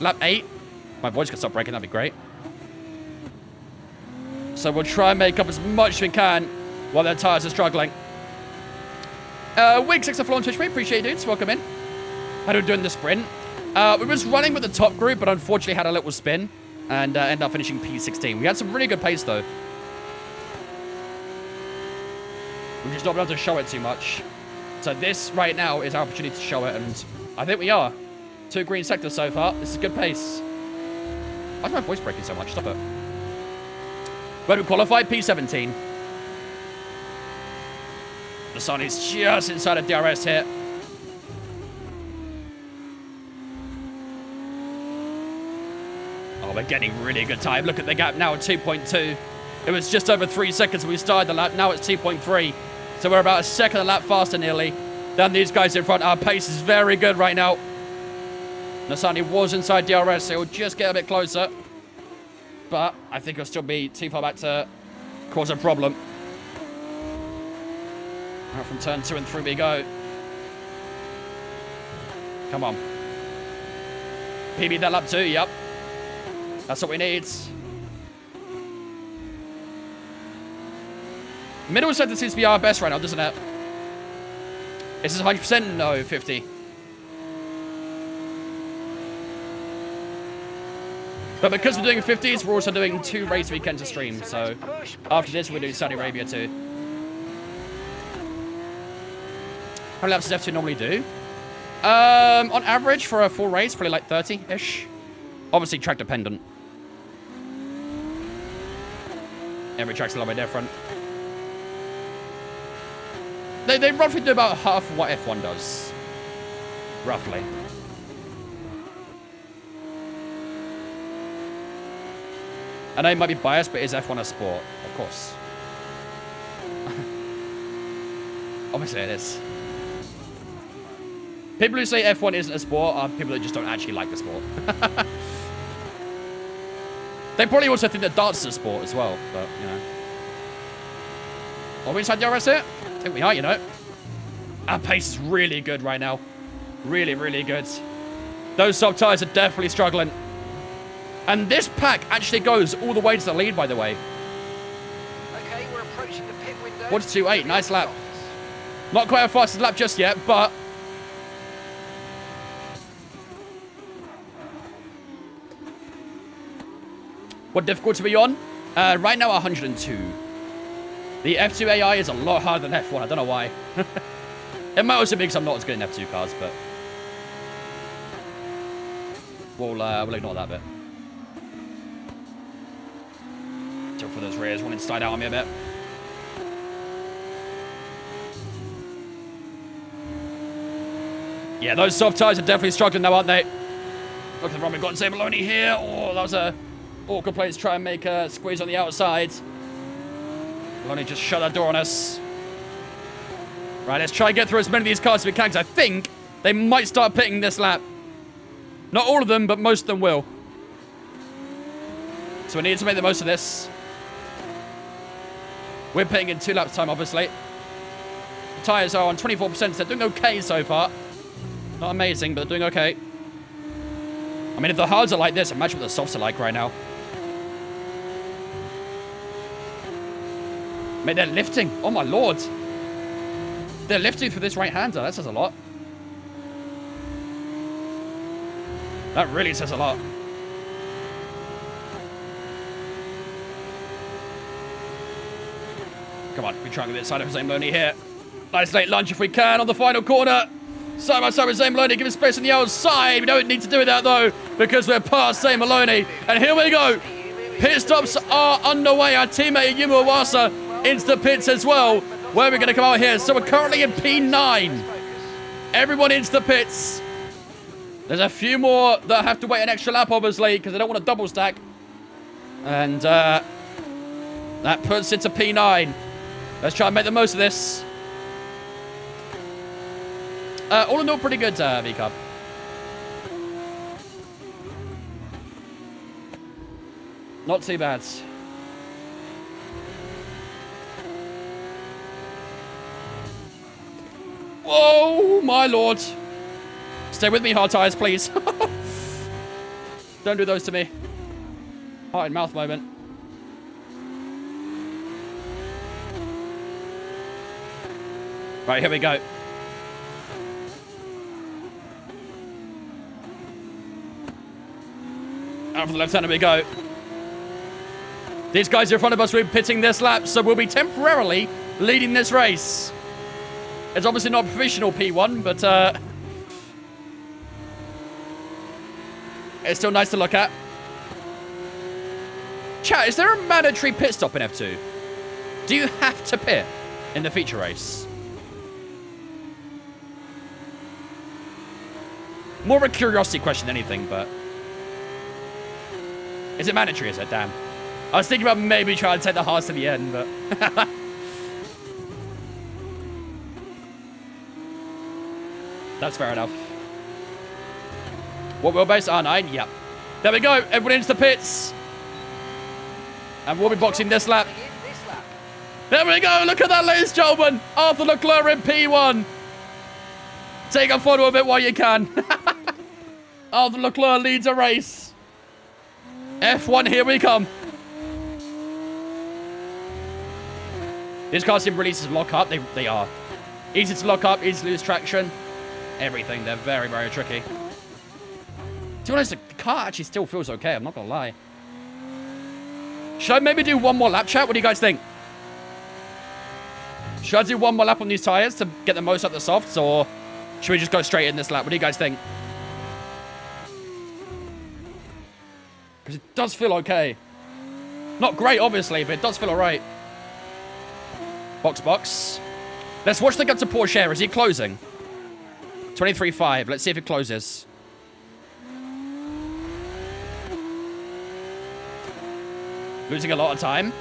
S2: Lap 8. My voice can stop breaking. That'd be great. So we'll try and make up as much as we can while their tyres are struggling. Week 6 of Floor on Twitch, we appreciate you dudes. Welcome in. How are we doing the sprint? We was running with the top group, but unfortunately had a little spin and ended up finishing P16. We had some really good pace, though. We've just not been able to show it too much. So this, right now, is our opportunity to show it, and I think we are. 2 green sectors so far. This is good pace. Why is my voice breaking so much? Stop it. Where do we qualify? P17. The sun is just inside of DRS here. Oh, we're getting really good time. Look at the gap now at 2.2. It was just over 3 seconds when we started the lap. Now it's 2.3. So we're about a second a lap faster nearly than these guys in front. Our pace is very good right now. Nasani was inside DRS, so he'll just get a bit closer. But I think he'll still be too far back to cause a problem. Out from turn 2 and 3 we go. Come on. PB that lap 2, yep. That's what we need. Middle sector seems to be our best right now, doesn't it? Is this 100%? No, 50. But because we're doing 50s, we're also doing 2 race weekends to stream. So after this, we're doing Saudi Arabia too. How many laps does F2 normally do? On average, for a full race, probably like 30-ish. Obviously, track dependent. Every track's a little bit different. They roughly do about half of what F1 does. Roughly. I know it might be biased, but is F1 a sport? Of course. Obviously it is. People who say F1 isn't a sport are people that just don't actually like the sport. They probably also think that darts is a sport as well, but, you know. Are we inside DRS here? I think we are, you know. Our pace is really good right now. Really, really good. Those soft tyres are definitely struggling. And this pack actually goes all the way to the lead, by the way.
S5: Okay, we're approaching the pit window.
S2: 1:28, nice lap. Not quite a fastest lap just yet, but... What difficulty are we on? Right now, 102. The F2 AI is a lot harder than F1. I don't know why. It might also be because I'm not as good in F2 cars, but... We'll ignore that bit. Jump for those rears. Wanting to slide out on me a bit. Yeah, those soft tyres are definitely struggling now, aren't they? Look at the run we've got in Maloney here. Oh, that was a awkward place to try and make a squeeze on the outside. Maloney just shut that door on us. Right, let's try and get through as many of these cars as we can, because I think they might start pitting this lap. Not all of them, but most of them will. So we need to make the most of this. We're pitting in 2 laps time, obviously. The tyres are on 24%, so they're doing okay so far. Not amazing, but they're doing okay. I mean, if the hards are like this, imagine what the softs are like right now. Mate, they're lifting. Oh, my lord. They're lifting for this right-hander. That says a lot. That really says a lot. Come on, we try and get this side of Zamloni here. Nice late lunge if we can on the final corner. Side by side with Zamloni, giving space on the outside. We don't need to do that though, because we're past Zamloni. And here we go. Pit stops are underway. Our teammate Yumu Iwasa into the pits as well. Where are we going to come out here? So we're currently in P9. Everyone into the pits. There's a few more that have to wait an extra lap, obviously, because they don't want to double stack. And that puts it to P9. Let's try and make the most of this. All in all, pretty good, V-Cup. Not too bad. Whoa, my lord. Stay with me, hard tires, please. Don't do those to me. Heart and mouth moment. Right, here we go. Out for the left-hander we go. These guys in front of us will be pitting this lap, so we'll be temporarily leading this race. It's obviously not professional P1, but it's still nice to look at. Chat, is there a mandatory pit stop in F2? Do you have to pit in the feature race? More of a curiosity question than anything, but... Is it mandatory, is it? Damn. I was thinking about maybe trying to take the hearts to the end, but... That's fair enough. What wheelbase? R9? Yep. There we go. Everyone into the pits. And we'll be boxing this lap. There we go. Look at that, ladies and gentlemen. Arthur Leclerc in P1. Take a photo of it while you can. Arthur Leclerc leads a race. F1, here we come. These cars seem really easy to lock up. They are. Easy to lock up, easy to lose traction. Everything. They're very, very tricky. To be honest, the car actually still feels okay. I'm not going to lie. Should I maybe do one more lap, chat? What do you guys think? Should I do one more lap on these tyres to get the most out of the softs, or should we just go straight in this lap? What do you guys think? Because it does feel okay. Not great, obviously, but it does feel alright. Box, box. Let's watch the gap to Porsche. Is he closing? 23.5. Let's see if it closes. Losing a lot of time.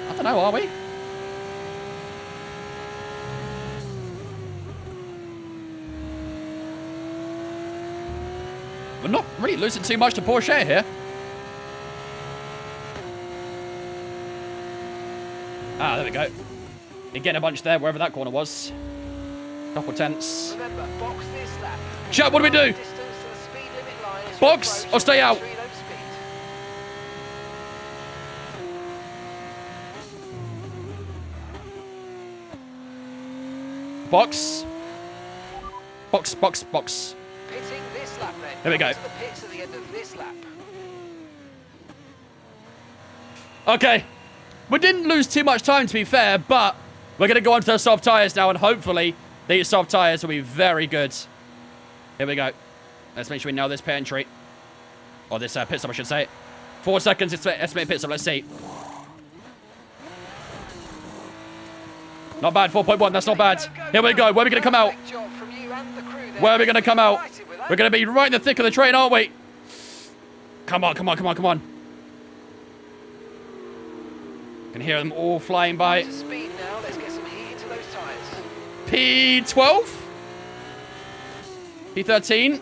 S2: I don't know, are we? We're not really losing too much to Porsche here. Ah, there we go. Again, a bunch there, wherever that corner was. Couple tenths.
S5: Remember, box this lap.
S2: Chat, what do we do? Box or stay out? Box. Box, box, box.
S5: Pitting this lap then.
S2: There we go.
S5: To the pits at the end of this lap.
S2: Okay. We didn't lose too much time, to be fair, but we're going to go on to the soft tyres now, and hopefully these soft tyres will be very good. Here we go. Let's make sure we nail this pit entry. Or this pit stop, I should say. 4 seconds, estimated pit stop. Let's see. Not bad, 4.1. That's not bad. Here we go. Where are we going to come out? Where are we going to come out? We're going to be right in the thick of the train, aren't we? Come on, come on, come on, come on. Can hear them all flying by.
S5: Speed now. Let's get some heat into those tires.
S2: P12? P13?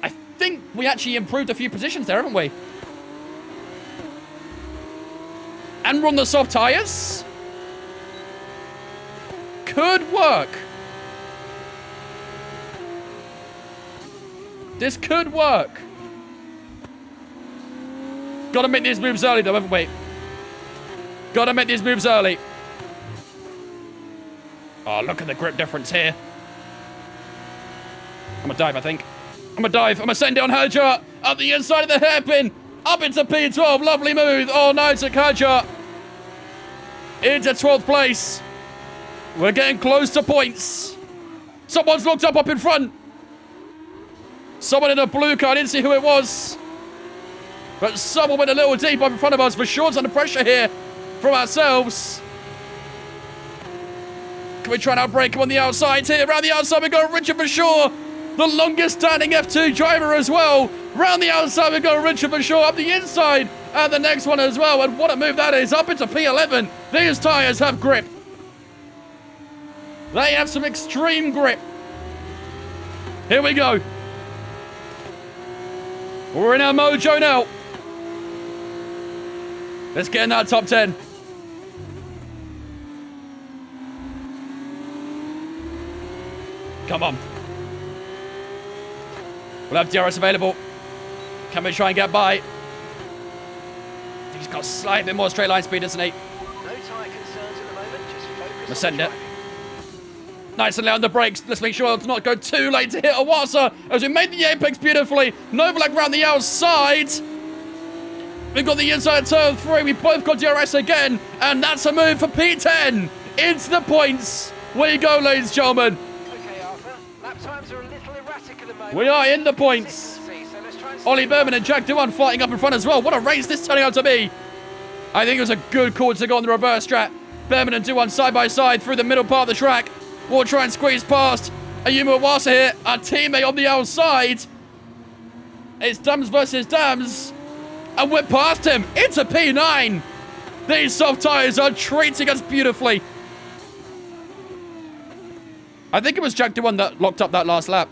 S2: I think we actually improved a few positions there, haven't we? And we're on the soft tyres? Could work. This could work. Gotta make these moves early though, haven't we? Gotta make these moves early. Oh, look at the grip difference here. I'm gonna dive, I think. I'm gonna dive. I'm gonna send it on Hadjar. Up the inside of the hairpin. Up into P12. Lovely move. Oh, no, it's a Hadjar. into 12th place. We're getting close to points. Someone's looked up in front. Someone in a blue car. I didn't see who it was. But someone went a little deep up in front of us. For sure, it's under pressure here from ourselves. Can we try and outbrake him on the outside here? Around the outside, we got Richard for sure. The longest standing F2 driver as well. Round the outside, we got Richard for sure. Up the inside, and the next one as well. And what a move that is. Up into P11. These tyres have grip. They have some extreme grip. Here we go. We're in our mojo now. Let's get in that top 10. Come on. We'll have DRS available. Can we try and get by? He's got slightly bit more straight line speed, doesn't he?
S5: No tyre concerns at the moment, just focus
S2: Let's
S5: on
S2: send it.
S5: driving.
S2: Nice and low on the brakes. Let's make sure to not go too late to hit Awasa as we made the apex beautifully. Novalak round the outside. We've got the inside turn 3. We both got DRS again. And that's a move for P10. Into the points. Where you go, ladies and gentlemen.
S5: Okay, Arthur. Lap times are a little erratic at the moment.
S2: We are in the points.
S5: Consistency, so let's try and
S2: Ollie
S5: stay
S2: Berman and Jack Doohan fighting up in front as well. What a race this turning out to be. I think it was a good call to go on the reverse strat. Berman and Doohan side by side through the middle part of the track. We'll try and squeeze past Ayumu Awasa here. Our teammate on the outside. It's Dams versus Dams. And we're past him into P9. These soft tyres are treating us beautifully. I think it was Jack Doohan that locked up that last lap.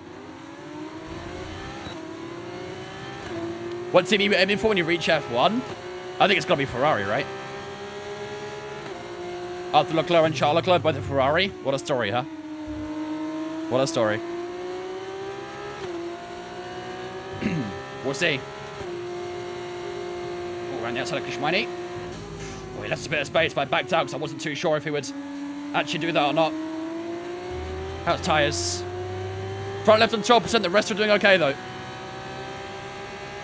S2: What team are you aiming for when you reach F1? I think it's got to be Ferrari, right? Arthur Leclerc and Charles Leclerc, both at Ferrari. What a story, huh? What a story. We'll see. Oh, around the outside of Kishmani. Oh, he left us a bit of space, but I backed out because I wasn't too sure if he would actually do that or not. How's tyres? Front left on 12%, the rest are doing okay, though.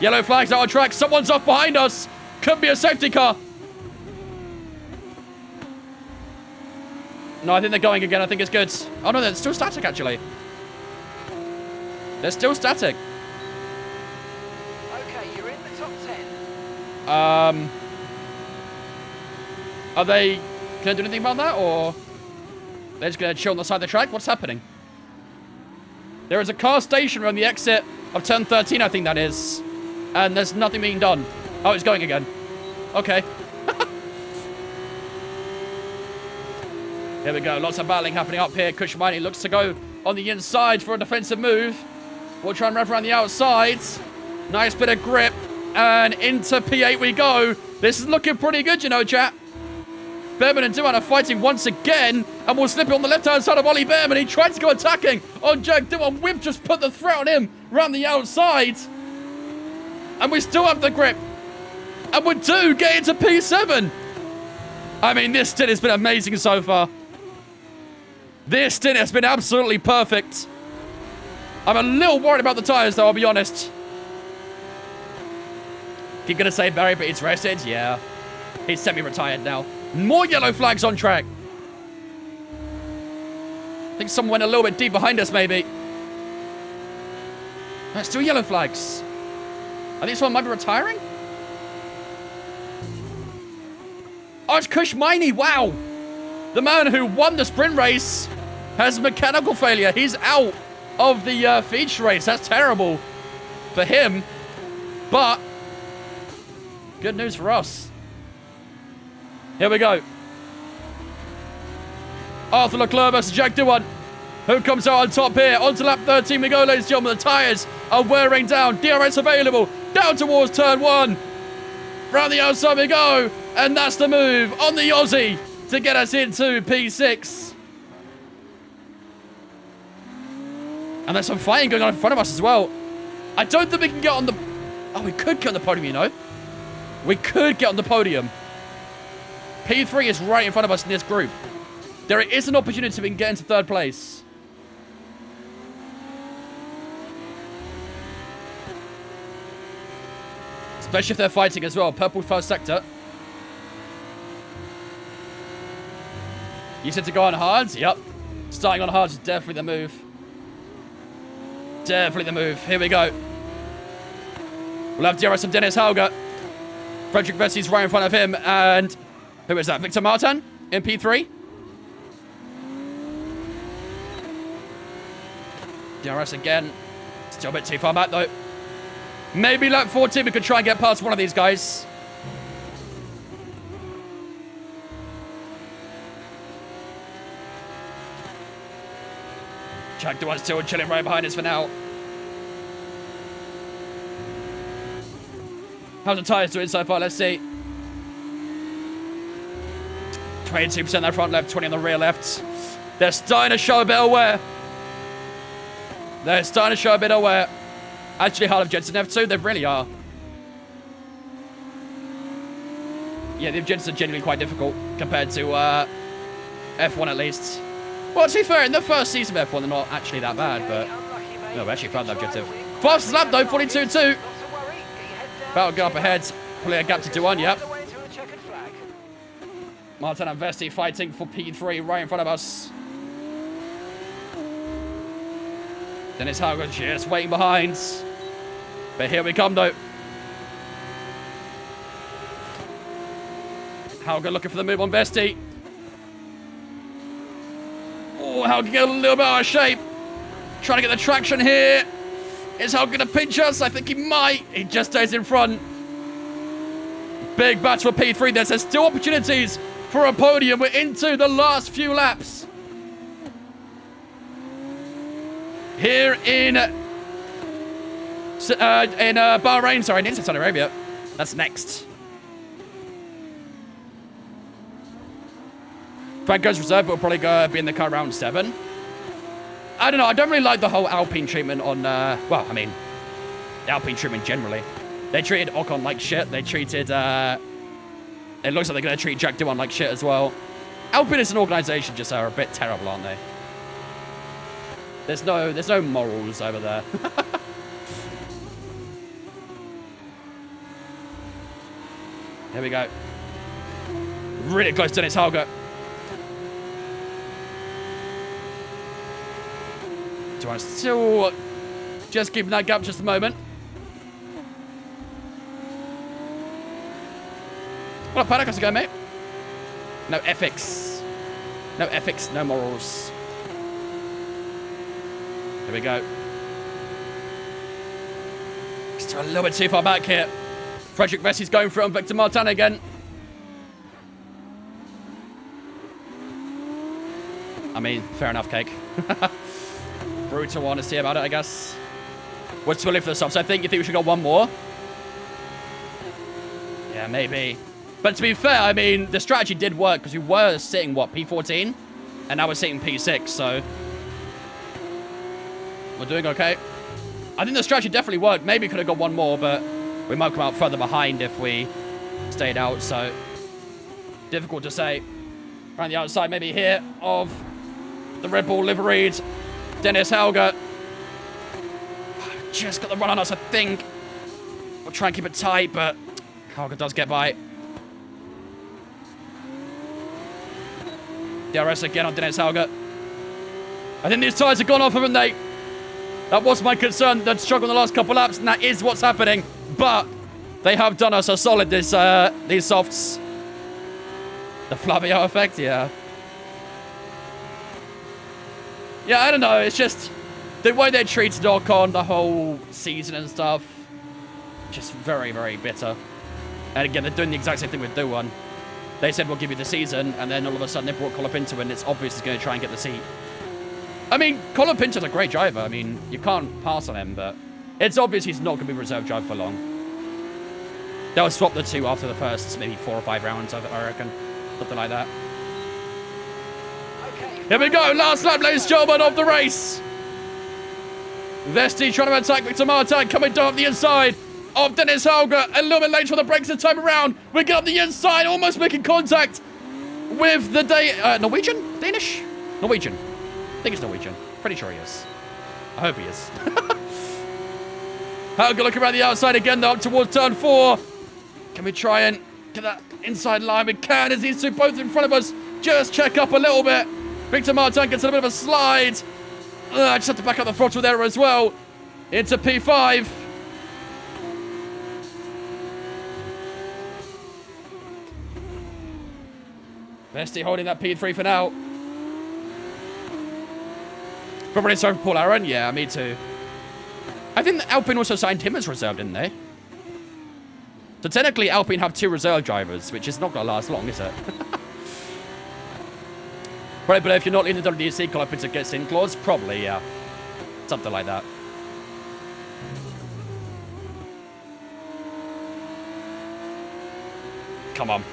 S2: Yellow flags out on track. Someone's off behind us. Could be a safety car. No, I think they're going again. I think it's good. Oh, no, they're still static, actually. They're still static.
S5: Okay, you're in the top 10.
S2: Are they going to do anything about that, or they're just going to chill on the side of the track? What's happening? There is a car stationary on the exit of turn 13, I think that is. And there's nothing being done. Oh, it's going again. Okay. Here we go. Lots of battling happening up here. Kushmani looks to go on the inside for a defensive move. We'll try and rev around the outside. Nice bit of grip. And into P8 we go. This is looking pretty good, you know, chat. Berman and Doohan are fighting once again. And we'll slip it on the left-hand side of Ollie Berman. He tried to go attacking on Jack Doohan. We've just put the threat on him around the outside. And we still have the grip. And we do get into P7. I mean, this stint has been amazing so far. This stint has been absolutely perfect. I'm a little worried about the tyres, though, I'll be honest. Keep going to say Barry, but he's rested. Yeah. He's semi-retired now. More yellow flags on track. I think someone went a little bit deep behind us, maybe. There's still yellow flags. I think someone might be retiring. Oh, it's Kushmani. Wow. The man who won the sprint race has mechanical failure. He's out of the feature race. That's terrible for him. But good news for us. Here we go. Arthur Leclerc versus Jack Doohan. Who comes out on top here? Onto lap 13 we go, ladies and gentlemen. The tyres are wearing down. DRS available. Down towards turn 1. Round the outside we go. And that's the move on the Aussie to get us into P6. And there's some fighting going on in front of us as well. I don't think we can get on the... Oh, we could get on the podium, you know. We could get on the podium. P3 is right in front of us in this group. There is an opportunity we can get into third place. Especially if they're fighting as well. Purple first sector. You said to go on hard? Yep. Starting on hard is definitely the move. Definitely the move. Here we go. We'll have DRS and Dennis Hauger. Frederick Vessi's right in front of him. And who is that? Victor Martin in P3. DRS again. Still a bit too far back, though. Maybe lap 14 we could try and get past one of these guys. Jack Dewan's still chilling right behind us for now. How's the tyres doing so far? Let's see. 22% on their front left, 20 on the rear left. They're starting to show a bit of wear. They're starting to show a bit of wear. Actually, hard of Jensen F2, they really are. Yeah, the Jets are genuinely quite difficult compared to F1 at least. Well, to be fair, in the first season of F1, they're not actually that bad, but no, we actually found the objective. Fastest lap though, 42.2. Battle go up ahead, probably a gap to do one, yep. Martin and Vesti fighting for P3 right in front of us. Dennis Hauger just waiting behind. But here we come though. Hauger looking for the move on Vesti. Oh, Hauger get a little bit out of shape. Trying to get the traction here. Is Hauger going to pinch us? I think he might. He just stays in front. Big battle for P3. There's still opportunities for a podium. We're into the last few laps. Here in Bahrain, sorry, in Saudi Arabia. That's next. Franco's reserve will probably be in the car round 7. I don't know. I don't really like the whole Alpine treatment on, well, I mean, the Alpine treatment generally. They treated Ocon like shit. They treated, it looks like they're going to treat Jack Doohan like shit as well. Alpine as an organisation just are a bit terrible, aren't they? There's no morals over there. Here we go. Really close to Dennis Hauger. Doohan still just keeping that gap just a moment. What up, Paddock? How's it going, mate? No ethics. No ethics, no morals. Here we go. Still a little bit too far back here. Frederick Vessi's going for it on Victor Martin again. I mean, fair enough, Cake. Brutal honesty about it, I guess. We're too early for the softs. I think you think we should go one more. Yeah, maybe. But to be fair, I mean, the strategy did work because we were sitting, what, P14? And now we're sitting P6, so we're doing okay. I think the strategy definitely worked. Maybe could have got one more, but we might come out further behind if we stayed out, so difficult to say. Around the outside, maybe here, of the Red Bull liveried Dennis Hauger. Just got the run on us, I think. We'll try and keep it tight, but Hauger does get by. DRS again on Dennis Hauger. I think these tyres have gone off, haven't they? That was my concern. They'd struggled the last couple laps, and that is what's happening. But they have done us a solid, these softs. The Flavio effect, yeah. Yeah, I don't know. It's just the way they treated Ocon the whole season and stuff. Just very, very bitter. And again, they're doing the exact same thing with Doohan. They said, we'll give you the season, and then all of a sudden they brought Colapinto in, and it's obvious he's going to try and get the seat. I mean, Colapinto's a great driver. I mean, you can't pass on him, but it's obvious he's not going to be reserve driver for long. They'll swap the two after the first maybe 4 or 5 rounds, I reckon. Something like that. Okay. Here we go. Last lap, ladies and gentlemen, of the race. Vesti trying to attack Victor Martin, coming down the inside of Dennis Hauger. A little bit later on the brakes this time around. We get up the inside, almost making contact with the Norwegian? Danish? Norwegian. I think it's Norwegian. Pretty sure he is. I hope he is. Hauger looking around the outside again, though, up towards turn 4. Can we try and get that inside line? We can, as these two both in front of us. just check up a little bit. Victor Martin gets a bit of a slide. Just have to back up the throttle there as well. Into P5. Vesti holding that P3 for now. Probably sorry for Paul Aaron. Yeah, me too. I think Alpine also signed him as reserve, didn't they? So technically, Alpine have 2 reserve drivers, which is not going to last long, is it? Probably, but if you're not in the WDC club, it's a gets in clause. Probably, yeah. Something like that. Come on.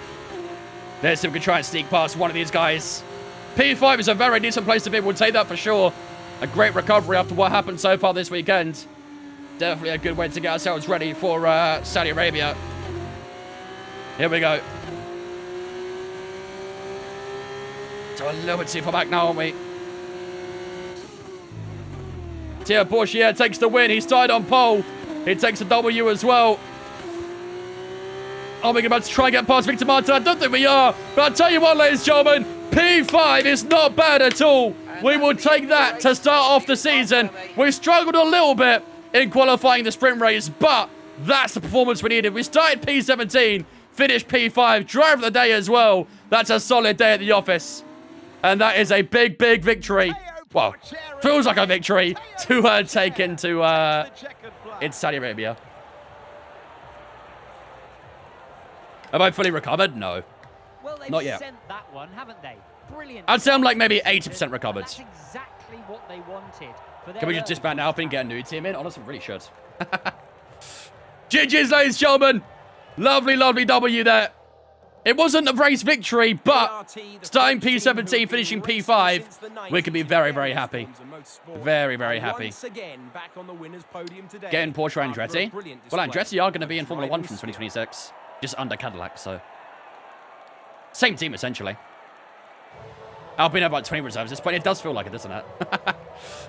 S2: Let's see if we can try and sneak past one of these guys. P5 is a very decent place to be. We'll take that for sure. A great recovery after what happened so far this weekend. Definitely a good way to get ourselves ready for Saudi Arabia. Here we go. So a little bit too far back now, aren't we? Thierry Bourchier takes the win. He started on pole. He takes a W as well. Are we about to try and get past Victor Martin? I don't think we are. But I'll tell you what, ladies and gentlemen, P5 is not bad at all. We will take that to start off the season. We struggled a little bit in qualifying the sprint race, but that's the performance we needed. We started P17, finished P5, driver of the day as well. That's a solid day at the office. And that is a big, big victory. Well, feels like a victory to take into Saudi Arabia. Have I fully recovered? No.
S7: Well, they've
S2: not yet.
S7: Sent that one, haven't they? Brilliant.
S2: I'd say I'm like maybe 80% recovered.
S7: That's exactly what they wanted.
S2: Can we just disband Alpine and get a new team in? Honestly, really should. GG's, ladies and gentlemen. Lovely, lovely W there. It wasn't a race victory, but starting P17, finishing P5, we can be very, very happy. Very, very happy. Getting Porsche Andretti. Well, Andretti are going to be in Formula 1 from 2026. Just under Cadillac, so. Same team, essentially. Alpine have about 20 reserves at this point. It does feel like it, doesn't it?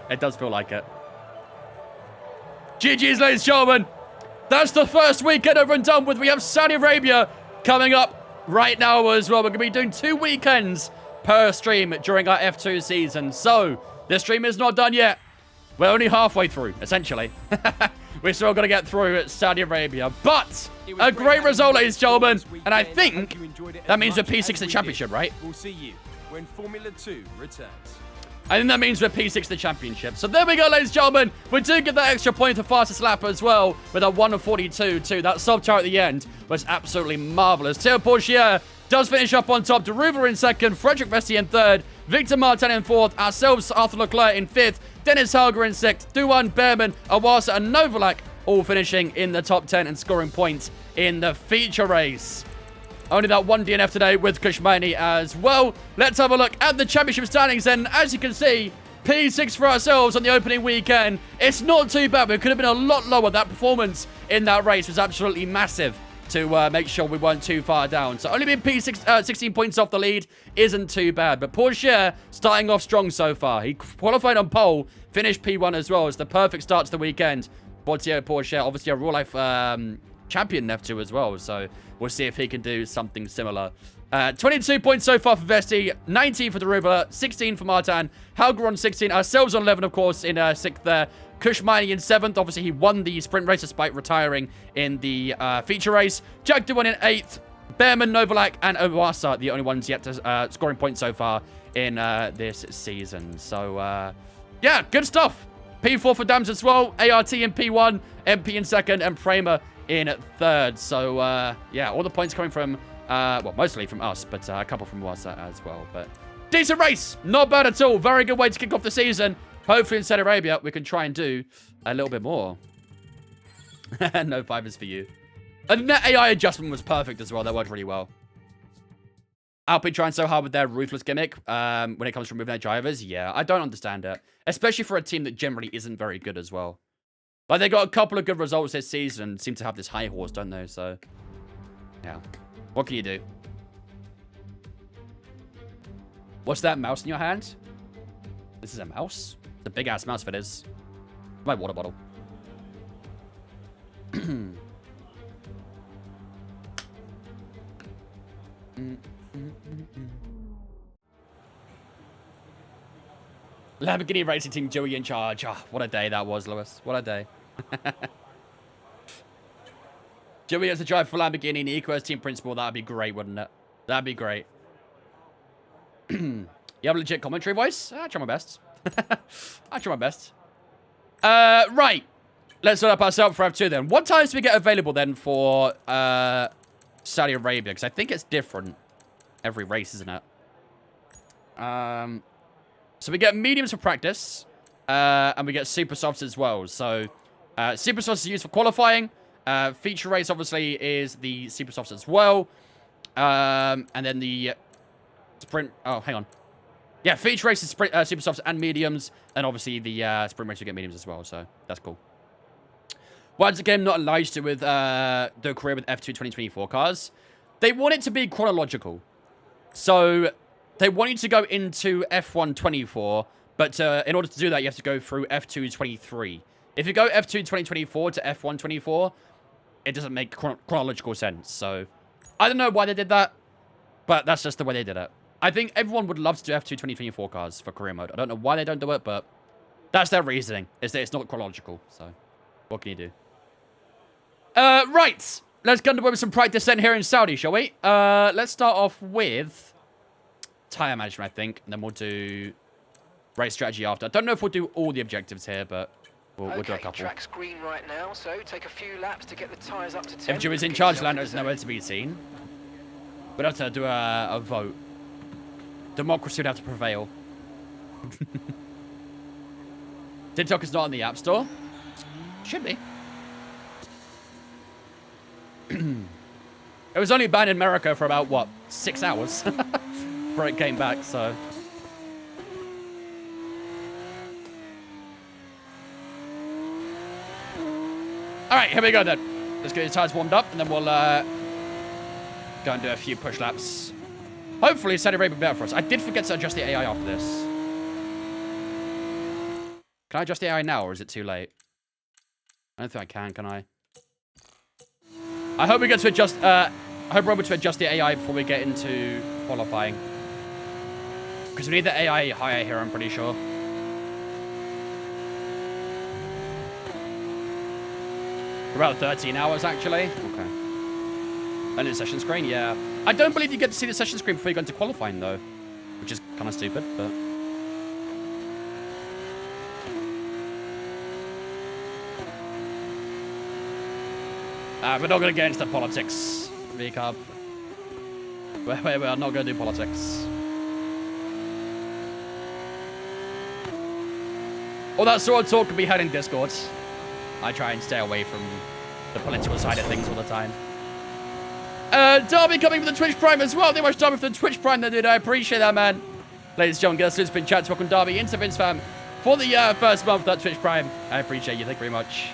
S2: It does feel like it. GG's, ladies and gentlemen. That's the first weekend over and done with. We have Saudi Arabia coming up right now as well. We're going to be doing 2 weekends per stream during our F2 season. So, this stream is not done yet. We're only halfway through, essentially. We're still going to get through Saudi Arabia. But a great result, ladies and gentlemen. And I think that means we're P6 the championship, right?
S6: We'll see you when Formula 2 returns.
S2: I think that means we're P6 the championship. So there we go, ladies and gentlemen. We do get that extra point for fastest lap as well with a 1:42 too. That sub tower at the end was absolutely marvelous. Thierry Bourchier does finish up on top. Deruva in second. Frederick Vesti in third. Victor Martin in fourth. Ourselves, Arthur Leclerc in fifth. Dennis Helger in sixth. Duan, Behrman, Awasa and Novalak all finishing in the top 10 and scoring points in the feature race. Only that one DNF today with Kushmani as well. Let's have a look at the championship standings. And as you can see, P6 for ourselves on the opening weekend. It's not too bad, but it could have been a lot lower. That performance in that race was absolutely massive to make sure we weren't too far down. So only being P6, 16 points off the lead isn't too bad. But Porsche starting off strong so far. He qualified on pole, finished P1 as well. It's the perfect start to the weekend. Porsche, obviously a real-life champion in F2 as well. So we'll see if he can do something similar. 22 points so far for Vesti, 19 for Deruva, 16 for Martin, Helger on 16, ourselves on 11, of course, in 6th there. Kushmani in 7th. Obviously, he won the sprint race despite retiring in the feature race. Jack Duan in 8th. Behrman, Novalak, and Owasa, the only ones yet to scoring points so far in this season. So, yeah, good stuff. P4 for Dams as well. ART in P1, MP in 2nd, and Prema in 3rd. So, yeah, all the points coming from, well, mostly from us, but a couple from Owasa as well. But decent race. Not bad at all. Very good way to kick off the season. Hopefully in Saudi Arabia, we can try and do a little bit more. No fivers for you. And that AI adjustment was perfect as well. That worked really well. Alpine trying so hard with their ruthless gimmick when it comes to moving their drivers. Yeah, I don't understand it. Especially for a team that generally isn't very good as well. Like, they got a couple of good results this season and seem to have this high horse, don't they? So, yeah. What can you do? What's that mouse in your hand? This is a mouse? It's a big-ass mouse if it is. My water bottle. Lamborghini Racing Team Joey in charge. Oh, what a day that was, Lewis. What a day. Joey has to drive for Lamborghini and Eco as team principal. That'd be great, wouldn't it? That'd be great. You have a legit commentary voice? I try my best. I try my best. Right. Let's set up ourselves for F2 then. What times do we get available then for Saudi Arabia? Because I think it's different every race, isn't it? So we get mediums for practice. And we get super softs as well. So super softs is used for qualifying. Feature race obviously is the super softs as well. And then the sprint. Oh, hang on. Yeah, feature race is super softs and mediums. And obviously the sprint race we get mediums as well. So that's cool. Once again, not allowed to with the career with F2 2024 cars. They want it to be chronological. So they want you to go into F1 24. But in order to do that, you have to go through F2 23. If you go F2 2024 to F1 24, it doesn't make chronological sense. So I don't know why they did that, but that's just the way they did it. I think everyone would love to do F2 2024 cars for career mode. I don't know why they don't do it, but that's their reasoning, is that it's not chronological. So what can you do? Right. Let's get underway with some practice then here in Saudi, shall we? Let's start off with tire management, I think, and then we'll do race strategy after. I don't know if we'll do all the objectives here, but we'll do a couple.
S5: Track's green right now, so take a few laps to get the tyres up to 10.
S2: If Joe is in charge, Lando is nowhere to be seen. We'd have to do a vote. Democracy would have to prevail. TikTok is not on the App Store. Should be. It was only banned in America for about, what, 6 hours before it came back, so. Alright, here we go then. Let's get the tires warmed up, and then we'll go and do a few push laps. Hopefully, Saudi Arabia will be better for us. I did forget to adjust the AI after this. Can I adjust the AI now, or is it too late? I don't think I can I? I hope we get to adjust, I hope we're able to adjust the AI before we get into qualifying. Because we need the AI higher here, I'm pretty sure. About 13 hours, actually. Okay. And the session screen, yeah. I don't believe you get to see the session screen before you go into qualifying, though. Which is kind of stupid, but... we're not going to get into the politics, V-Carb. We're not going to do politics. All that sort of talk can be had in Discord. I try and stay away from the political side of things all the time. Darby coming with the Twitch Prime as well. Thank you much, Darby, for the Twitch Prime there, dude. I appreciate that, man. Ladies and gentlemen, get us spin chats. Welcome, Darby, into Vince Fam for the first month of that Twitch Prime. I appreciate you. Thank you very much.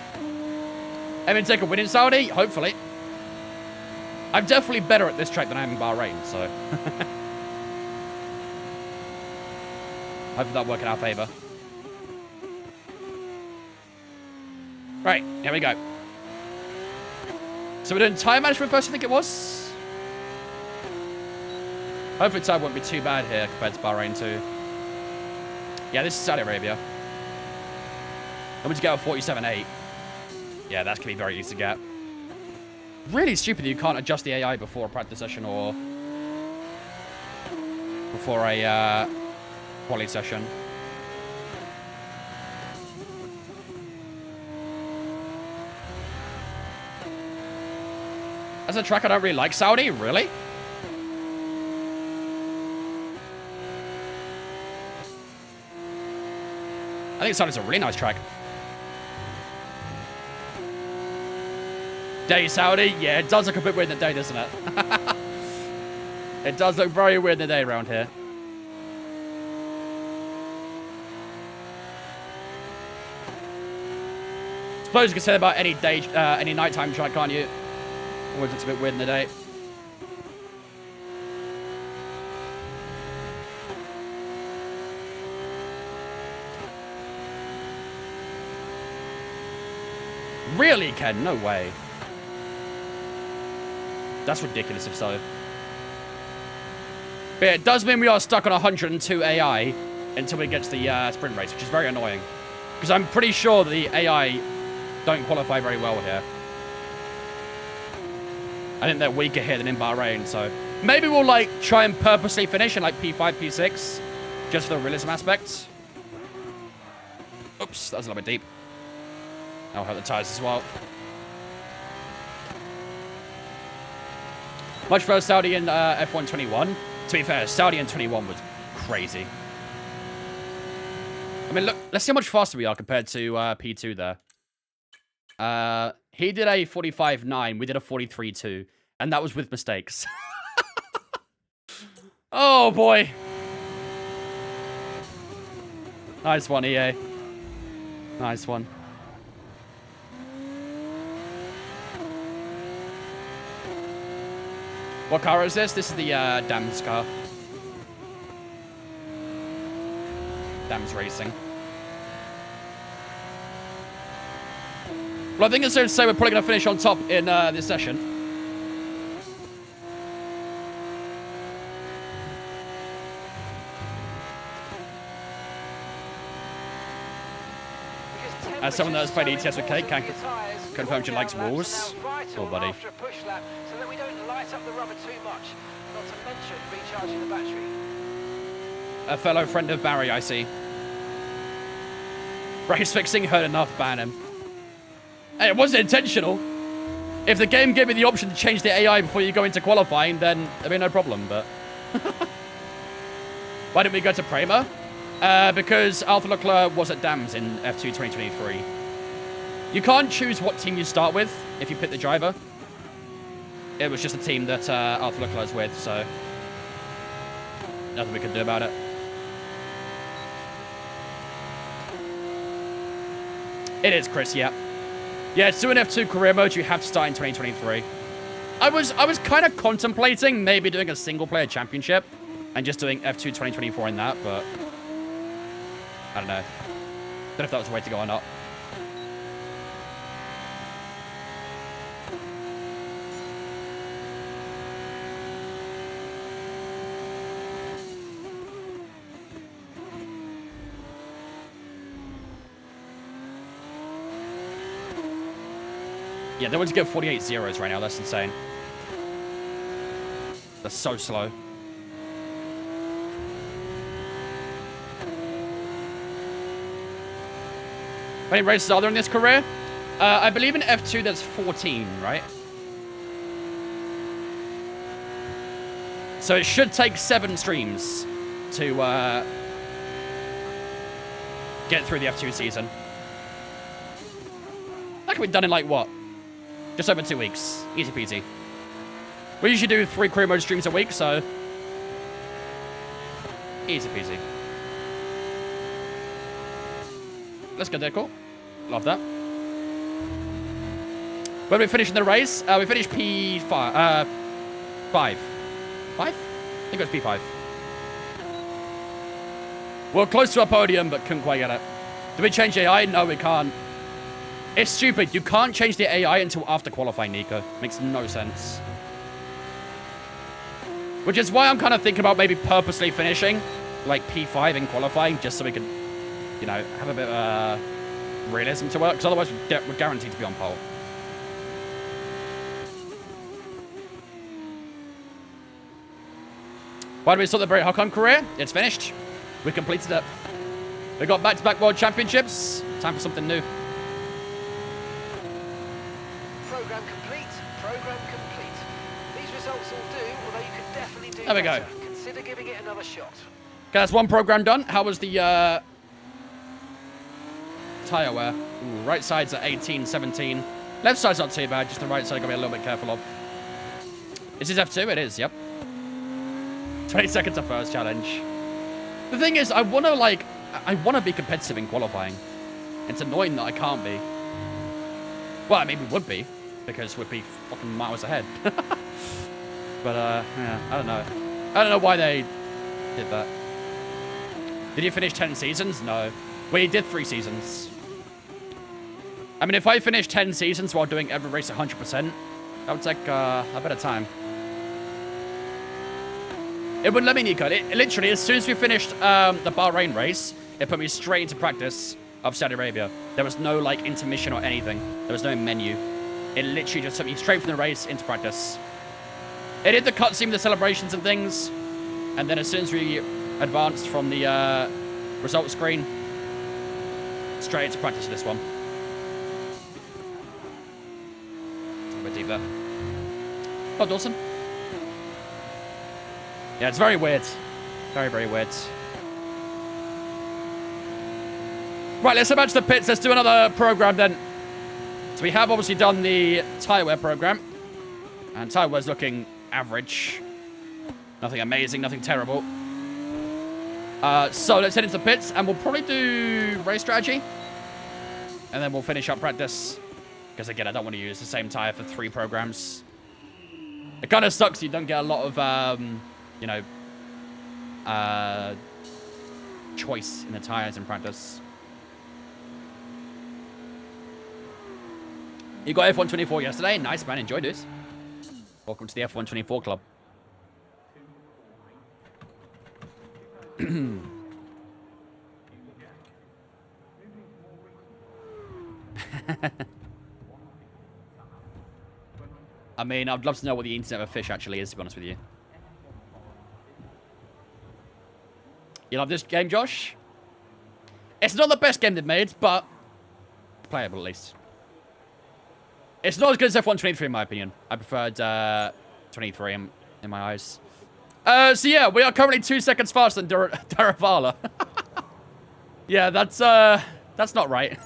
S2: I'm going to take a win in Saudi, hopefully. I'm definitely better at this track than I am in Bahrain, so. Hopefully that'll work in our favor. Right, here we go. So we're doing tire management first, I think it was. Hopefully tire won't be too bad here compared to Bahrain too. Yeah, this is Saudi Arabia. I'm going to get a 47.8. Yeah, that's going to be very easy to get. Really stupid that you can't adjust the AI before a practice session or before a quali session. As a track, I don't really like Saudi. Really? I think Saudi's a really nice track. Day Saudi? Yeah, it does look a bit weird in the day, doesn't it? It does look very weird in the day around here. Suppose you can say that about any day, any nighttime track, can't you? Always looks a bit weird in the day. Really, Ken? No way. That's ridiculous if so. But it does mean we are stuck on 102 AI until we get to the sprint race, which is very annoying. Because I'm pretty sure the AI don't qualify very well here. I think they're weaker here than in Bahrain, so maybe we'll like try and purposely finish in like P5, P6, just for the realism aspect. Oops, that was a little bit deep. I'll hurt the tires as well. Much for Saudi in F1 21. To be fair, Saudi in 21 was crazy. I mean, look, let's see how much faster we are compared to P2 there. He did a 45.9. We did a 43.2. And that was with mistakes. Oh, boy. Nice one, EA. Nice one. What car is this? This is the Dams car. Dams Racing. Well, I think it's safe to say we're probably going to finish on top in this session. As someone that has played ETS with Kate can confirm she likes walls. Oh, buddy.
S5: So that we don't light up the rubber too much, not to mention recharging the battery.
S2: A fellow friend of Barry, I see. Race fixing, heard enough, ban him. Hey, it wasn't intentional. If the game gave me the option to change the AI before you go into qualifying, then there'd be no problem, but... Why didn't we go to Prema? Because Arthur Leclerc was at Dams in F2 2023. You can't choose what team you start with if you pick the driver. It was just a team that Arthur Leclerc's with, so... Nothing we could do about it. It is, Chris, yeah. Yeah, to an F2 career mode, you have to start in 2023. I was kind of contemplating maybe doing a single-player championship and just doing F2 2024 in that, but... I don't know. Don't know if that was the way to go or not. Yeah, they want to get 48 zeros right now. That's insane. That's so slow. How many races are there in this career? I believe in F2 there's 14, right? So it should take 7 streams to get through the F2 season. That can be done in like what? Just over 2 weeks. Easy peasy. We usually do 3 career mode streams a week, so... Easy peasy. Let's go there, cool. Love that. When we finish in the race, we finished P5. 5? 5? I think it was P5. We're close to a podium, but couldn't quite get it. Did we change AI? No, we can't. It's stupid. You can't change the AI until after qualifying, Nico. Makes no sense. Which is why I'm kind of thinking about maybe purposely finishing, like, P5 in qualifying, just so we can, you know, have a bit of realism to work, because otherwise we're guaranteed to be on pole. Why do we start the Barry Huckon career? It's finished. We completed it. We got back-to-back World Championships. Time for something new.
S5: Program complete. Program complete. These results will do, although you could definitely do
S2: There we go.
S5: better. Consider giving it another shot.
S2: Okay, that's one program done. How was the tire wear? Ooh, right side's at 18, 17. Left side's not too bad. Just the right side I gotta be a little bit careful of. Is this F2? It is, yep. 20 seconds of first challenge. The thing is, I want to be competitive in qualifying. It's annoying that I can't be. Well, I mean, we would be, because we'd be fucking miles ahead. But, yeah, I don't know. I don't know why they did that. Did you finish 10 seasons? No. We did 3 seasons. I mean, if I finished 10 seasons while doing every race 100%, that would take a bit of time. It wouldn't let me Nico. It literally, as soon as we finished the Bahrain race, it put me straight into practice of Saudi Arabia. There was no, like, intermission or anything. There was no menu. It literally just took me straight from the race into practice. It did the cutscene with the celebrations and things. And then as soon as we advanced from the results screen, straight into practice for this one. A bit deep there. Oh, Dawson. Yeah, it's very weird. Very, very weird. Right, let's head back to the pits. Let's do another program then. So we have obviously done the tyre wear program. And tyre wear's looking average. Nothing amazing, nothing terrible. So let's head into the pits and we'll probably do race strategy. And then we'll finish up practice. Because again, I don't want to use the same tyre for 3 programs. It kind of sucks you don't get a lot of, you know, choice in the tyres in practice. You got F124 yesterday. Nice, man. Enjoyed it. Welcome to the F124 club. I mean, I'd love to know what the Internet of Fish actually is, to be honest with you. You love this game, Josh? It's not the best game they've made, but playable at least. It's not as good as F123 in my opinion. I preferred 23 in my eyes. So yeah, we are currently 2 seconds faster than Daravala. Yeah, that's not right.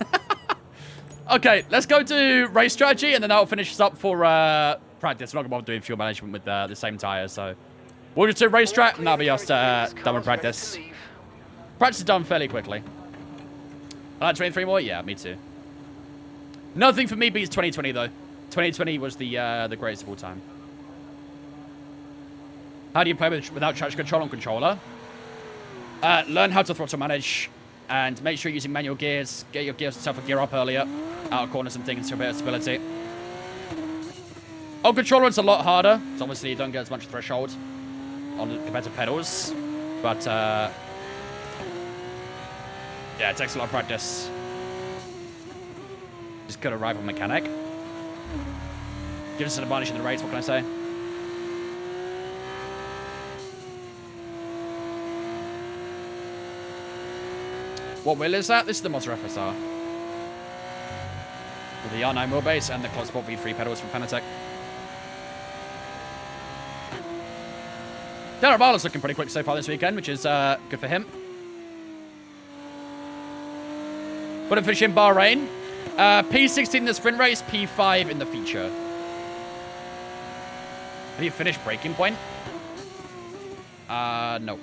S2: Okay, let's go to race strategy, and then that'll finish us up for practice. We're not going to bother doing fuel management with the same tyres, so we'll just do race strat, and that'll be us done with practice. Practice is done fairly quickly. I like 23 more? Yeah, me too. Nothing for me beats 2020, though. 2020 was the greatest of all time. How do you play without traction control on controller? Learn how to throttle manage, and make sure you're using manual gears. Get your yourself a gear up earlier, out of corners and things to a bit of stability. On controller, it's a lot harder. So obviously, you don't get as much threshold compared to pedals. But, yeah, it takes a lot of practice. Just got a rival mechanic. Gives us an advantage in the race, what can I say? What wheel is that? This is the Motor FSR. With the R9 wheelbase and the Cloud Sport V3 pedals from Fanatec. Darabala's looking pretty quick so far this weekend, which is good for him. Wouldn't finish in Bahrain. P16 in the sprint race, P5 in the feature. Have you finished Breaking Point? No.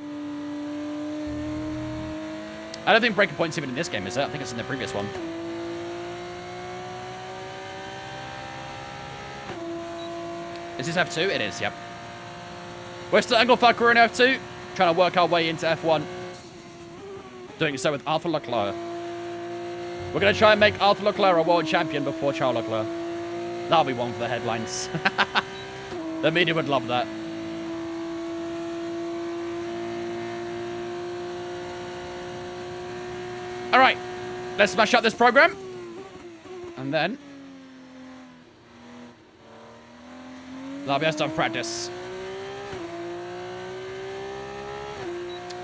S2: I don't think Breaking Point's even in this game, is it? I think it's in the previous one. Is this F2? It is, yep. We're still Angle Falcor in F2, trying to work our way into F1. Doing so with Arthur Leclerc. We're going to try and make Arthur Leclerc a world champion before Charles Leclerc. That'll be one for the headlines. The media would love that. Alright, let's smash out this program. And then that'll be us done practice.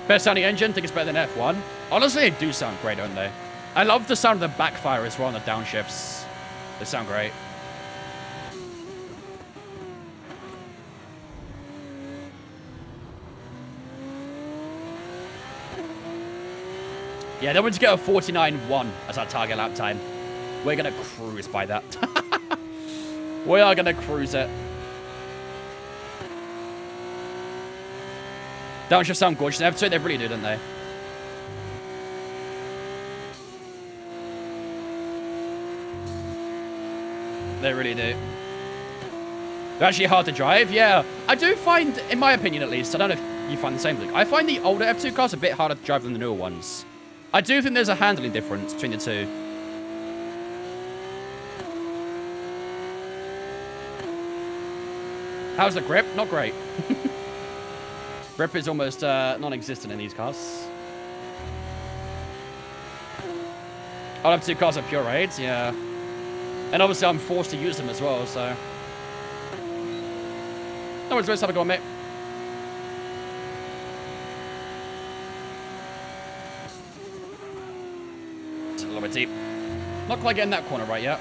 S2: Best sounding engine, think it's better than F1. Honestly, they do sound great, don't they? I love the sound of the backfire as well on the downshifts. They sound great. Yeah, they want to get a 49.1 as our target lap time. We're going to cruise by that. We are going to cruise it. Downshifts sound gorgeous in F2. They really do, don't they? They really do. They're actually hard to drive. Yeah, I do find, in my opinion at least, I don't know if you find the same thing. I find the older F2 cars a bit harder to drive than the newer ones. I do think there's a handling difference between the two. How's the grip? Not great. Grip is almost non-existent in these cars. I'll have 2 cars at pure raids, yeah. And obviously I'm forced to use them as well, so. No one's going to have a go on, mate. It's a little bit deep. Not quite getting that corner right yet.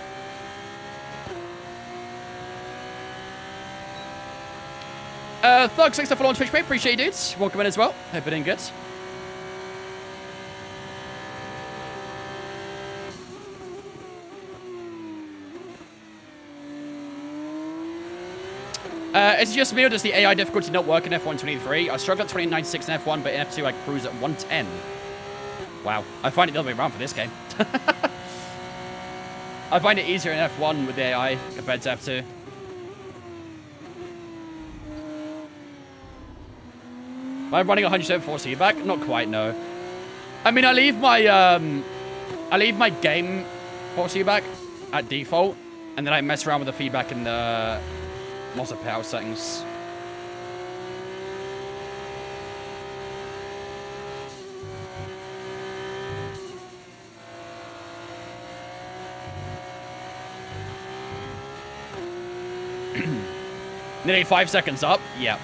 S2: Thug, thanks for following on Twitch, mate. Appreciate you, dudes. Welcome in as well. Hope you're doing good. Is it just me or does the AI difficulty not work in F1 I struggled at 2096 in F1, but in F2 I cruise at 110. Wow. I find it the other way around for this game. I find it easier in F1 with the AI compared to F2. Am I running 100% force feedback? Not quite, no. I mean, I leave my game force feedback at default, and then I mess around with the feedback in the lots of power settings. Nearly 5 seconds up. Yeah.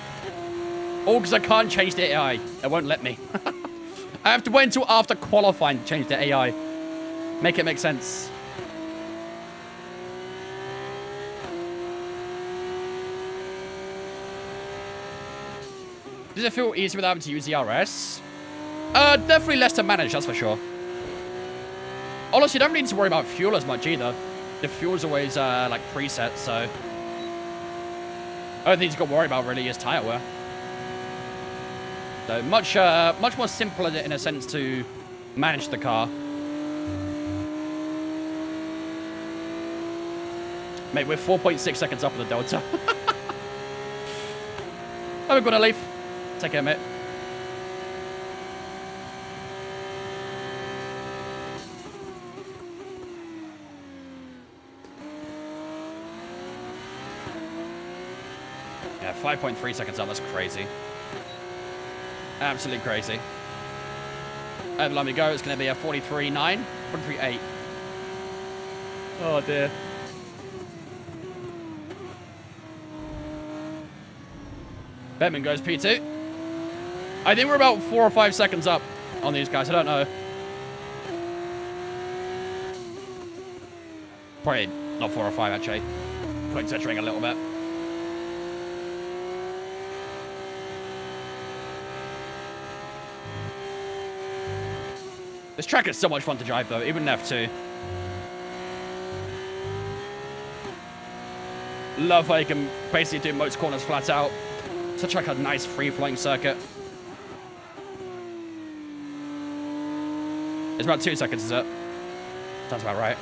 S2: All because I can't change the AI. It won't let me. I have to wait until after qualifying to change the AI. Make it make sense. Does it feel easier without having to use the RS? Definitely less to manage, that's for sure. Honestly, you don't really need to worry about fuel as much either. The fuel's always, like, preset, so... only thing you've got to worry about, really, is tyre wear. So, much more simple in a sense to manage the car. Mate, we're 4.6 seconds up on the Delta. I'm gonna leave. Take care, mate. Yeah, 5.3 seconds up. That's crazy. Absolutely crazy. Let me go. It's going to be a 43.9, 43.8. Oh, dear. Batman goes P2. I think we're about 4 or 5 seconds up on these guys. I don't know. Probably not 4 or 5, actually. Probably exaggerating a little bit. This track is so much fun to drive, though, even in F2. Love how you can basically do most corners flat out. Such like a nice free-flowing circuit. It's about 2 seconds, is it? Sounds about right.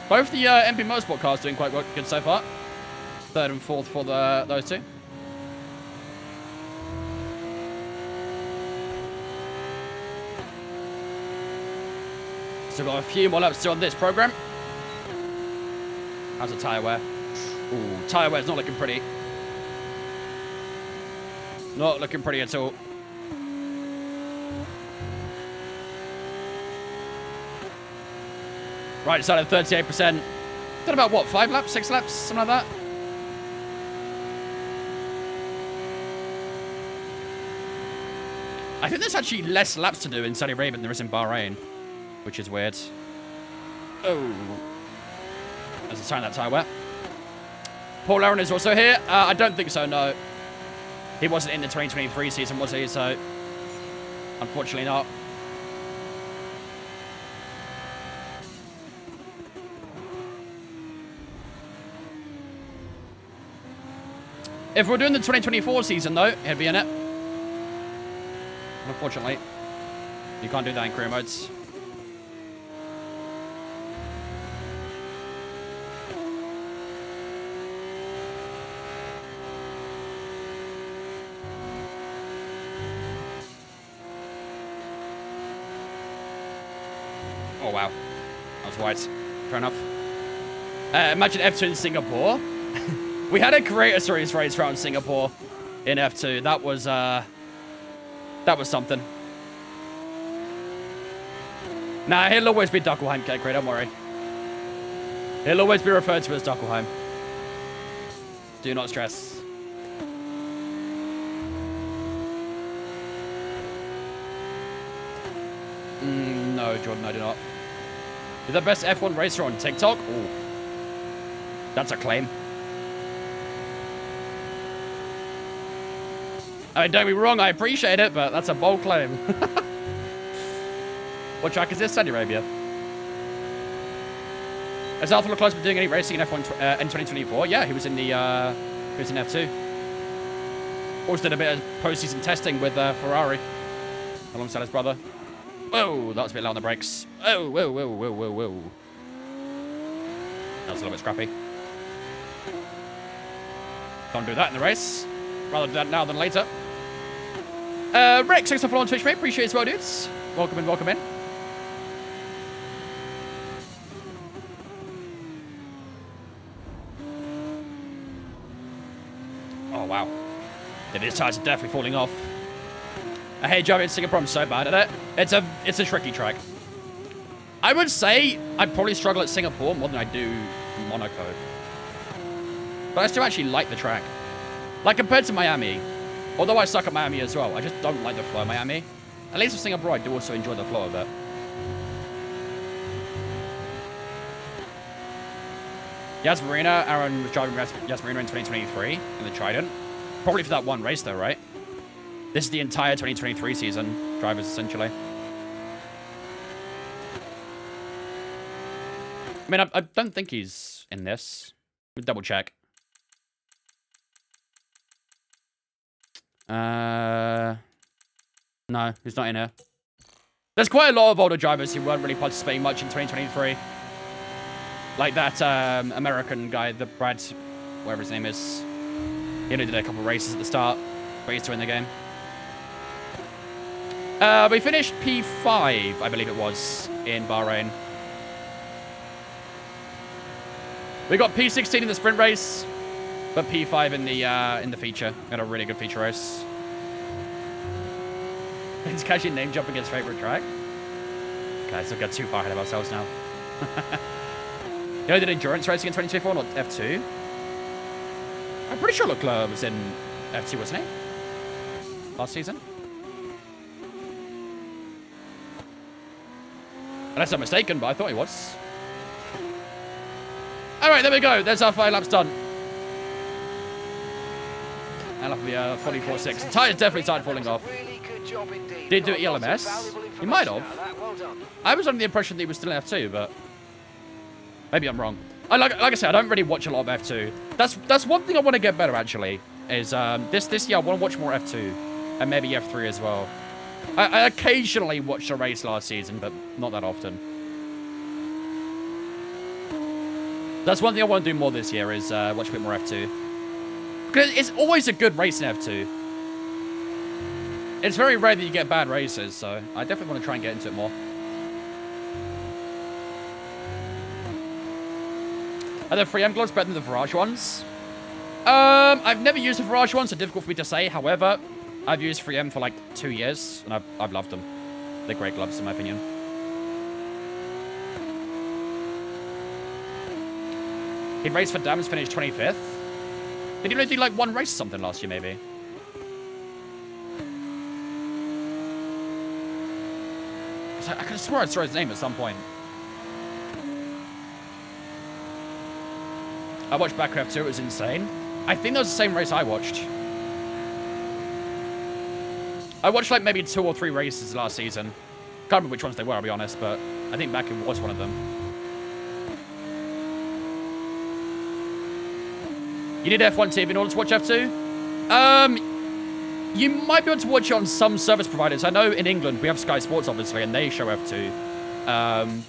S2: Both the MP Motorsport cars doing quite good so far. 3rd and 4th for those two. Still got a few more laps to do on this program. How's the tyre wear? Ooh, tyre wear's not looking pretty. Not looking pretty at all. Right side of 38%. Done about what, 5 laps, 6 laps, something like that? I think there's actually less laps to do in Saudi Arabia than there is in Bahrain, which is weird. Oh. There's a sign of that tyre wear. Paul Aaron is also here. I don't think so, no. He wasn't in the 2023 season, was he? So, unfortunately not. If we're doing the 2024 season, though, he'd be in it. Unfortunately, you can't do that in career modes. Oh, wow. That was wide. Fair enough. Imagine F2 in Singapore. We had a Creator Series race around Singapore in F2. That was something. Nah, he'll always be Duckelheim, K-Cray, don't worry. He'll always be referred to as Duckelheim. Do not stress. No, Jordan, I do not. You're the best F1 racer on TikTok? Ooh. That's a claim. I mean, don't be wrong, I appreciate it, but that's a bold claim. What track is this? Saudi Arabia. Has Arthur Leclerc been doing any racing in F1 in 2024? Yeah, he was in the he was in F2. Also did a bit of postseason testing with Ferrari alongside his brother. Whoa, that was a bit low on the brakes. Oh, whoa, whoa, whoa, whoa, whoa. That was a little bit scrappy. Don't do that in the race. Rather do that now than later. Rex, thanks for following on Twitch, mate. Appreciate it as well, dudes. Welcome in, welcome in. Oh, wow. Yeah, these tires are definitely falling off. I hate driving in Singapore. I'm so bad at it. It's a tricky track. I would say I'd probably struggle at Singapore more than I do Monaco. But I still actually like the track. Like, compared to Miami, although I suck at Miami as well, I just don't like the flow of Miami. At least with Singapore, I do also enjoy the flow of it. Yas Marina, Aaron was driving Yas Marina in 2023 in the Trident. Probably for that one race, though, right? This is the entire 2023 season, drivers, essentially. I mean, I don't think he's in this. We'll double check. No, he's not in here. There's quite a lot of older drivers who weren't really participating much in 2023. Like that American guy, the Brad, whatever his name is. He only did a couple of races at the start, but he's still in the game. We finished P5, I believe it was, in Bahrain. We got P16 in the sprint race, but P5 in the feature. Got a really good feature race. It's casually name jumping his favorite track. Guys, I've got too far ahead of ourselves now. You know, did endurance racing in 2024, not F2? I'm pretty sure Leclerc was in F2, wasn't he? Last season? Unless I'm mistaken, but I thought he was. Alright, there we go. There's our 5 laps done. And up the 44.6. The tires definitely started falling off. Did he do ELMS? He might have. I was under the impression that he was still in F2, but maybe I'm wrong. Like I said, I don't really watch a lot of F2. That's one thing I want to get better, actually, is this year I want to watch more F2 and maybe F3 as well. I occasionally watched a race last season, but not that often. That's one thing I want to do more this year, is watch a bit more F2. Because it's always a good race in F2. It's very rare that you get bad races, so I definitely want to try and get into it more. Are the 3M gloves better than the Farage ones? I've never used the Farage ones, so difficult for me to say. However, I've used 3M for like 2 years, and I've loved them. They're great gloves, in my opinion. He raced for Dams, finished 25th. Did he only do like one race or something last year, maybe? I could have sworn I saw his name at some point. I watched Backcraft 2, it was insane. I think that was the same race I watched. I watched like maybe 2 or 3 races last season. Can't remember which ones they were, I'll be honest, but I think Backcraft was one of them. You need F1 TV in order to watch F2? You might be able to watch it on some service providers. I know in England we have Sky Sports, obviously, and they show F2.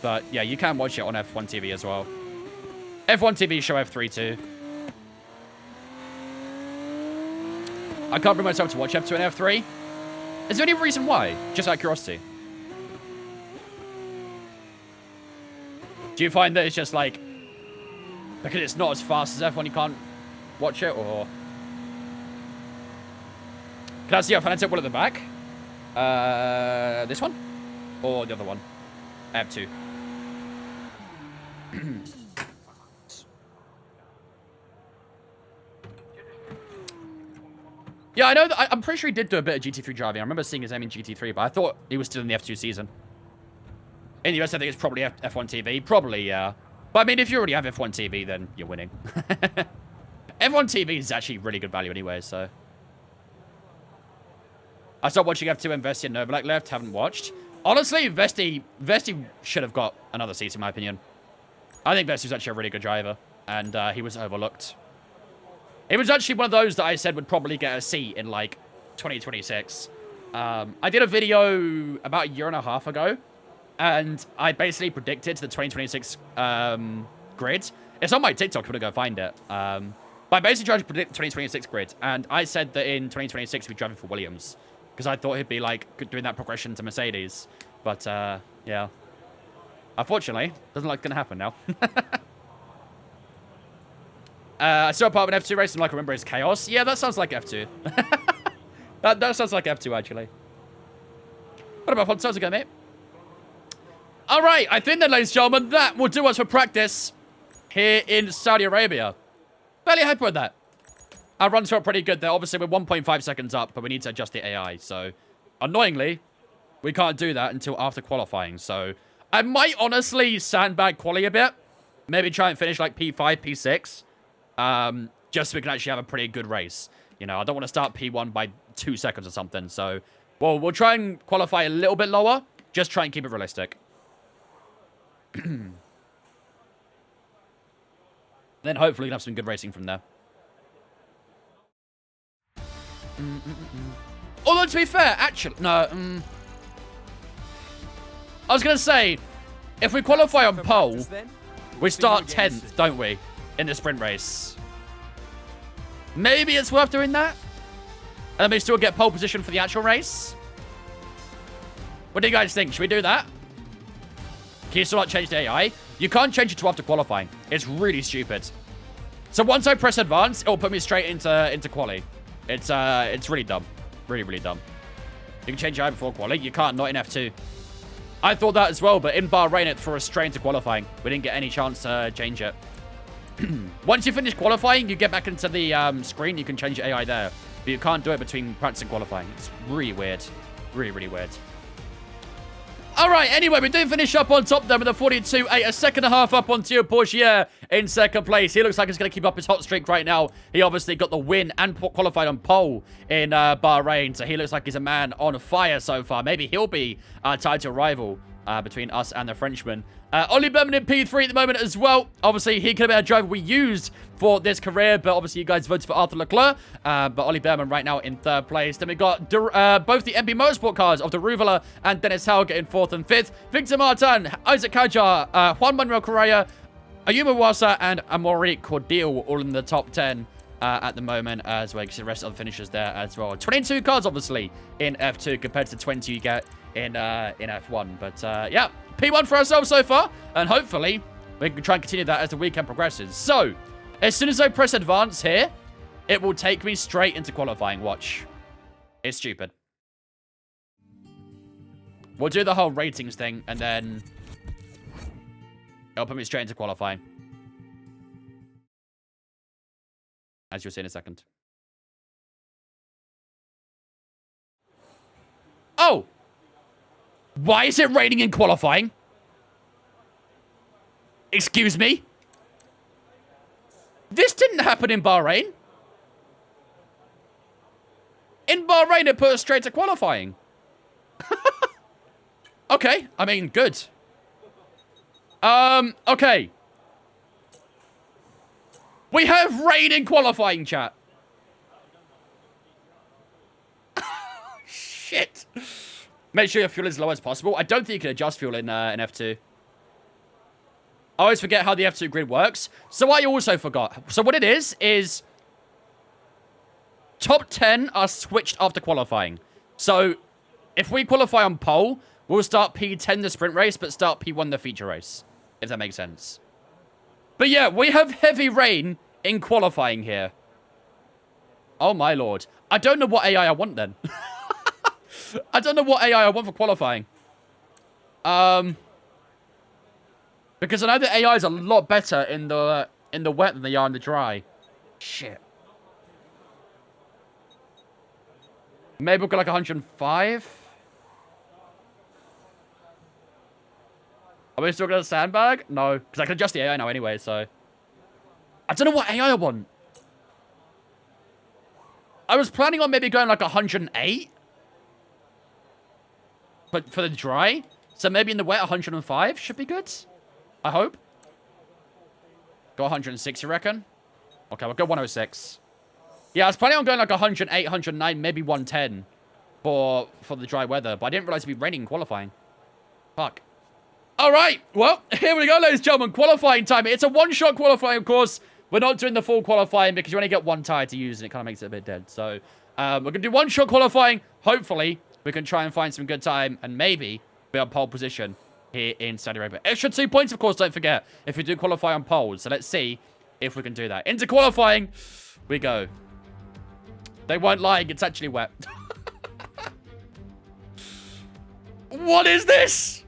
S2: But yeah, you can watch it on F1 TV as well. F1 TV show F3 too. I can't bring myself to watch F2 and F3. Is there any reason why? Just out of curiosity. Do you find that it's just like, because it's not as fast as F1, you can't watch it, or... Can I see our Fanatic wall at the back? This one? Or the other one? F2. Yeah, I know that I'm pretty sure he did do a bit of GT3 driving. I remember seeing his name in GT3, but I thought he was still in the F2 season. In the US, I think it's probably F1 TV. Probably, yeah. But I mean, if you already have F1 TV, then you're winning. F1 TV is actually really good value anyway, so. I stopped watching F2 when Vesti and Novalek left. Haven't watched. Honestly, Vesti should have got another seat, in my opinion. I think Vesti was actually a really good driver, and he was overlooked. It was actually one of those that I said would probably get a seat in, like, 2026. I did a video about a year and a half ago, and I basically predicted the 2026 grid. It's on my TikTok if you want to go find it. But I basically tried to predict the 2026 grid, and I said that in 2026 he'd be driving for Williams, because I thought he'd be, like, doing that progression to Mercedes. But, yeah. Unfortunately, doesn't look like it's going to happen now. I saw a part of an F2 race and like I remember it's chaos. Yeah, that sounds like F2. that sounds like F2, actually. What about fun? Sounds good, mate. Alright, I think then, ladies and gentlemen, that will do us for practice here in Saudi Arabia. Fairly happy with that. Our runs felt pretty good there. Obviously, we're 1.5 seconds up, but we need to adjust the AI. So, annoyingly, we can't do that until after qualifying. So, I might honestly sandbag quali a bit. Maybe try and finish like P5, P6. Just so we can actually have a pretty good race. You know, I don't want to start P1 by 2 seconds or something. So, well, we'll try and qualify a little bit lower. Just try and keep it realistic. Then hopefully we can have some good racing from there. Although, to be fair, actually... No, I was going to say, if we qualify on pole, we start 10th, don't we? In the sprint race. Maybe it's worth doing that. And then we still get pole position for the actual race. What do you guys think? Should we do that? Can you still not change the AI? You can't change it to after qualifying. It's really stupid. So once I press advance, it'll put me straight into quali. It's really dumb. Really, really dumb. You can change AI before quali. You can't, not in F2. I thought that as well, but in Bahrain, it threw us straight into qualifying. We didn't get any chance to change it. Once you finish qualifying, you get back into the screen. You can change your AI there. But you can't do it between practice and qualifying. It's really weird. Really, really weird. All right, anyway, we do finish up on top there with a 42.8, a second and a half up on Theo Pourchaire in second place. He looks like he's going to keep up his hot streak right now. He obviously got the win and qualified on pole in Bahrain, so he looks like he's a man on fire so far. Maybe he'll be our title rival between us and the Frenchman. Ollie Berman in P3 at the moment as well. Obviously, he could have been a driver we used for this career, but obviously you guys voted for Arthur Leclerc. But Ollie Berman right now in third place. Then we got both the MP Motorsport cars of Deruvala and Dennis Helge in fourth and fifth. Victor Martin, Isaac Kajar, Juan Manuel Correa, Ayuma Wasa, and Amaury Cordial all in the top 10 at the moment as well. You can see the rest of the finishers there as well. 22 cars, obviously, in F2 compared to 20 you get in F1. But, yeah, P1 for ourselves so far. And hopefully, we can try and continue that as the weekend progresses. So, as soon as I press advance here, it will take me straight into qualifying. Watch. It's stupid. We'll do the whole ratings thing, and then it'll put me straight into qualifying. As you'll see in a second. Oh! Why is it raining in qualifying? Excuse me? This didn't happen in Bahrain. In Bahrain, it put us straight to qualifying. Okay, I mean, good. Okay. We have rain in qualifying, chat. Shit. Make sure your fuel is as low as possible. I don't think you can adjust fuel in F2. I always forget how the F2 grid works. So I also forgot. So what it is top 10 are switched after qualifying. So if we qualify on pole, we'll start P10 the sprint race, but start P1 the feature race. If that makes sense. But yeah, we have heavy rain in qualifying here. Oh, my lord. I don't know what AI I want, then. I don't know what AI I want for qualifying. Because I know the AI is a lot better in the wet than they are in the dry. Shit. Maybe we'll go like 105? Are we still going to sandbag? No, because I can adjust the AI now anyway, so... I don't know what AI I want. I was planning on maybe going like 108. But for the dry. So maybe in the wet, 105 should be good. I hope. Go 106, you reckon? Okay, we'll go 106. Yeah, I was planning on going like 108, 109, maybe 110 for the dry weather. But I didn't realize it'd be raining qualifying. Fuck. All right. Well, here we go, ladies and gentlemen. Qualifying time. It's a one-shot qualifying, of course. We're not doing the full qualifying because you only get one tire to use and it kind of makes it a bit dead. So we're going to do one-shot qualifying. Hopefully, we can try and find some good time and maybe be on pole position here in Saudi Arabia. Extra 2 points, of course, don't forget, if we do qualify on poles. So let's see if we can do that. Into qualifying we go. They weren't lying. It's actually wet. What is this?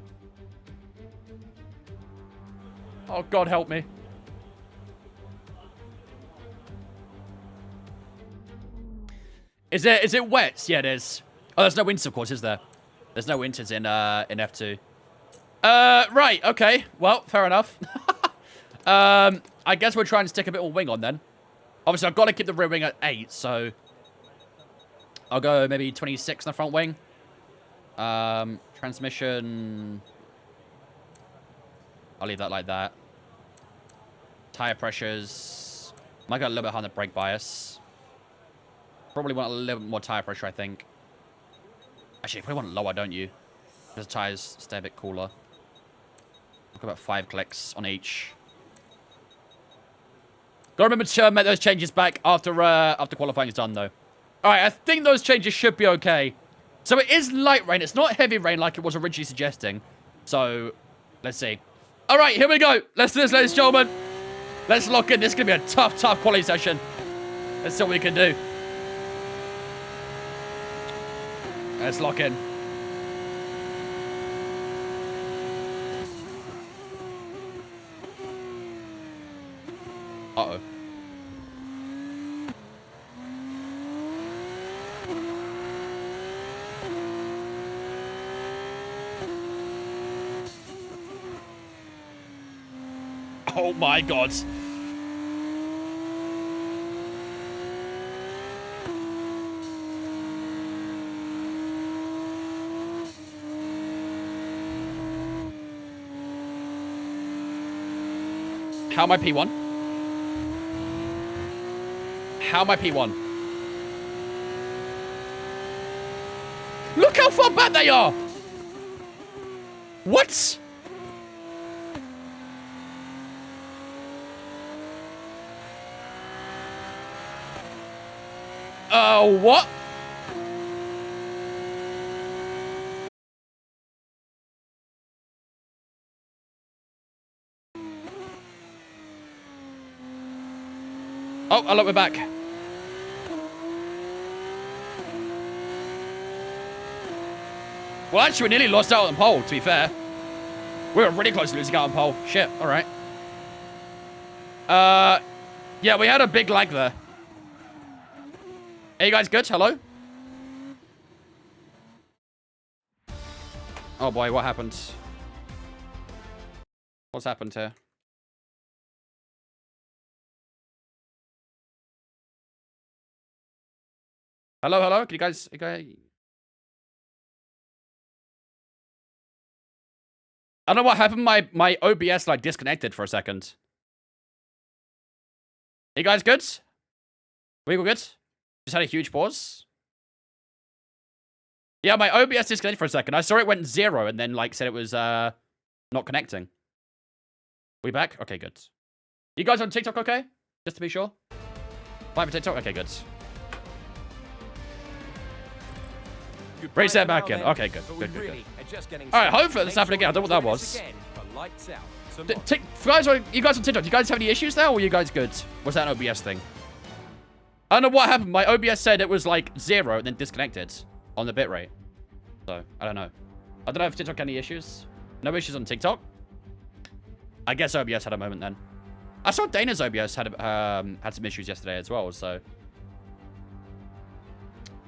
S2: Oh, God, help me. Is it wet? Yeah, it is. Oh, there's no winters, of course, is there? There's no winters in F2. Right, okay. Well, fair enough. I guess we're trying to stick a bit more wing on then. Obviously, I've got to keep the rear wing at 8, so I'll go maybe 26 in the front wing. Transmission, I'll leave that like that. Tire pressures, might go a little bit higher on the brake bias. Probably want a little bit more tire pressure, I think. Actually, you probably want it lower, don't you? Because the tires stay a bit cooler. Look about 5 clicks on each. Gotta remember to make those changes back after qualifying is done, though. Alright, I think those changes should be okay. So it is light rain. It's not heavy rain like it was originally suggesting. So, let's see. Alright, here we go. Let's do this, ladies and gentlemen. Let's lock in. This is going to be a tough quality session. Let's see what we can do. Let's lock in. Uh-oh. Oh my God. How am I P1? How am I P1? Look how far back they are! What? What? Oh, I look, we're back. Well, actually, we nearly lost out on pole, to be fair. We were really close to losing out on pole. Shit, all right. Yeah, we had a big lag there. Are you guys good? Hello? Oh boy, what happened? What's happened here? Hello, hello? Can you guys... I don't know what happened. My OBS like disconnected for a second. Are you guys good? We all good? Just had a huge pause. Yeah, my OBS disconnected for a second. I saw it went 0 and then like said it was not connecting. We back? Okay, good. You guys on TikTok okay? Just to be sure. Live on TikTok? Okay, good. Reset back in. Okay, good. Good. Alright, hopefully this happened again. I don't know what that was. Guys, you guys on TikTok, do you guys have any issues there or are you guys good? Was that an OBS thing? I don't know what happened. My OBS said it was like 0 and then disconnected on the bitrate. So, I don't know. I don't know if TikTok had any issues. No issues on TikTok. I guess OBS had a moment then. I saw Dana's OBS had some issues yesterday as well, so.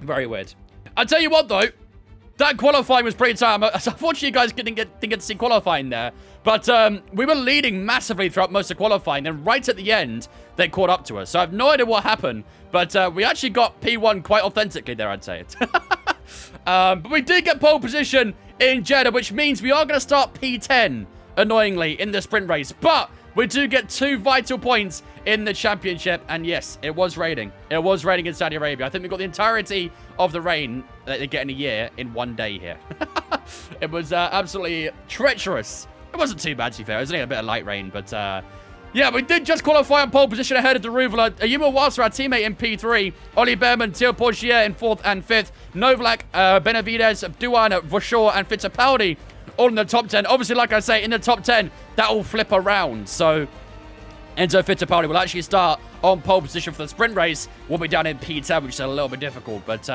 S2: Very weird. I'll tell you what, though. That qualifying was pretty tight. Unfortunately, you guys didn't get to see qualifying there. But we were leading massively throughout most of qualifying. Then right at the end, they caught up to us. So I have no idea what happened. But we actually got P1 quite authentically there, I'd say. But we did get pole position in Jeddah, which means we are going to start P10, annoyingly, in the sprint race. But we do get 2 vital points in the championship. And yes, it was raining. It was raining in Saudi Arabia. I think we got the entirety of the rain that they get in a year in 1 day here. It was absolutely treacherous. It wasn't too bad, to be fair. It was only a bit of light rain. But yeah, we did just qualify on pole position ahead of Daruvula. Ayuma Wasser, our teammate, in P3. Oli Behrman, Theo Porchier in 4th and 5th. Novalak, Benavides, Duan, Vauchor, and Fittipaldi all in the top 10. Obviously, like I say, in the top 10, that will flip around. So Enzo Fittipaldi will actually start on pole position for the sprint race. We'll be down in P10, which is a little bit difficult. But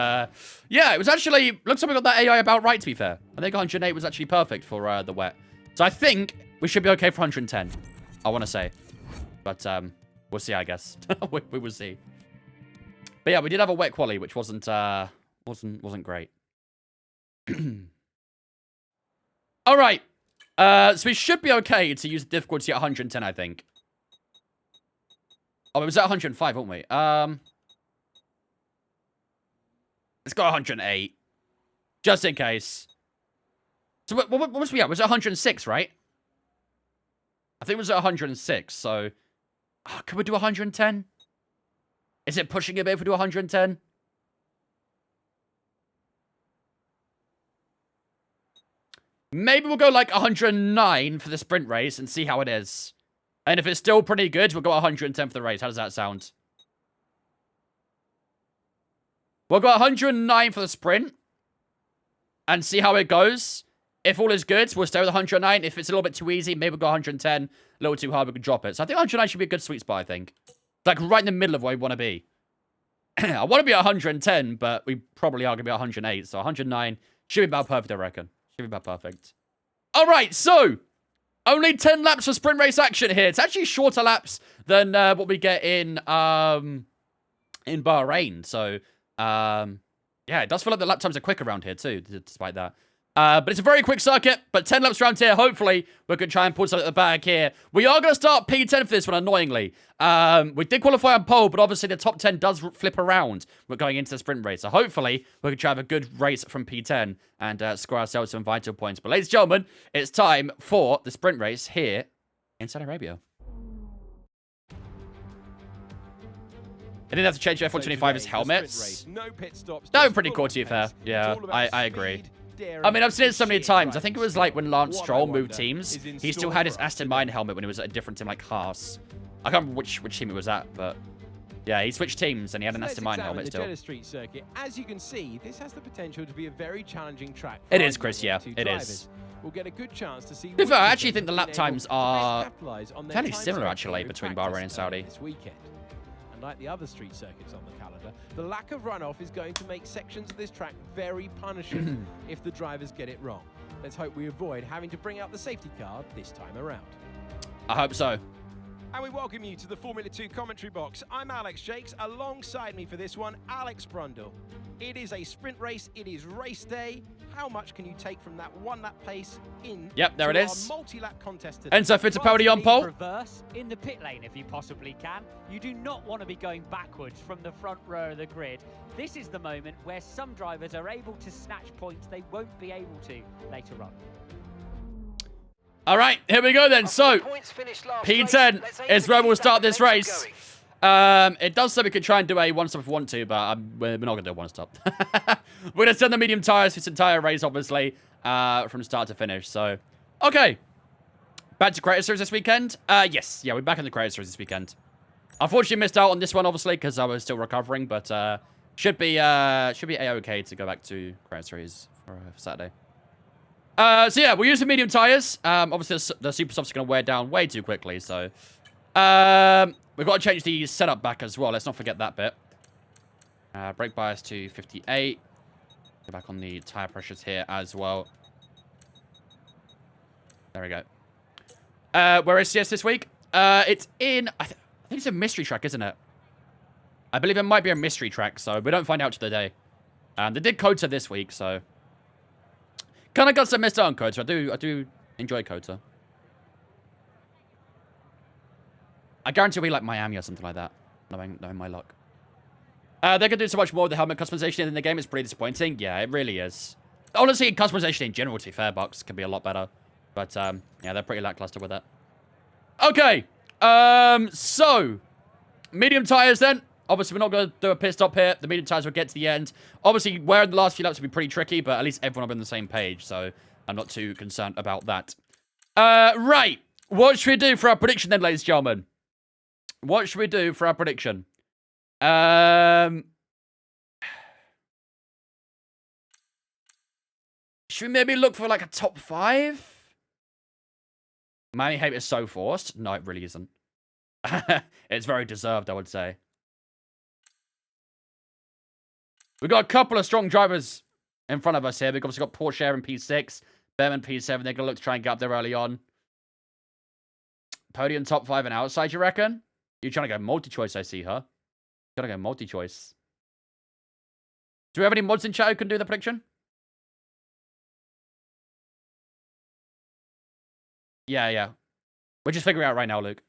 S2: yeah, it was actually, looks like we got that AI about right, to be fair. I think 108 was actually perfect for the wet. So I think we should be okay for 110, I want to say. But we'll see, I guess. we will see. But yeah, we did have a wet quali, which wasn't great. All right. So we should be okay to use the difficulty at 110, I think. Oh, it was at 105, weren't we? Let's go 108. Just in case. So what was we at? Was it 106, right? I think it was at 106, so... Oh, can we do 110? Is it pushing a bit if we do 110? Maybe we'll go like 109 for the sprint race and see how it is. And if it's still pretty good, we'll go 110 for the race. How does that sound? We'll go 109 for the sprint. And see how it goes. If all is good, we'll stay with 109. If it's a little bit too easy, maybe we'll go 110. A little too hard, we can drop it. So I think 109 should be a good sweet spot, I think. Like right in the middle of where we want to be. I want to be at 110, but we probably are going to be at 108. So 109 should be about perfect, I reckon. Should be about perfect. All right, so only 10 laps for sprint race action here. It's actually shorter laps than what we get in Bahrain. So, yeah, it does feel like the lap times are quick around here too, despite that. But it's a very quick circuit, but 10 laps around here. Hopefully, we can try and pull something at the bag here. We are going to start P10 for this one, annoyingly. We did qualify on pole, but obviously the top 10 does flip around. We're going into the sprint race. So hopefully, we can try and have a good race from P10 and score ourselves some vital points. But ladies and gentlemen, it's time for the sprint race here in Saudi Arabia. I didn't have to change F125's helmets. That would be pretty cool, to be fair. Yeah, I agree. I mean, I've seen it so many times. I think it was like when Lance Stroll moved teams, he still had his Aston Martin helmet when he was at a different team like Haas. I can't remember which team it was at, but yeah, he switched teams and he had an Aston Martin helmet still.
S6: Street circuit. As you can see, this has the potential to be a very challenging track.
S2: It is, Chris, yeah, it is.
S6: We'll get a good chance to see.
S2: I actually think the lap times are fairly similar, actually, between Bahrain and Saudi.
S6: This weekend. And like the other street circuits on the calendar, the lack of runoff is going to make sections of this track very punishing if the drivers get it wrong. Let's hope we avoid having to bring out the safety car this time around.
S2: I hope so.
S6: And we welcome you to the Formula 2 commentary box. I'm Alex Jakes. Alongside me for this one, Alex Brundle. It is a sprint race. It is race day. How much can you take from that one-lap pace in?
S2: Yep, there it is.
S6: Multi-lap contest today.
S2: Enzo Fittipaldi on pole.
S7: Reverse in the pit lane if you possibly can. You do not want to be going backwards from the front row of the grid. This is the moment where some drivers are able to snatch points they won't be able to later on.
S2: All right, here we go then. So, P10 is where we'll start this race. It does say we could try and do a one-stop if we want to, but we're not going to do a one-stop. We're going to send the medium tires for this entire race, obviously, from start to finish. So, okay. Back to Creator Series this weekend? Yes. Yeah, we're back in the Creator Series this weekend. Unfortunately, missed out on this one, obviously, because I was still recovering, but should be A-okay to go back to Creator Series for Saturday. So yeah, we'll use the medium tires. Obviously, the super softs are going to wear down way too quickly, so... we've got to change the setup back as well. Let's not forget that bit. Brake bias to 58. Go back on the tire pressures here as well. There we go. Where is CS this week? It's in... I think it's a mystery track, isn't it? I believe it might be a mystery track, so we don't find out till the day. They did Kota this week, so... Kind of got some missed out on Kota. I do enjoy Kota. I guarantee it'll be like Miami or something like that. Knowing my luck. They can do so much more with the helmet customization in the game. It's pretty disappointing. Yeah, it really is. Honestly, customization in general, to be fair, Bucks can be a lot better. But, yeah, they're pretty lackluster with it. Okay. So, medium tires then. Obviously, we're not going to do a pit stop here. The medium tires will get to the end. Obviously, wearing the last few laps will be pretty tricky, but at least everyone will be on the same page, so I'm not too concerned about that. Right. What should we do for our prediction then, ladies and gentlemen? What should we do for our prediction? Should we maybe look for like a top 5? Miami hate is so forced. No, it really isn't. It's very deserved, I would say. We've got a couple of strong drivers in front of us here. We've obviously got Porsche in P6, Behrman P7. They're going to look to try and get up there early on. Podium top 5 and outside, you reckon? You're trying to go multi-choice, I see, huh? Gotta go multi-choice. Do we have any mods in chat who can do the prediction? Yeah. We're just figuring it out right now, Luke.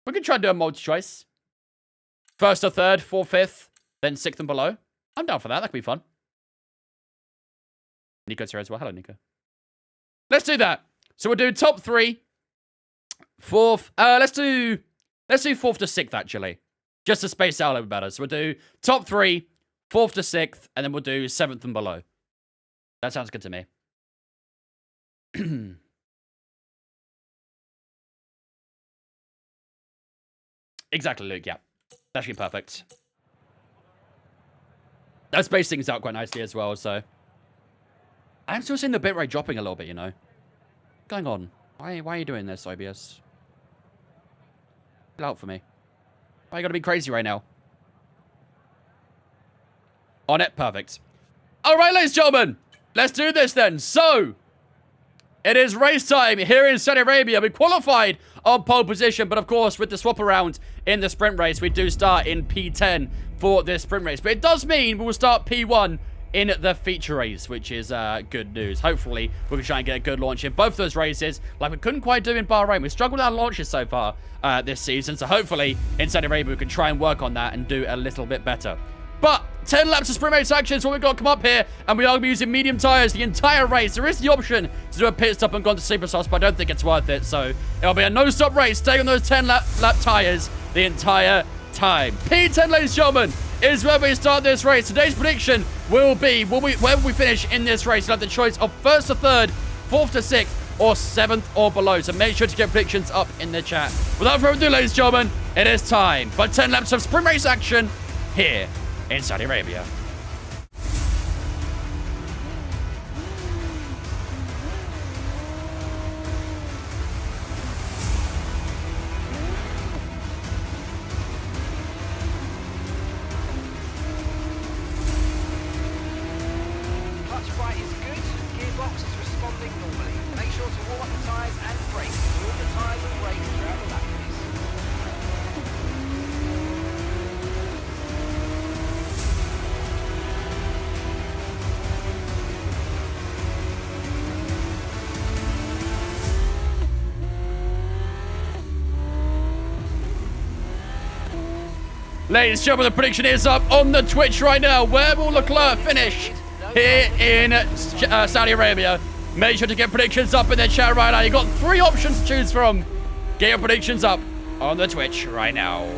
S2: We can try and do a multi-choice. First or third, fourth, fifth, then sixth and below. I'm down for that. That could be fun. Nico's here as well. Hello, Nico. Let's do that. So we'll do top 3, fourth. Let's do fourth to sixth, actually. Just to space out a little bit better. So we'll do top 3, fourth to sixth, and then we'll do seventh and below. That sounds good to me. Exactly, Luke. Yeah. That should be perfect. That space things out quite nicely as well, so. I'm still seeing the bitrate dropping a little bit, you know. What's going on? Why are you doing this, OBS? Chill out for me. Why you gotta be crazy right now? On it, perfect. Alright, ladies and gentlemen. Let's do this then. So, it is race time here in Saudi Arabia. We qualified on pole position, but of course, with the swap around in the sprint race, we do start in P10 for this sprint race. But it does mean we will start P1 in the feature race, which is good news. Hopefully, we can try and get a good launch in both those races, like we couldn't quite do in Bahrain. We struggled with our launches so far this season, so hopefully, in Saudi Arabia, we can try and work on that and do a little bit better. But 10 laps of sprint race action is what we've got to come up here, and we are going to be using medium tires the entire race. There is the option to do a pit stop and go on to super softs, but I don't think it's worth it. So it'll be a no-stop race, staying on those 10 lap tires the entire time. P10, ladies and gentlemen, is where we start this race. Today's prediction will be wherever we finish in this race. You'll have the choice of first to third, fourth to sixth, or seventh or below. So make sure to get predictions up in the chat. Without further ado, ladies and gentlemen, it is time for 10 laps of sprint race action here in Saudi Arabia.
S5: Clutch bite is good, gearbox is responding normally. Make sure to warm up the tyres and brakes. Warm the tyres and brakes throughout the lap, please.
S2: Ladies and gentlemen, the prediction is up on the Twitch right now. Where will Leclerc finish here in Saudi Arabia? Make sure to get predictions up in the chat right now. You've got 3 options to choose from. Get your predictions up on the Twitch right now.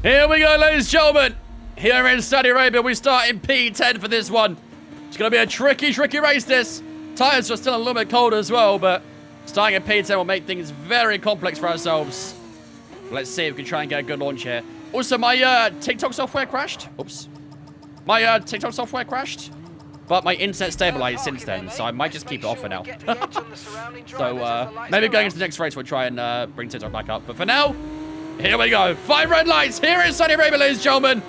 S2: Here we go, ladies and gentlemen. Here in Saudi Arabia, we start in P10 for this one. It's going to be a tricky race, this. Tyres are still a little bit cold as well, but starting at P10 will make things very complex for ourselves. Let's see if we can try and get a good launch here. Also, my TikTok software crashed. Oops. My TikTok software crashed, but my internet stabilized since then, so I might just keep it off for now. So, maybe going into the next race, we'll try and bring TikTok back up. But for now, here we go. 5 red lights here in Saudi Arabia, ladies and gentlemen.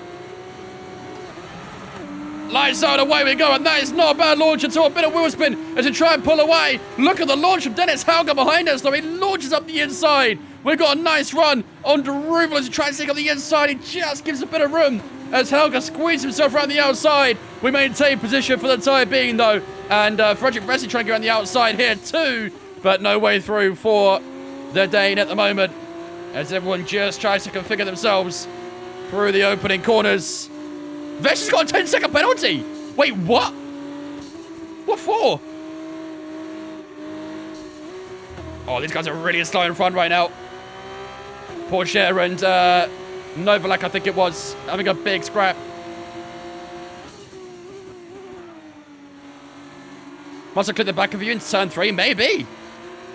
S2: Lights out, away we go, and that is not a bad launch at all. A bit of wheel spin as we try and pull away. Look at the launch from Dennis Hauger behind us, though. He launches up the inside. We've got a nice run on Deruval as he tries to take on the inside. He just gives a bit of room as Helga squeezes himself around the outside. We maintain position for the time being, though. And Frederick Vesey trying to go on the outside here, too. But no way through for the Dane at the moment, as everyone just tries to configure themselves through the opening corners. Vesey's got a 10-second penalty. Wait, what? What for? Oh, these guys are really slow in front right now. Porsche and Novalak, I think it was, having a big scrap. Must have clipped the back of you into turn 3, maybe.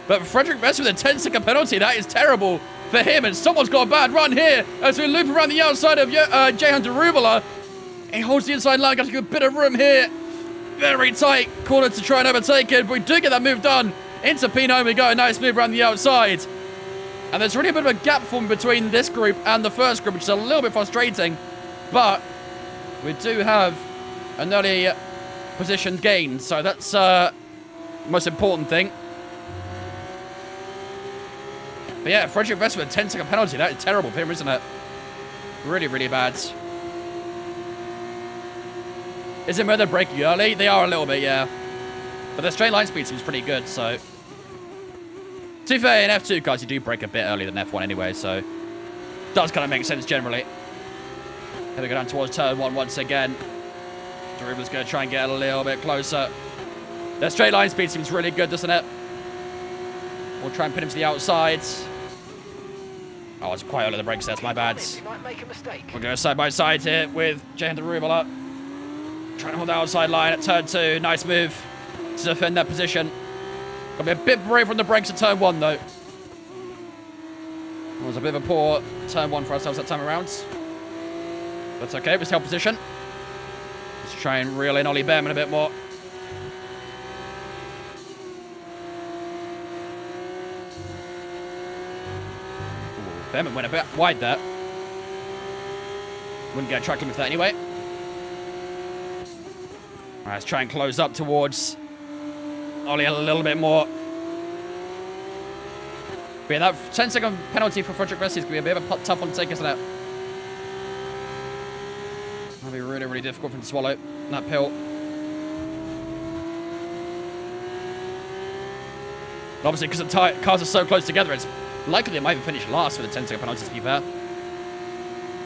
S2: But Frederick Vesey with a 10-second penalty, that is terrible for him. And someone's got a bad run here as we loop around the outside of Jehan Deruvala. He holds the inside line, got a bit of room here. Very tight corner to try and overtake it. But we do get that move done. Into Pinot we go. Nice move around the outside. And there's really a bit of a gap formed between this group and the first group, which is a little bit frustrating. But we do have an early position gain. So that's the most important thing. But yeah, Frederick Vesey with a 10-second penalty. That is terrible for him, isn't it? Really, really bad. Is it where they're braking early? They are a little bit, yeah. But their straight line speed seems pretty good, so. To be fair, in F2 cars, you do brake a bit earlier than F1 anyway, so. Does kind of make sense generally. Here we go down towards turn 1 once again. Deruvala's going to try and get a little bit closer. Their straight line speed seems really good, doesn't it? We'll try and pin him to the outside. Oh, it's quite early the brakes, that's my bad. We're going side by side here with Jehan Deruvala. Trying to hold the outside line at turn 2. Nice move to defend that position. Got to be a bit brave from the brakes at turn 1, though. It was a bit of a poor turn 1 for ourselves that time around. That's okay, we still held position. Let's try and reel in Ollie Behrman a bit more. Ooh, Behrman went a bit wide there. Wouldn't get a track limit for that anyway. Alright, let's try and close up towards Ollie a little bit more. But yeah, that 10-second penalty for Frederick Vesey is going to be a bit of a tough one to take, isn't it? That'll be really, really difficult for him to swallow that pill. And obviously, because the cars are so close together, it's likely they might even finish last with a 10-second penalty, to be fair.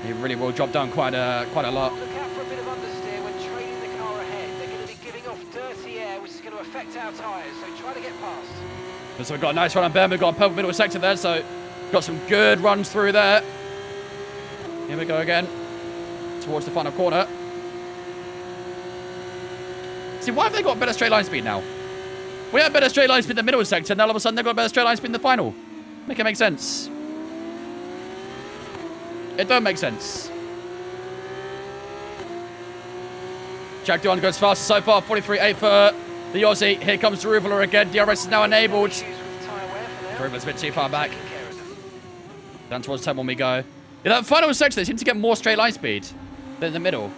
S2: He really will drop down quite a lot.
S5: Look out for a bit of understeer when trailing the car ahead. They're going to be giving off dirty air, which is going to affect our tyres, so try to get past.
S2: So we've got a nice run on Behrman. We've got a purple middle sector there, so got some good runs through there. Here we go again. Towards the final corner. See, why have they got better straight line speed now? We had better straight line speed in the middle sector, and all of a sudden they've got better straight line speed in the final. Make it make sense. It don't make sense. Jack Doohan goes fast so far, 43.8 for the Aussie. Here comes Deruvala again. DRS is now enabled. Deruvala's a bit too far back. Down towards turn 1 we go. Yeah, that final section, they seem to get more straight line speed than the middle.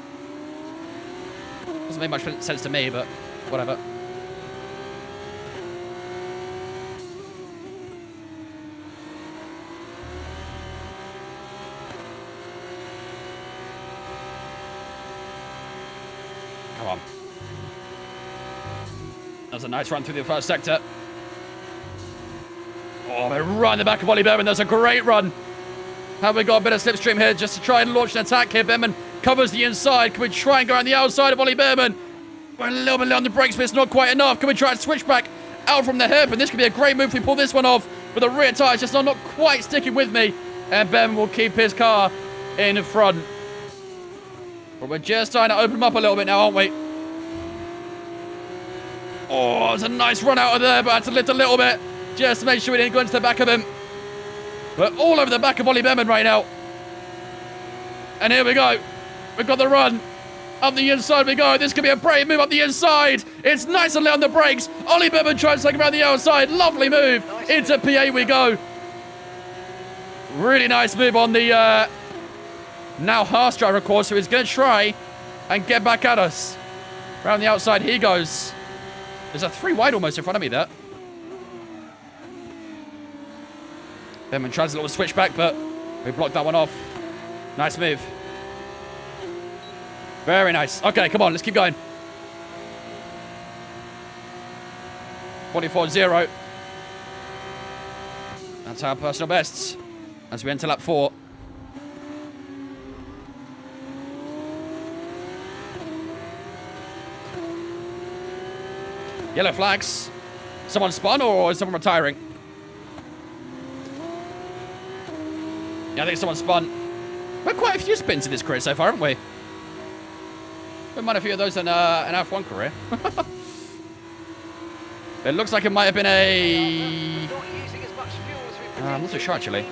S2: Doesn't make much sense to me, but whatever. Come on. That was a nice run through the first sector. Oh, they're right in the back of Ollie Behrman. That's a great run. Have we got a bit of slipstream here just to try and launch an attack here? Behrman covers the inside. Can we try and go around the outside of Ollie Behrman? We're a little bit low on the brakes, but it's not quite enough. Can we try and switch back out from the hairpin? This could be a great move if we pull this one off. But the rear tyres just not quite sticking with me. And Behrman will keep his car in front. But we're just trying to open them up a little bit now, aren't we? Oh, it's a nice run out of there, but I had to lift a little bit just to make sure we didn't go into the back of him. We're all over the back of Ollie Behrman right now. And here we go. We've got the run. Up the inside we go. This could be a brave move up the inside. It's nice and low on the brakes. Ollie Behrman tries to take him around the outside. Lovely move. Into P8 we go. Really nice move on the now Haas driver, of course, who is going to try and get back at us. Around the outside he goes. There's a 3 wide almost in front of me there. Behrman tries a little switchback, but we blocked that one off. Nice move. Very nice. Okay, come on, let's keep going. 44-0. That's our personal bests as we enter lap 4. Yellow flags. Someone spun or is someone retiring? Yeah, I think someone spun. We've had quite a few spins in this career so far, haven't we? We might have a few of those in an F1 career. It looks like it might have been a... I'm not too sure, actually.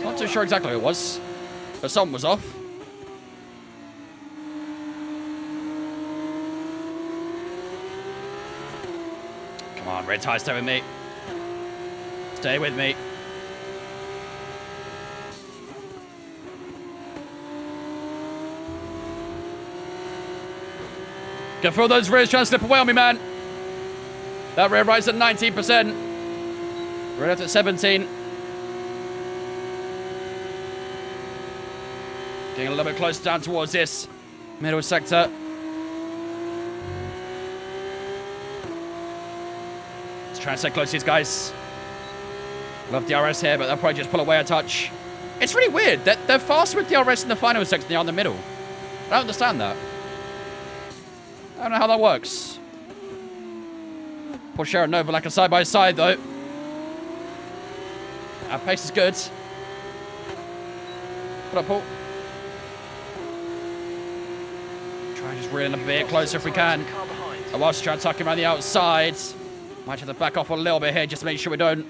S2: Not too sure exactly who it was. But something was off. Come on, red tire, stay with me. Stay with me. Can feel those rears trying to slip away on me, man. That rear right's at 19%. Rear left at 17. Getting a little bit closer down towards this middle sector. Let's try and stay close to these guys. Love DRS here, but they'll probably just pull away a touch. It's really weird. They're faster with DRS in the final section than they are in the middle. I don't understand that. I don't know how that works. Porsche and Nova like a side-by-side, though. Our pace is good. What up, Paul? Try and just reel in a bit closer if we can. I was trying to tuck him around the outside. Might have to back off a little bit here just to make sure we don't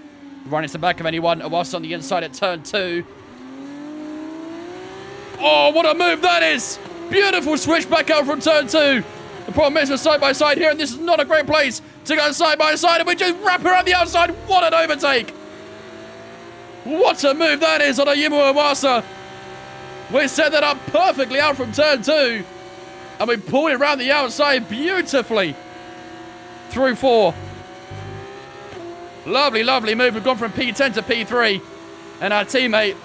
S2: run into the back of anyone. I was on the inside at turn 2. Oh, what a move that is! Beautiful switch back out from turn 2. The problem is we're side-by-side here, and this is not a great place to go side-by-side, and we just wrap around the outside. What an overtake! What a move that is on a Yuma Iwasa. We set that up perfectly out from turn 2, and we pulled it around the outside beautifully through 4. Lovely, lovely move. We've gone from P10 to P3, and our teammate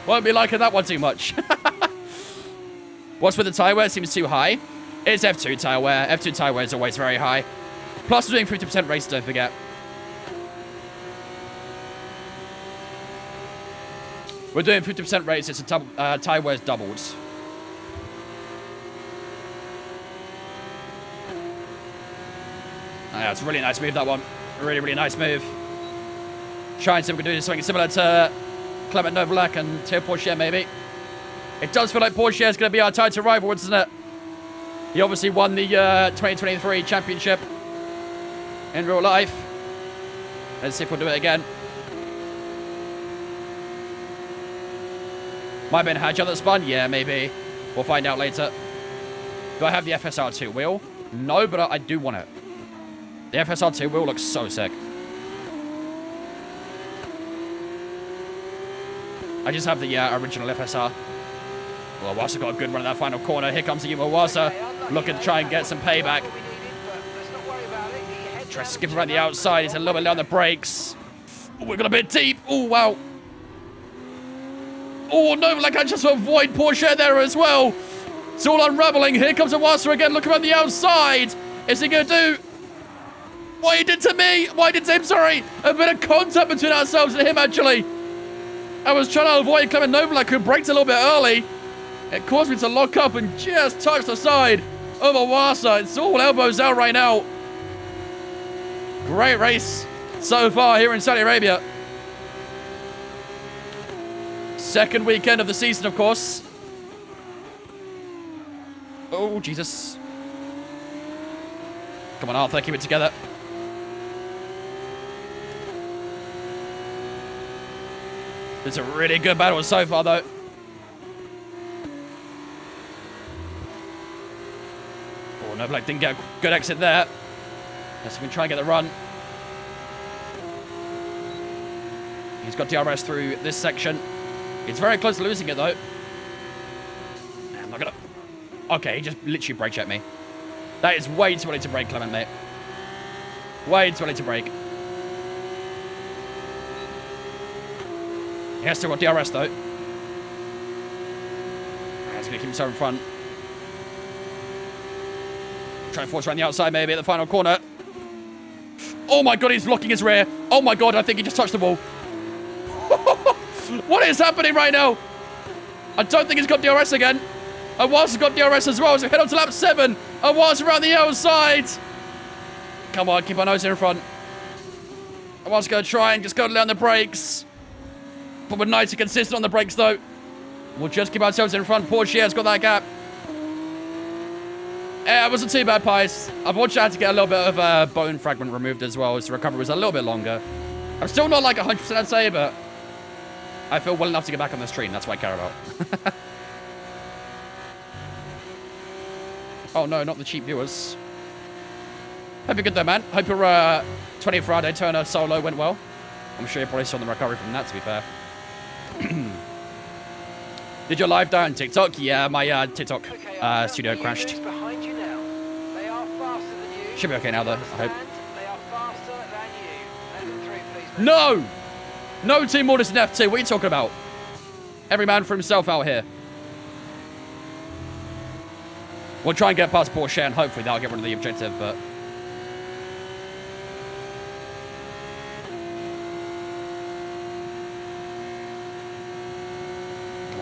S2: won't be liking that one too much. What's with the tyre wear? Seems too high. It's F2 tyre wear. F2 tyre wear is always very high. Plus, we're doing 50% race, don't forget. We're doing 50% race. It's a tyre wear's doubled. Oh, yeah, it's a really nice move, that one. Really, really nice move. Try and see if we can do something similar to Clement Novalak and Theo Porsche, maybe. It does feel like Porsche is going to be our title rival, doesn't it? He obviously won the 2023 championship in real life. Let's see if we'll do it again. Might have been Hadja that spun. Yeah, maybe. We'll find out later. Do I have the FSR2 wheel? No, but I do want it. The FSR2 wheel looks so sick. I just have the original FSR. Well, Wasa got a good run at that final corner. Here comes the Yuma Wasa, looking to try and get some payback. Try to skip around the outside. He's a little bit low on the brakes. Oh, we've got a bit deep. Oh, wow. Oh, no, like I just avoid Porsche there as well. It's all unraveling. Here comes a Wasa again. Look around the outside. Is he going to do what he did to me? What he did to him, sorry. A bit of contact between ourselves and him, actually. I was trying to avoid Clement Novalak, who braked a little bit early. It caused me to lock up and just touch the side of a Wasa. It's all elbows out right now. Great race so far here in Saudi Arabia. Second weekend of the season, of course. Oh, Jesus. Come on, Arthur, keep it together. It's a really good battle so far, though. Oh, no, Black didn't get a good exit there. Let's see if we can try and get the run. He's got DRS through this section. He's very close to losing it, though. I'm not gonna... Okay, he just literally brake checked me. That is way too early to brake, Clement, mate. Way too early to brake. He has still got DRS, though. He's going to keep himself in front. Try to force around the outside, maybe, at the final corner. Oh, my God, he's blocking his rear. Oh, my God, I think he just touched the wall. What is happening right now? I don't think he's got DRS again. Awas has got DRS as well, so head on to lap 7. Awas around the outside. Come on, keep our nose in front. Awas going to try and just go down the brakes. But we're nice and consistent on the brakes, though. We'll just keep ourselves in front. Porsche's got that gap. Yeah, it wasn't too bad, Pies. Unfortunately, I had to get a little bit of bone fragment removed as well, so the recovery was a little bit longer. I'm still not like 100%, I'd say, but I feel well enough to get back on the stream. That's what I care about. Oh, no, not the cheap viewers. Hope you're good, though, man. Hope your 20th Friday Turner solo went well. I'm sure you probably saw the recovery from that, to be fair. Did your live die on TikTok? Yeah, my TikTok studio crashed.
S5: Behind you now. They are faster than you.
S2: Should be okay now, though, I hope.
S5: They are faster than you. Let them through, please.
S2: No! No Team Orders in F2. What are you talking about? Every man for himself out here. We'll try and get past Porsche, and hopefully that'll get rid of the objective, but...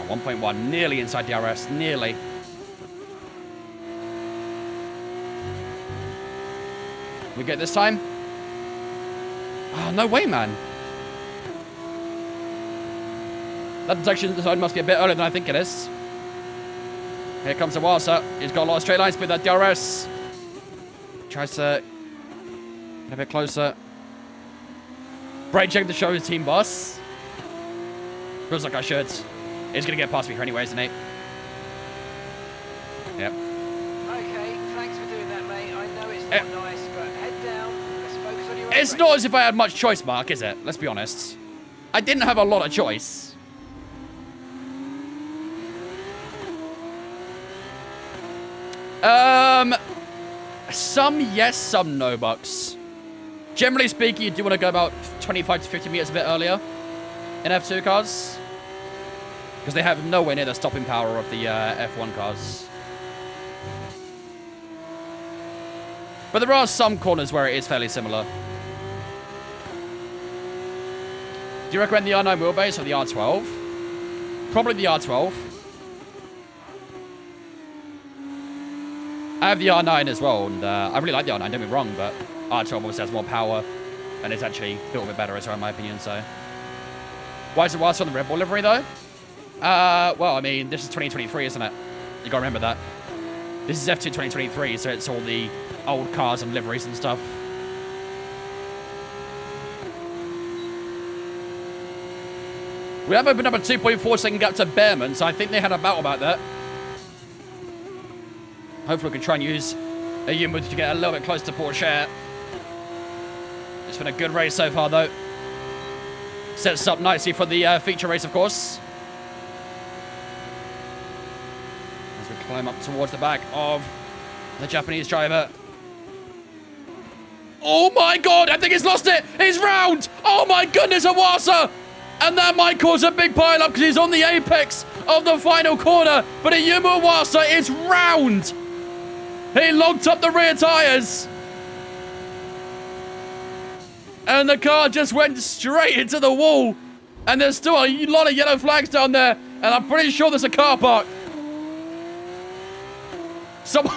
S2: Come on, 1.1. Nearly inside DRS. Nearly. We get this time? Oh, no way, man. That detection zone must be a bit earlier than I think it is. Here comes the Wasa. He's got a lot of straight lines with that DRS. Tries to get a bit closer. Brake check to show his team boss. Feels like I should. He's going to get past me here anyways, isn't he? Yep.
S5: Okay, thanks for doing that, mate. I know it's not nice, but head down. Let's focus on your own
S2: It's
S5: race.
S2: not as if I had much choice, Mark, is it? Let's be honest. I didn't have a lot of choice. Some yes, some no, Bucks. Generally speaking, you do want to go about 25 to 50 meters a bit earlier in F2 cars. Because they have nowhere near the stopping power of the F1 cars. But there are some corners where it is fairly similar. Do you recommend the R9 wheelbase or the R12? Probably the R12. I have the R9 as well, and I really like the R9, don't get me wrong, but R12 obviously has more power, and it's actually built a bit better as well, in my opinion, so. Why is it whilst on the Red Bull livery, though? Well, I mean, this is 2023, isn't it? You gotta remember that. This is F2 2023, so it's all the old cars and liveries and stuff. We have opened up a 2.4 second gap to Behrman, so I think they had a battle about that. Hopefully we can try and use a U-move to get a little bit close to Porsche. It's been a good race so far, though. Sets us up nicely for the feature race, of course. As we climb up towards the back of the Japanese driver. Oh my God, I think he's lost it. He's round. Oh my goodness, Awasa. And that might cause a big pile-up because he's on the apex of the final corner. But Ayumu Awasa is round. He locked up the rear tyres. And the car just went straight into the wall. And there's still a lot of yellow flags down there. And I'm pretty sure there's a car park. Someone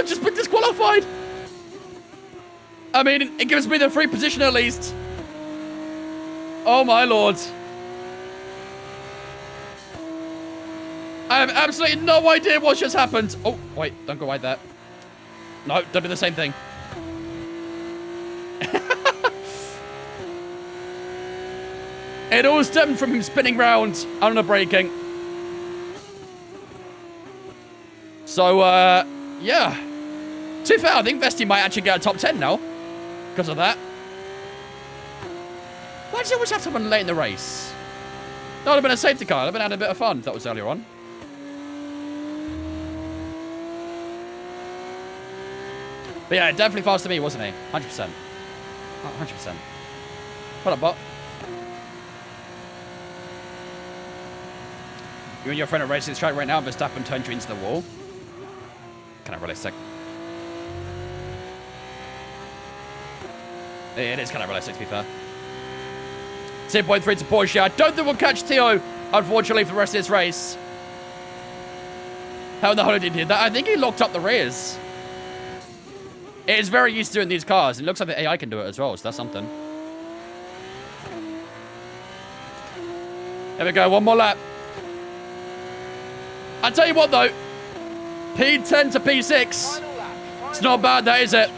S2: just been disqualified. I mean, it gives me the free position at least. Oh my lord. I have absolutely no idea what just happened. Oh, wait, don't go right there. No, don't do the same thing. It all stemmed from him spinning round and not braking. So, yeah. To be fair, I think Vesti might actually get a top 10 now. Because of that. Why did you always have someone late in the race? That would have been a safety car. I'd have been having a bit of fun if that was earlier on. But yeah, definitely faster than me, wasn't he? 100%. 100%. What up, bot? You and your friend are racing this track right now, Verstappen turned you into the wall. Kind of realistic. It is kind of realistic, to be fair. 2.3 to Porsche. I don't think we'll catch Theo, unfortunately, for the rest of this race. How the hell did he do that? I think he locked up the rears. It is very used to doing these cars. It looks like the AI can do it as well, so that's something. There we go, one more lap. I'll tell you what, though. P10 to P6. It's not bad, that is it?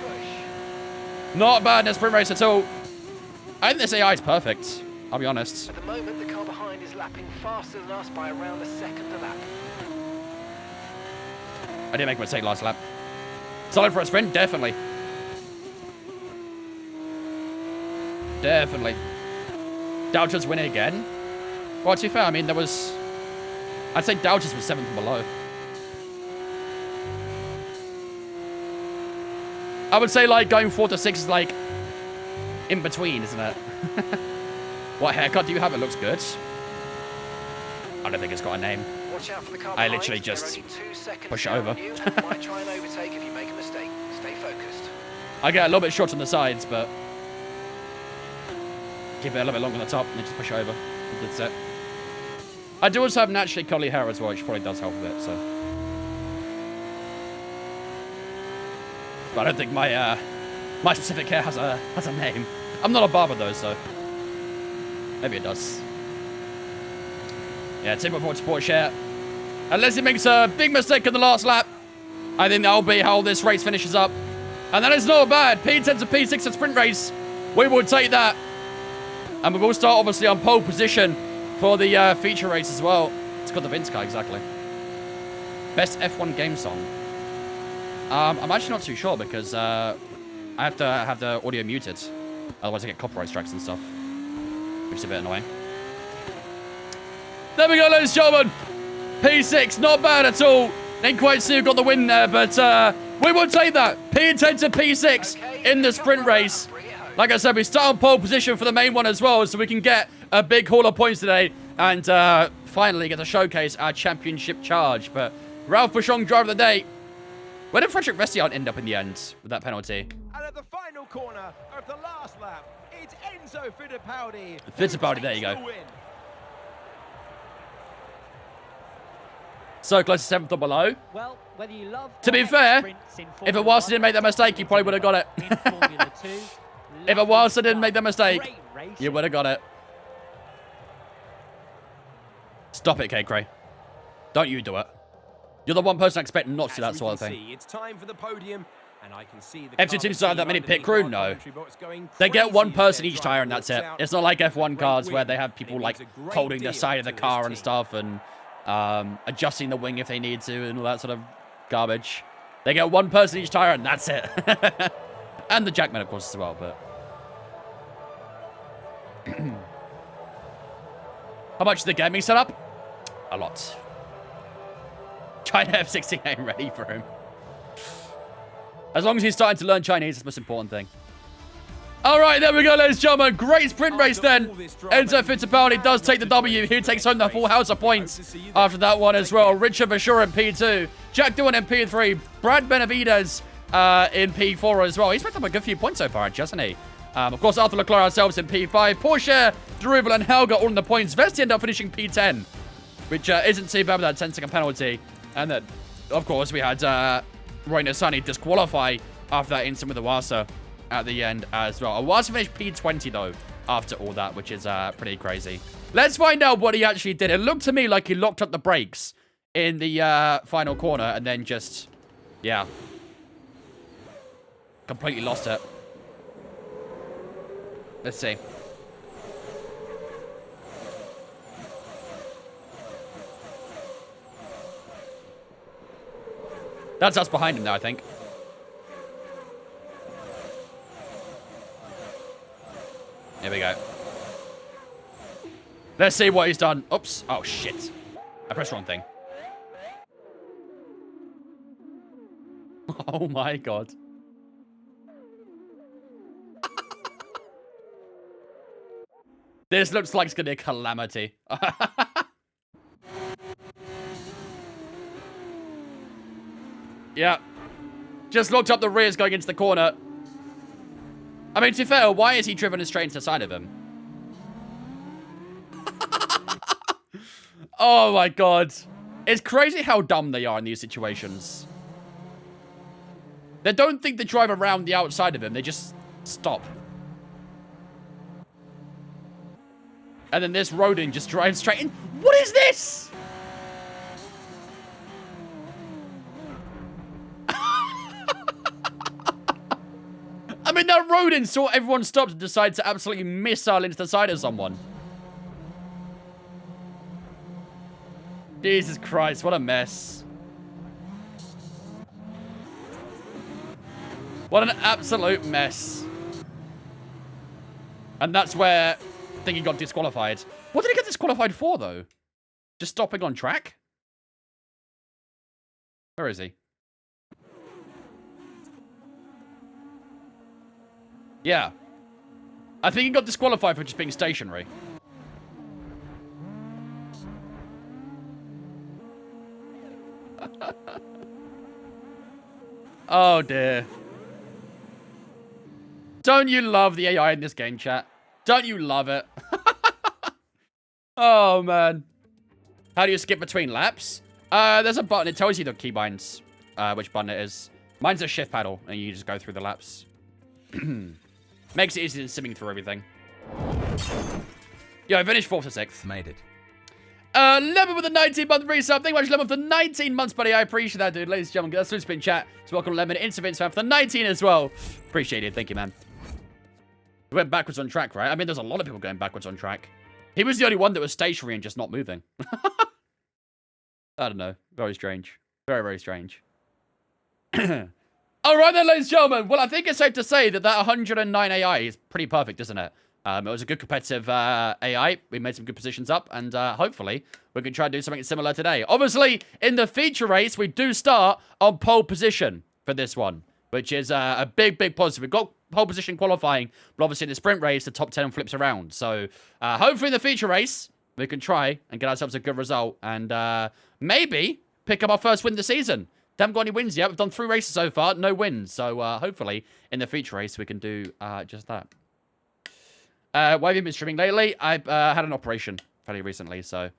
S2: Not bad in a sprint race at all. I think this AI is perfect. I'll be honest.
S5: At the moment, the car behind is lapping faster than us by around a second a lap.
S2: I didn't make a mistake last lap. Solid for a sprint? Definitely. Definitely. Doubters winning again? Well, to be fair, I mean, there was... I'd say Doubters was 7th and below. I would say, like, going 4 to 6 is, like, in between, isn't it? What haircut do you have? It looks good. I don't think it's got a name.
S5: Watch out for the car
S2: I
S5: behind.
S2: literally
S5: They're
S2: just
S5: only 2 seconds
S2: push it
S5: down
S2: over.
S5: on you. Might try and overtake if you make a mistake. Stay focused.
S2: I get a little bit short on the sides, but keep it a little bit long on the top and then just push it over. That's it. I do also have naturally curly hair as well, which probably does help a bit, so. But I don't think my my specific hair has a name. I'm not a barber though, so maybe it does. Yeah, 2.4 to Porsche. Unless he makes a big mistake in the last lap, I think that'll be how this race finishes up. And that is not bad. P10 to P6 at sprint race. We will take that. And we will start, obviously, on pole position for the feature race as well. It's got the Vince car, exactly. Best F1 game song. I'm actually not too sure because I have to have the audio muted. Otherwise I get copyright strikes and stuff. Which is a bit annoying. There we go, ladies and gentlemen. P6, not bad at all. Didn't quite see who got the win there, but we will take that. P10 to P6 in the sprint race. Like I said, we start on pole position for the main one as well, so we can get a big haul of points today and finally get to showcase our championship charge. But Ralph Bouchon, driver of the day. Where did Frederick Vestiaire end up in the end with that penalty?
S6: And at the final corner of the last lap, it's Enzo Fittipaldi.
S2: Fittipaldi, there you go. So close to 7th or below.
S7: Well, whether you love
S2: to be fair, if it was didn't make that mistake, you probably would have got it. If it was didn't make that mistake, you would have got it. Stop it, K. Cray. Don't you do it. You're the one person I expect not to do that sort of thing.
S6: It's time for the podium, and I can see the
S2: F2 teams don't have that many pit crew? No. They get one person each tyre and that's it. It's not like F1 cars where they have people like holding the side of the car and stuff and adjusting the wing if they need to and all that sort of garbage. They get one person each tyre and that's it. And the Jackman, of course, as well, but... How much did they get me set up? A lot. China F16 ain't ready for him. As long as he's starting to learn Chinese, that's the most important thing. All right, there we go, ladies and gentlemen. Great sprint race then. Enzo Fittipaldi does take the W. He takes home the full house of points after that one as well. Richard Vachura in P2. Jack Doohan in P3. Brad Benavides in P4 as well. He's picked up a good few points so far, actually, hasn't he? Of course, Arthur Leclerc ourselves in P5. Porsche, Deruval, and Helga all in the points. Vesti end up finishing P10, which isn't too bad with that 10-second penalty. And then, of course, we had Roy Nissany disqualify after that incident with Iwasa at the end as well. Iwasa finished P20, though, after all that, which is pretty crazy. Let's find out what he actually did. It looked to me like he locked up the brakes in the final corner and then just, yeah, completely lost it. Let's see. That's us behind him now, I think. Here we go. Let's see what he's done. Oops. Oh, shit. I pressed the wrong thing. Oh, my God. This looks like it's going to be a calamity. Yeah. Just looked up the rears going into the corner. I mean, to be fair, why is he driven straight into the side of him? Oh my god. It's crazy how dumb they are in these situations. They don't think to drive around the outside of him. They just stop. And then this rodent just drives straight in. What is this? I mean, that rodent saw everyone stopped and decided to absolutely missile into the side of someone. Jesus Christ, what a mess. What an absolute mess. And that's where I think he got disqualified. What did he get disqualified for, though? Just stopping on track? Where is he? Yeah. I think he got disqualified for just being stationary. Oh, dear. Don't you love the AI in this game, chat? Don't you love it? Oh, man. How do you skip between laps? There's a button. It tells you the keybinds, which button it is. Mine's a shift paddle, and you just go through the laps. Makes it easy than simming through everything. Yeah, I finished 4th or 6th.
S1: Made it.
S2: Lemon with a 19-month resub. Thank you very much, Lemon, for the 19 months, buddy. I appreciate that, dude. Ladies and gentlemen, that's Loose Spin Chat. So welcome, Lemon. Intervince fan for the 19 as well. Appreciate it. Thank you, man. We went backwards on track, right? I mean, there's a lot of people going backwards on track. He was the only one that was stationary and just not moving. I don't know. Very strange. Very, very strange. All right then, ladies and gentlemen. Well, I think it's safe to say that 109 AI is pretty perfect, isn't it? It was a good competitive AI. We made some good positions up, and hopefully we can try and do something similar today. Obviously, in the feature race, we do start on pole position for this one, which is a big, big positive. We've got pole position qualifying, but obviously in the sprint race, the top 10 flips around. So hopefully in the feature race, we can try and get ourselves a good result and maybe pick up our first win of the season. Haven't got any wins yet. We've done 3 races so far, no wins. So hopefully in the feature race, we can do just that. Why have you been streaming lately? I had an operation fairly recently, so I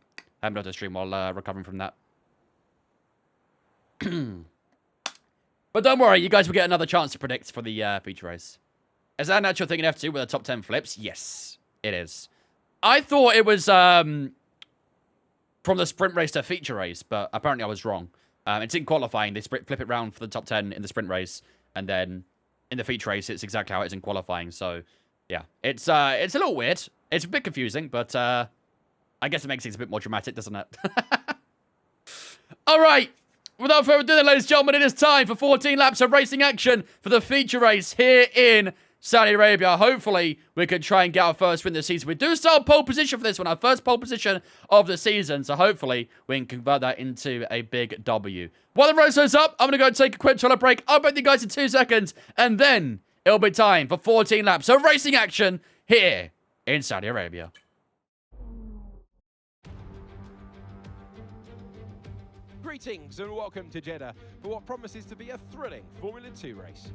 S2: haven't been able to stream while recovering from that. But don't worry, you guys will get another chance to predict for the feature race. Is that an actual thing in F2 with the top 10 flips? Yes, it is. I thought it was from the sprint race to feature race, but apparently I was wrong. It's in qualifying. They flip it round for the top 10 in the sprint race, and then in the feature race, it's exactly how it is in qualifying. So, yeah, it's a little weird. It's a bit confusing, but I guess it makes things a bit more dramatic, doesn't it? All right. Without further ado, ladies and gentlemen, it is time for 14 laps of racing action for the feature race here in Saudi Arabia. Hopefully, we can try and get our first win this season. We do start pole position for this one, our first pole position of the season. So hopefully, we can convert that into a big W. While the race goes up, I'm going to go take a quick toilet break. I'll bet you guys in 2 seconds. And then it'll be time for 14 laps of racing action here in Saudi Arabia.
S6: Greetings and welcome to Jeddah for what promises to be a thrilling Formula 2 race.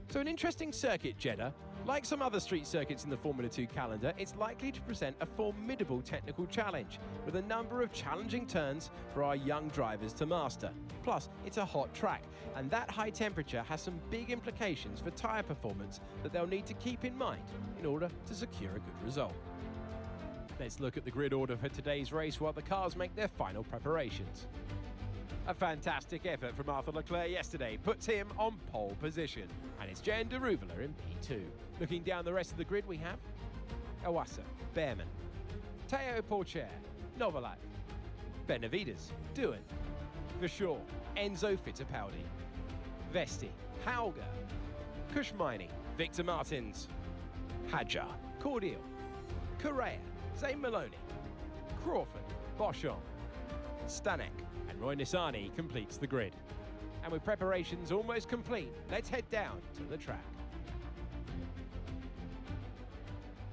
S6: So an interesting circuit, Jeddah. Like some other street circuits in the Formula 2 calendar, it's likely to present a formidable technical challenge, with a number of challenging turns for our young drivers to master. Plus, it's a hot track, and that high temperature has some big implications for tyre performance that they'll need to keep in mind in order to secure a good result. Let's look at the grid order for today's race while the cars make their final preparations. A fantastic effort from Arthur Leclerc yesterday puts him on pole position, and it's Jan de Ruvela in P2. Looking down the rest of the grid, we have Iwasa, Behrman, Teo Porcher, Novalak, Benavides, Doohan, Verschoor, Enzo Fittipaldi, Vesti, Hauger, Kushmaini, Victor Martins, Hadjar, Cordial, Correa, Zane Maloney, Crawford, Boschon, Stanek, and Roy Nissany completes the grid. And with preparations almost complete, let's head down to the track.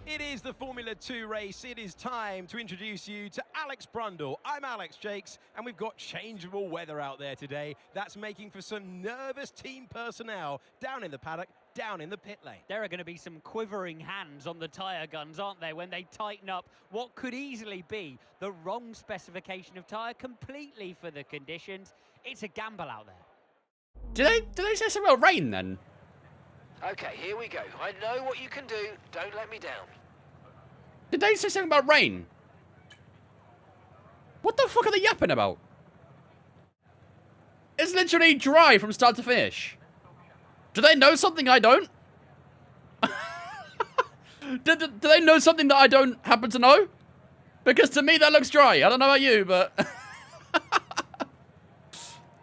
S6: It is the Formula 2 race. It is time to introduce you to Alex Brundle. I'm Alex Jakes, and we've got changeable weather out there today. That's making for some nervous team personnel down in the paddock, down in the pit lane.
S7: There are going to be some quivering hands on the tyre guns, aren't there, when they tighten up what could easily be the wrong specification of tyre completely for the conditions. It's a gamble out there.
S2: Do they say something about rain then?
S5: Okay, here we go. I know what you can do. Don't let me down.
S2: Did they say something about rain? What the fuck are they yapping about? It's literally dry from start to finish. Do they know something I don't? do they know something that I don't happen to know? Because to me that looks dry. I don't know about you, but...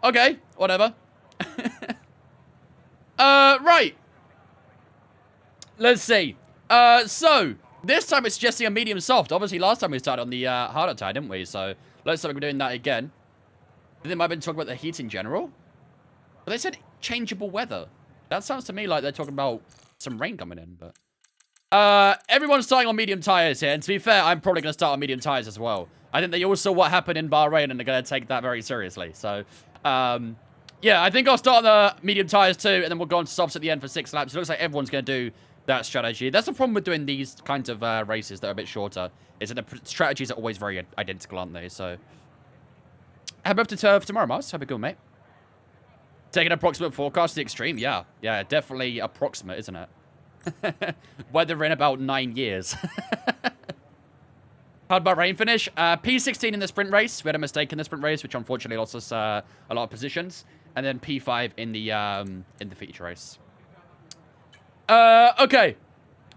S2: okay, whatever. Right. Let's see. So, this time it's suggesting a medium soft. Obviously, last time we started on the harder tire, didn't we? So, looks like we're doing that again. They might have been talking about the heat in general. But they said changeable weather. That sounds to me like they're talking about some rain coming in, but... everyone's starting on medium tires here. And to be fair, I'm probably going to start on medium tires as well. I think they all saw what happened in Bahrain and they're going to take that very seriously. So, yeah, I think I'll start on the medium tires too, and then we'll go on to softs at the end for 6 laps. It looks like everyone's going to do that strategy. That's the problem with doing these kinds of races that are a bit shorter, is that the strategies are always very identical, aren't they? So, happy birthday for tomorrow, Mars. Happy good, mate. Take an approximate forecast to the extreme. Yeah, definitely approximate, isn't it? Weather in about 9 years. How'd Bahrain finish? P16 in the sprint race. We had a mistake in the sprint race, which unfortunately lost us a lot of positions. And then P5 in the feature race. Okay.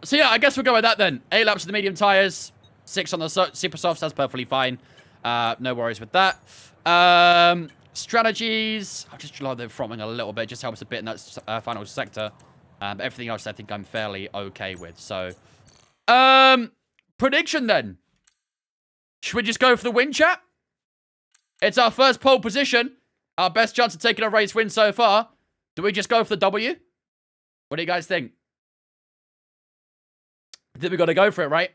S2: So yeah, I guess we'll go with that then. 8 laps of the medium tires, 6 on the super softs. That's perfectly fine. No worries with that. Strategies. I'll just lower the throttling a little bit. Just helps a bit in that final sector. Everything else I think I'm fairly okay with. So, prediction then. Should we just go for the win, chat? It's our first pole position. Our best chance of taking a race win so far. Do we just go for the W? What do you guys think? I think we got to go for it, right?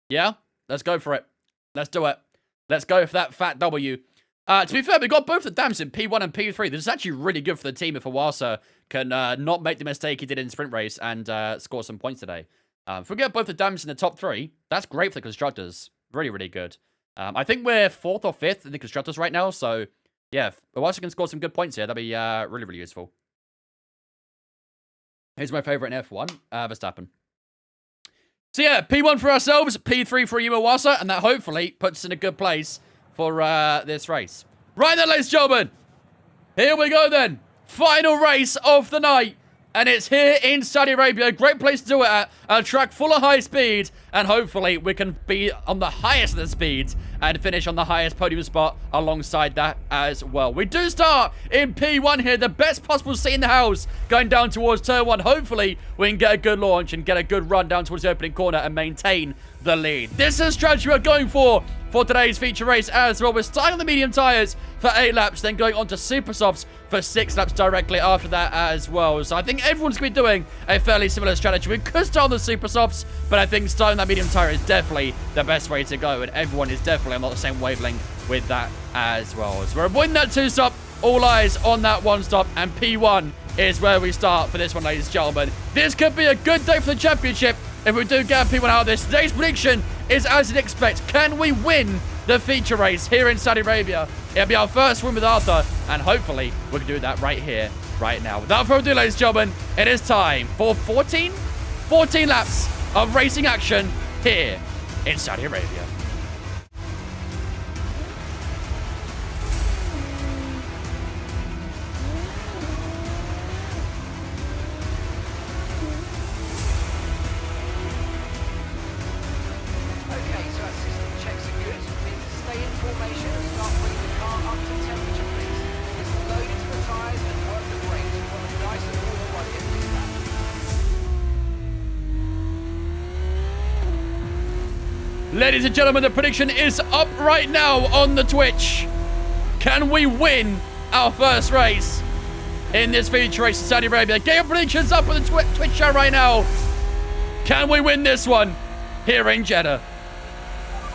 S2: Yeah? Let's go for it. Let's do it. Let's go for that fat W. To be fair, we got both the dams in P1 and P3. This is actually really good for the team if Iwasa can not make the mistake he did in the sprint race and score some points today. If we get both the dams in the top 3, that's great for the constructors. Really, really good. I think we're 4th or 5th in the constructors right now. So, yeah, if Iwasa can score some good points here, that'd be really, really useful. Here's my favorite in F1, Verstappen. So, yeah, P1 for ourselves, P3 for Iwasa, and that hopefully puts us in a good place for this race. Right then, ladies and gentlemen, here we go then. Final race of the night. And it's here in Saudi Arabia. Great place to do it at. A track full of high speed. And hopefully we can be on the highest of the speeds and finish on the highest podium spot alongside that as well. We do start in P1 here. The best possible seat in the house going down towards turn 1. Hopefully we can get a good launch and get a good run down towards the opening corner and maintain the lead. This is a strategy we're going for today's feature race as well. We're starting on the medium tyres for 8 laps, then going on to super softs for 6 laps directly after that as well. So I think everyone's going to be doing a fairly similar strategy. We could start on the super softs, but I think starting that medium tyre is definitely the best way to go, and everyone is definitely on the same wavelength with that as well. So we're avoiding that 2-stop All eyes on that one stop, and P1 is where we start for this one, ladies and gentlemen. This could be a good day for the championship if we do get P1 out of this. Today's prediction is as you'd expect. Can we win the feature race here in Saudi Arabia? It'll be our first win with Arthur, and hopefully we can do that right here, right now. Without further ado, ladies and gentlemen, it is time for 14 laps of racing action here in Saudi Arabia. Ladies and gentlemen, the prediction is up right now on the Twitch. Can we win our first race in this feature race in Saudi Arabia? Get your predictions up on the Twitch chat right now. Can we win this one here in Jeddah?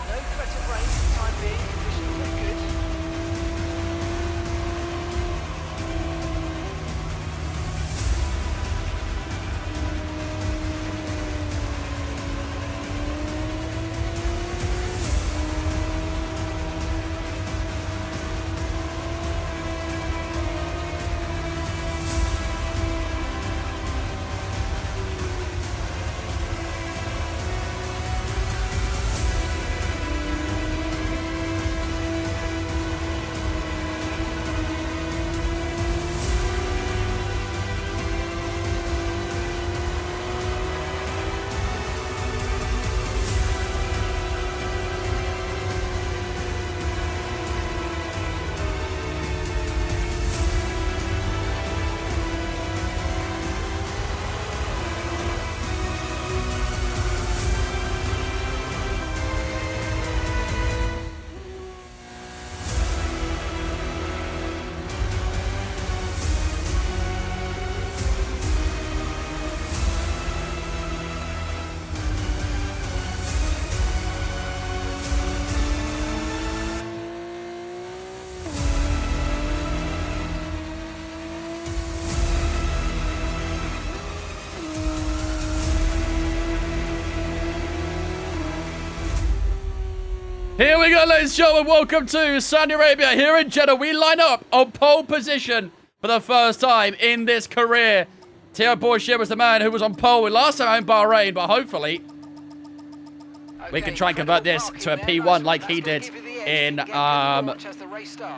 S5: No threat of rain for the time being. Conditions look good.
S2: Here we go, ladies and gentlemen. Welcome to Saudi Arabia. Here in Jeddah, we line up on pole position for the first time in this career. Theo Bourchier was the man who was on pole last time in Bahrain, but hopefully we can try and convert this to a P1 like he did in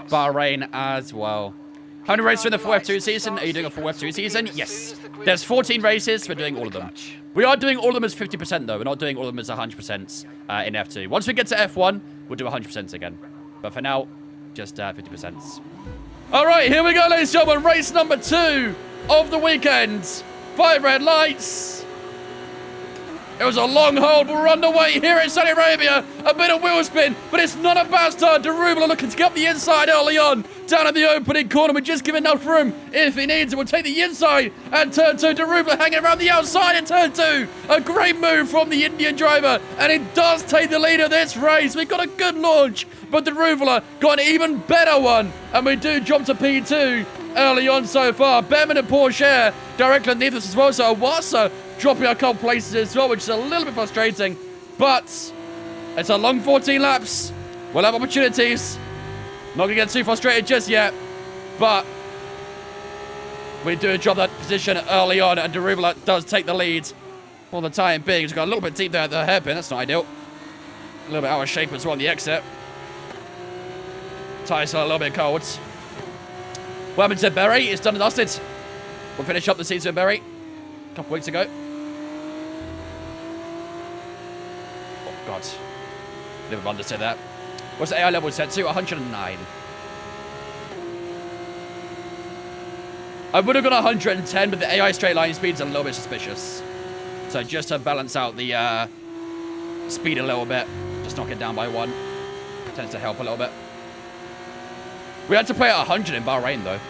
S2: Bahrain as well. How many races in the full F2 season? Are you doing a full F2 season? Yes. There's 14 races. We're doing all of them. We are doing all of them as 50%, though. We're not doing all of them as 100% in F2. Once we get to F1, we'll do 100% again. But for now, just 50%. All right, here we go, ladies and gentlemen. Race number 2 of the weekend. 5 red lights. It was a long hold, but we're underway here in Saudi Arabia. A bit of wheel spin, but it's not a bad start. Darubala looking to get up the inside early on. Down at the opening corner, we're just giving enough room. If he needs it, we'll take the inside. And turn 2, Darubala hanging around the outside in turn 2. A great move from the Indian driver. And he does take the lead of this race. We got a good launch, but Darubala got an even better one. And we do jump to P2 early on so far. Behrman and Porsche directly underneath us as well. So Awasa dropping a couple places as well, which is a little bit frustrating. But it's a long 14 laps. We'll have opportunities. Not going to get too frustrated just yet. But we do drop that position early on, and Darubala does take the lead for the time being. He's got a little bit deep there at the hairpin. That's not ideal. A little bit out of shape as well on the exit. Tyres are a little bit cold. What happened to Berry? It's done and dusted. We'll finish up the season with Berry a couple weeks ago. Oh, God. Never understood that. What's the AI level set to? 109. I would have gone 110, but the AI straight line speed's a little bit suspicious. So just to balance out the speed a little bit, just knock it down by 1. Tends to help a little bit. We had to play at 100 in Bahrain, though.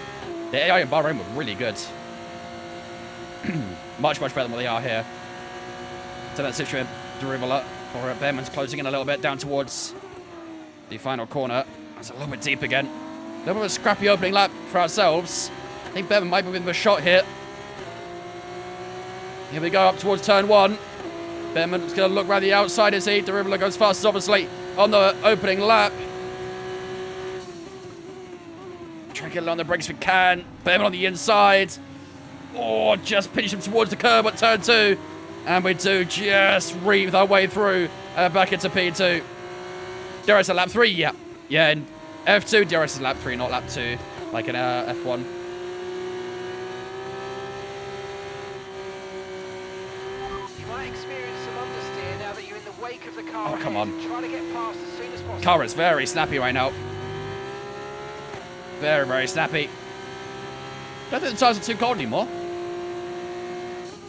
S2: The AI in Bahrain were really good. much better than what they are here. So that situation, Darubala, or Behrman's closing in a little bit down towards the final corner. It's a little bit deep again. little bit of a scrappy opening lap for ourselves. I think Bevan might be within a shot here. Here we go up towards turn 1. Bevan's going to look around the outside as he. Derivla goes fastest, obviously, on the opening lap. Try to get on the brakes if we can. Bevan on the inside. Oh, just pinch him towards the curb at turn 2. And we do just reeve our way through back into P2. DRS at lap 3, yeah. Yeah, in F2, DRS is lap 3, not lap 2, like in F1.
S5: You might experience some understeer now that you're in the wake of the car.
S2: Oh, come on.
S5: Try to get past as soon as possible.
S2: Car is very snappy right now. Very, very snappy. Don't think the tyres are too cold anymore.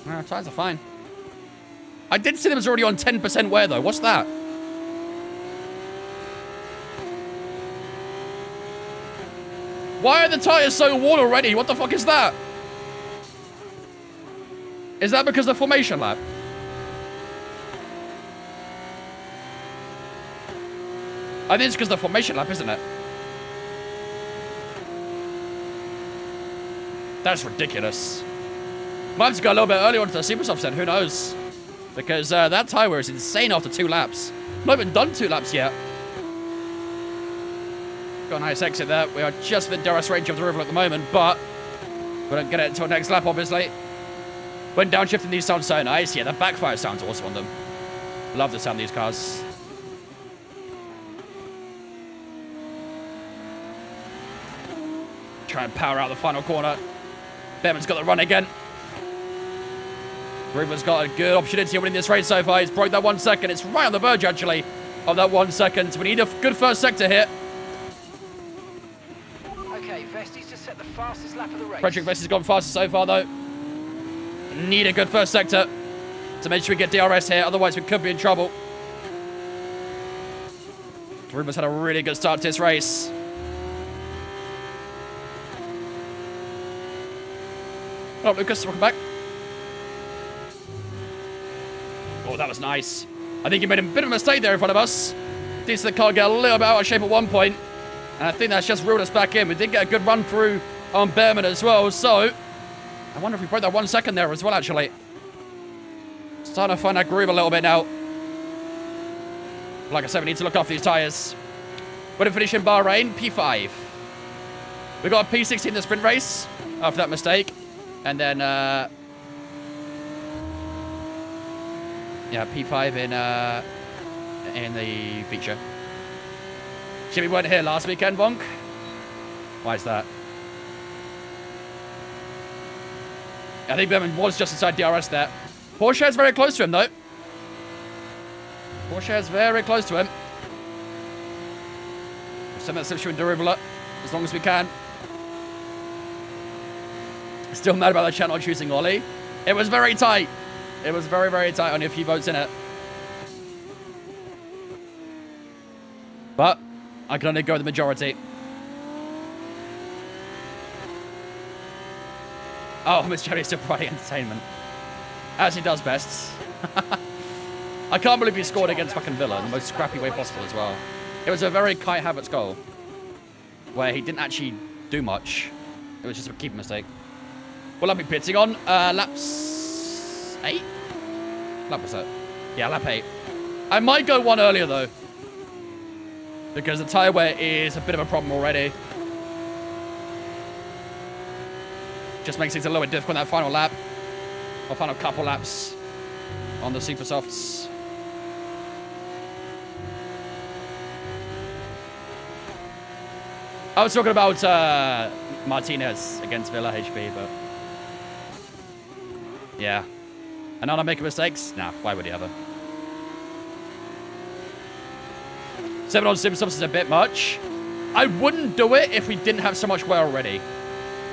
S2: No, tyres are fine. I did see them was already on 10% wear, though. What's that? Why are the tyres so worn already? What the fuck is that? Is that because of the formation lap? I think it's because of the formation lap, isn't it? That's ridiculous. Might have to go a little bit earlier onto the super softs then, who knows? Because that tyre wear is insane after 2 laps. Not even done 2 laps yet. Got a nice exit there. We are just within DRS range of the river at the moment, but we don't get it until next lap, obviously. When downshifting, these sound so nice. Yeah, the backfire sounds awesome on them. Love the sound of these cars. Try and power out the final corner. Bevan's got the run again. River's got a good opportunity of winning this race so far. He's broke that 1 second. It's right on the verge, actually, of that 1 second. We need a good first sector here.
S5: Okay, Vesti's just set the fastest lap of the race.
S2: Frederick Vesti's gone fastest so far, though. Need a good first sector to make sure we get DRS here. Otherwise, we could be in trouble. River's had a really good start to this race. Oh, Lucas, welcome back. Oh, that was nice. I think he made a bit of a mistake there in front of us. Did see the car get a little bit out of shape at one point. And I think that's just reeled us back in. We did get a good run through on Behrman as well. So, I wonder if we broke that 1 second there as well, actually. Starting to find that groove a little bit now. Like I said, we need to look after these tyres. We're going to finish in Bahrain, P5. We got a P16 in the sprint race after that mistake. And then, yeah, P5 in the feature. Jimmy weren't here last weekend, Bonk. Why is that? I think Behrman was just inside DRS there. Porsche is very close to him, though. Porsche is very close to him. Send that slipstream into Rivulet as long as we can. Still mad about the chat not choosing Ollie. It was very tight. It was very, very tight. Only a few votes in it. But I can only go with the majority. Oh, Miss Jerry's still providing entertainment. As he does best. I can't believe he scored against fucking Villa in the most scrappy way possible as well. It was a very Kai Havertz goal. Where he didn't actually do much. It was just a keeper mistake. Well, I'll be pitting on laps 8? Lap was that? Yeah, lap 8. I might go one earlier, though. Because the tyre wear is a bit of a problem already. Just makes things a little bit difficult in that final lap. Or final couple laps on the Super Softs. I was talking about Martinez against Villa HB, but... yeah. And now I'm making mistakes? Nah, why would he ever? 7 on Super Softs is a bit much. I wouldn't do it if we didn't have so much wear already.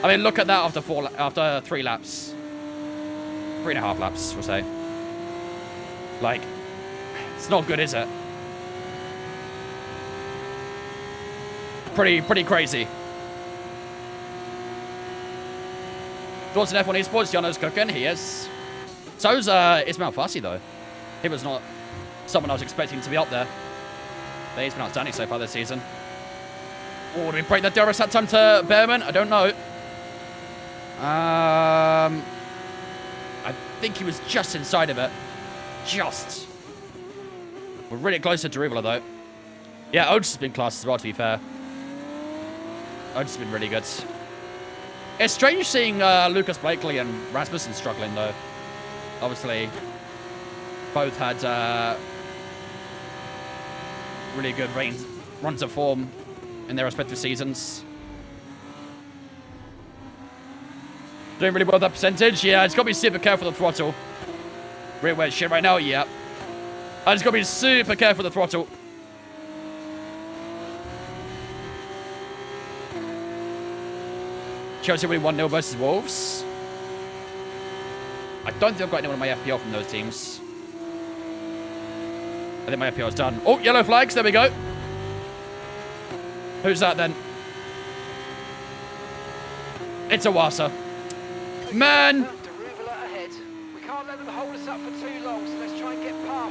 S2: I mean, look at that after 3 laps. 3.5 laps, we'll say. Like, it's not good, is it? Pretty crazy. Thoughts on F1 esports? Jono's cooking. He is. So's Ismail Fassi, though. He was not someone I was expecting to be up there. But he's been outstanding so far this season. Oh, did we break that DRS that time to Behrman? I don't know. I think he was just inside of it. Just. We're really close to Derubler, though. Yeah, Otis has been class as well, to be fair. Otis has been really good. It's strange seeing Lucas Blakely and Rasmussen struggling, though. Obviously, both had really good runs of form in their respective seasons. Doing really well with that percentage. Yeah, it's got to be super careful with the throttle. Real wet shit right now, yeah. I just got to be super careful with the throttle. Chelsea winning 1-0 versus Wolves. I don't think I've got anyone on my FPL from those teams. I think my FPL is done. Oh, yellow flags. There we go. Who's that then? It's Awasa. Man!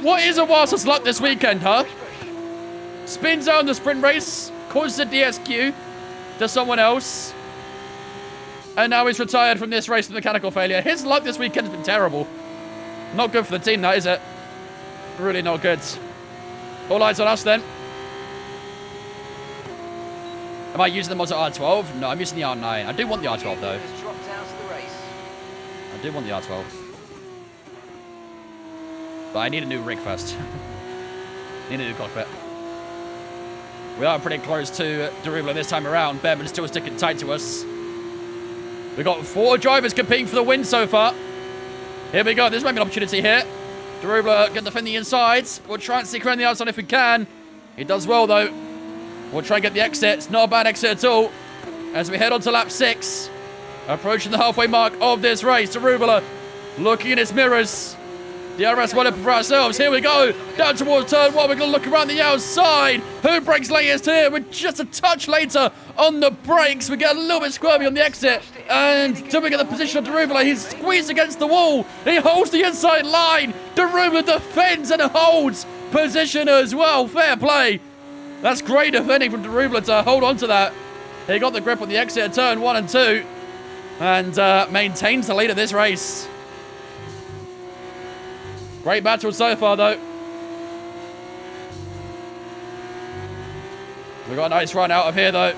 S2: What is Awasa's luck this weekend, huh? Spins out in the sprint race, causes a DSQ to someone else, and now he's retired from this race with mechanical failure. His luck this weekend has been terrible. Not good for the team, that, is it? Really not good. All eyes on us, then. Am I using the mods at R12? No, I'm using the R9. I do want the R12, though. I do want the R12. But I need a new rig first. Need a new cockpit. We are pretty close to Derubler this time around. Behrman's still sticking tight to us. We've got 4 drivers competing for the win so far. Here we go. This might be an opportunity here. Derubler can defend the insides. We'll try and stick around the outside if we can. He does well, though. We'll try and get the exit. It's not a bad exit at all. As we head on to lap 6. Approaching the halfway mark of this race. Derubler looking in his mirrors. DRS well up for ourselves. Here we go. Down towards turn 1. We're going to look around the outside. Who brakes latest here? We're just a touch later on the brakes. We get a little bit squirmy on the exit. And do we get the position of Derubler? He's squeezed against the wall. He holds the inside line. Derubler defends and holds position as well. Fair play. That's great defending from Derubler to hold on to that. He got the grip on the exit at turn 1 and 2. And maintains the lead of this race. Great battle so far, though. We've got a nice run out of here, though.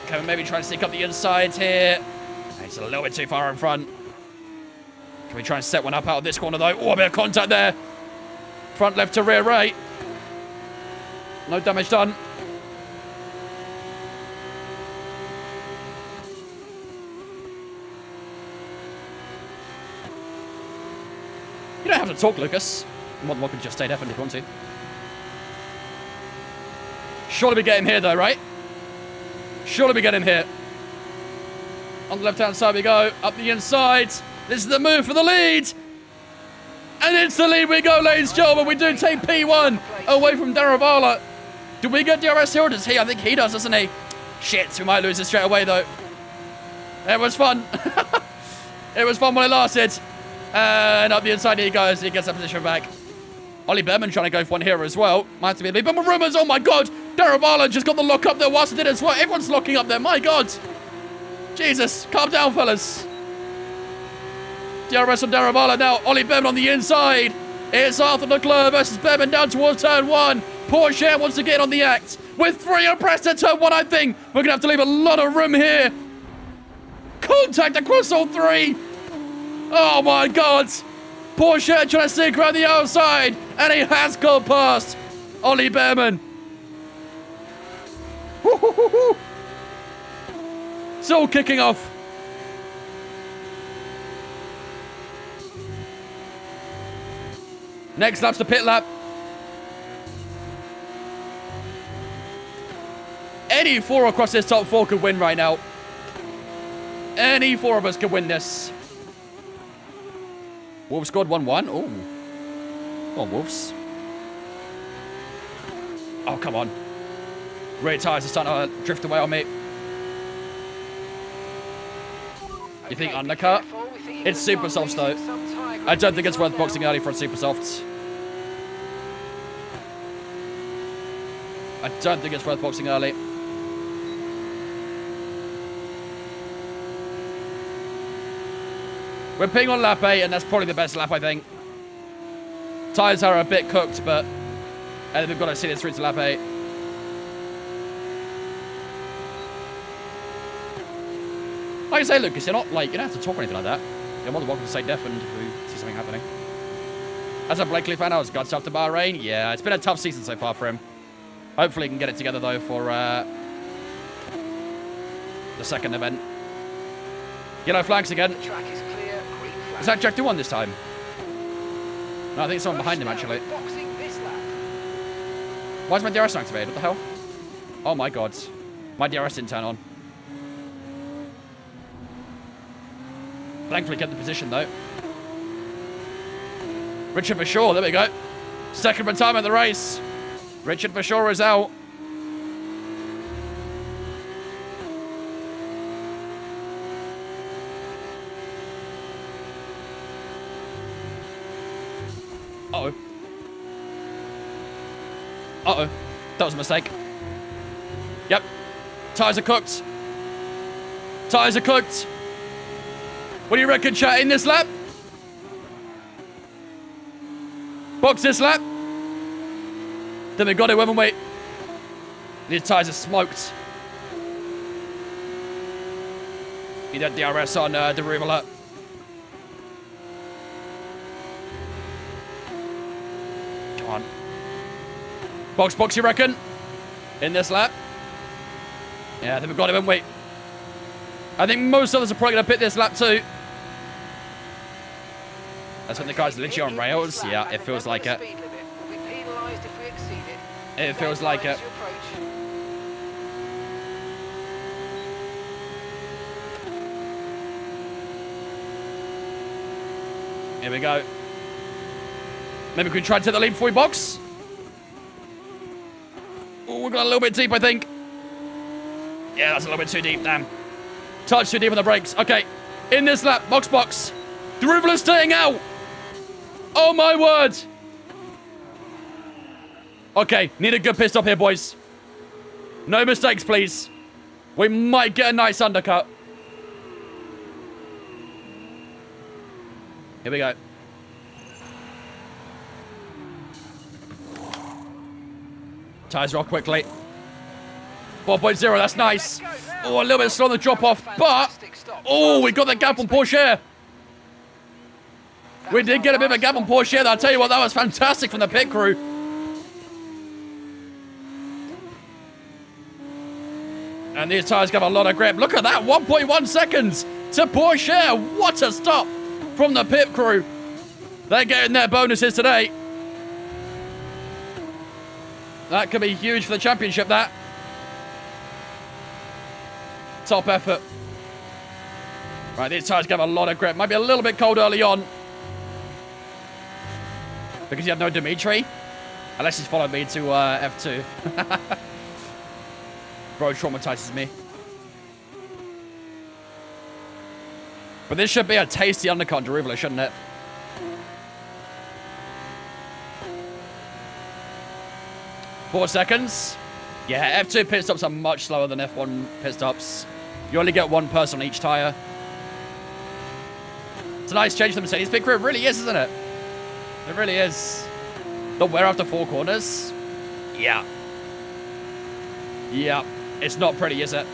S2: Can we maybe try and sneak up the insides here? He's a little bit too far in front. Can we try and set one up out of this corner, though? Oh, a bit of contact there. Front left to rear right. No damage done. You don't have to talk, Lucas. You're more than welcome to just stay there if you want to. Surely we get him here, though, right? Surely we get him here. On the left-hand side we go. Up the inside. This is the move for the lead. And it's the lead we go, ladies and gentlemen. We do take P1 away from Daravala. Do we get DRS here or does he? I think he does, doesn't he? Shit, we might lose it straight away, though. It was fun. It was fun while it lasted. And up the inside he goes. He gets that position back. Ollie Behrman trying to go for one here as well. Might have to be a lead. But rumors, oh my god. Daravala just got the lock up there whilst it did as well. Everyone's locking up there. My god. Jesus. Calm down, fellas. DRS on Daravala now. Ollie Behrman on the inside. It's Arthur Leclerc versus Behrman down towards turn 1. Porsche wants to get on the act. With 3 abreast at turn 1, I think. We're going to have to leave a lot of room here. Contact across all 3. Oh my god. Porsche trying to sneak around the outside. And he has gone past Ollie Behrman. It's all kicking off. Next lap's the pit lap. Any 4 across this top 4 could win right now. Any 4 of us could win this. Wolves scored 1-1. Oh. Come on, Wolves. Oh, come on. Rear tyres are starting to drift away on me. You think undercut? It's super soft, though. I don't think it's worth boxing early for a super soft. I don't think it's worth boxing early. We're ping on lap 8, and that's probably the best lap, I think. Tyres are a bit cooked, but we've got to see this through to lap 8. Like I say, Lucas, you're not like, you don't have to talk or anything like that. You're more than welcome to say deafened if we see something happening. As a Blakely fan, I was guts after Bahrain. Yeah, it's been a tough season so far for him. Hopefully he can get it together, though, for the second event. Yellow flags again.
S5: The track is clear, green flag.
S2: Is that Jack 2-1 this time? No, I think it's someone behind him, actually.
S5: Boxing this lap.
S2: Why is my DRS not activated? What the hell? Oh, my God. My DRS didn't turn on. Thankfully, get the position, though. Richard Bashaw, there we go. Second retirement of the race. Richard Bashaw is out. Uh-oh. Uh-oh. That was a mistake. Yep. Tyres are cooked. Tyres are cooked. What do you reckon, chat, in this lap? Box this lap. Then we got it, haven't we? These tyres are smoked. Need that DRS on the room alert. Come on. Box, you reckon? In this lap? Yeah, I think we got it, haven't we? I think most of us are probably going to pit this lap too. That's when the guy's literally on rails. Yeah, it feels like it. It feels like it. Here we go. Maybe we can try to take the lead before we box. Oh, we got a little bit deep, I think. Yeah, that's a little bit too deep, damn. Touch too deep on the brakes. Okay, in this lap, box. The Ruvel is staying out. Oh, my word. Okay, need a good pit stop here, boys. No mistakes, please. We might get a nice undercut. Here we go. Tyres rock quickly. 4.0, that's nice. Oh, a little bit slow on the drop-off, but... Oh, we got the gap on Porsche. We did get a bit of a gap on Porsche. I'll tell you what, that was fantastic from the pit crew. And these tyres got a lot of grip. Look at that, 1.1 seconds to Porsche. What a stop from the pit crew. They're getting their bonuses today. That could be huge for the championship, that. Top effort. Right, these tyres got a lot of grip. Might be a little bit cold early on. Because you have no Dimitri. Unless he's followed me to F2. Bro traumatizes me. But this should be a tasty undercut to Ruvela, shouldn't it? Four seconds. Yeah, F2 pit stops are much slower than F1 pit stops. You only get one person on each tyre. It's a nice change for the Mercedes pit crew. It really is, isn't it? It really is. The wear after 4 corners. Yeah. Yeah. It's not pretty, is it?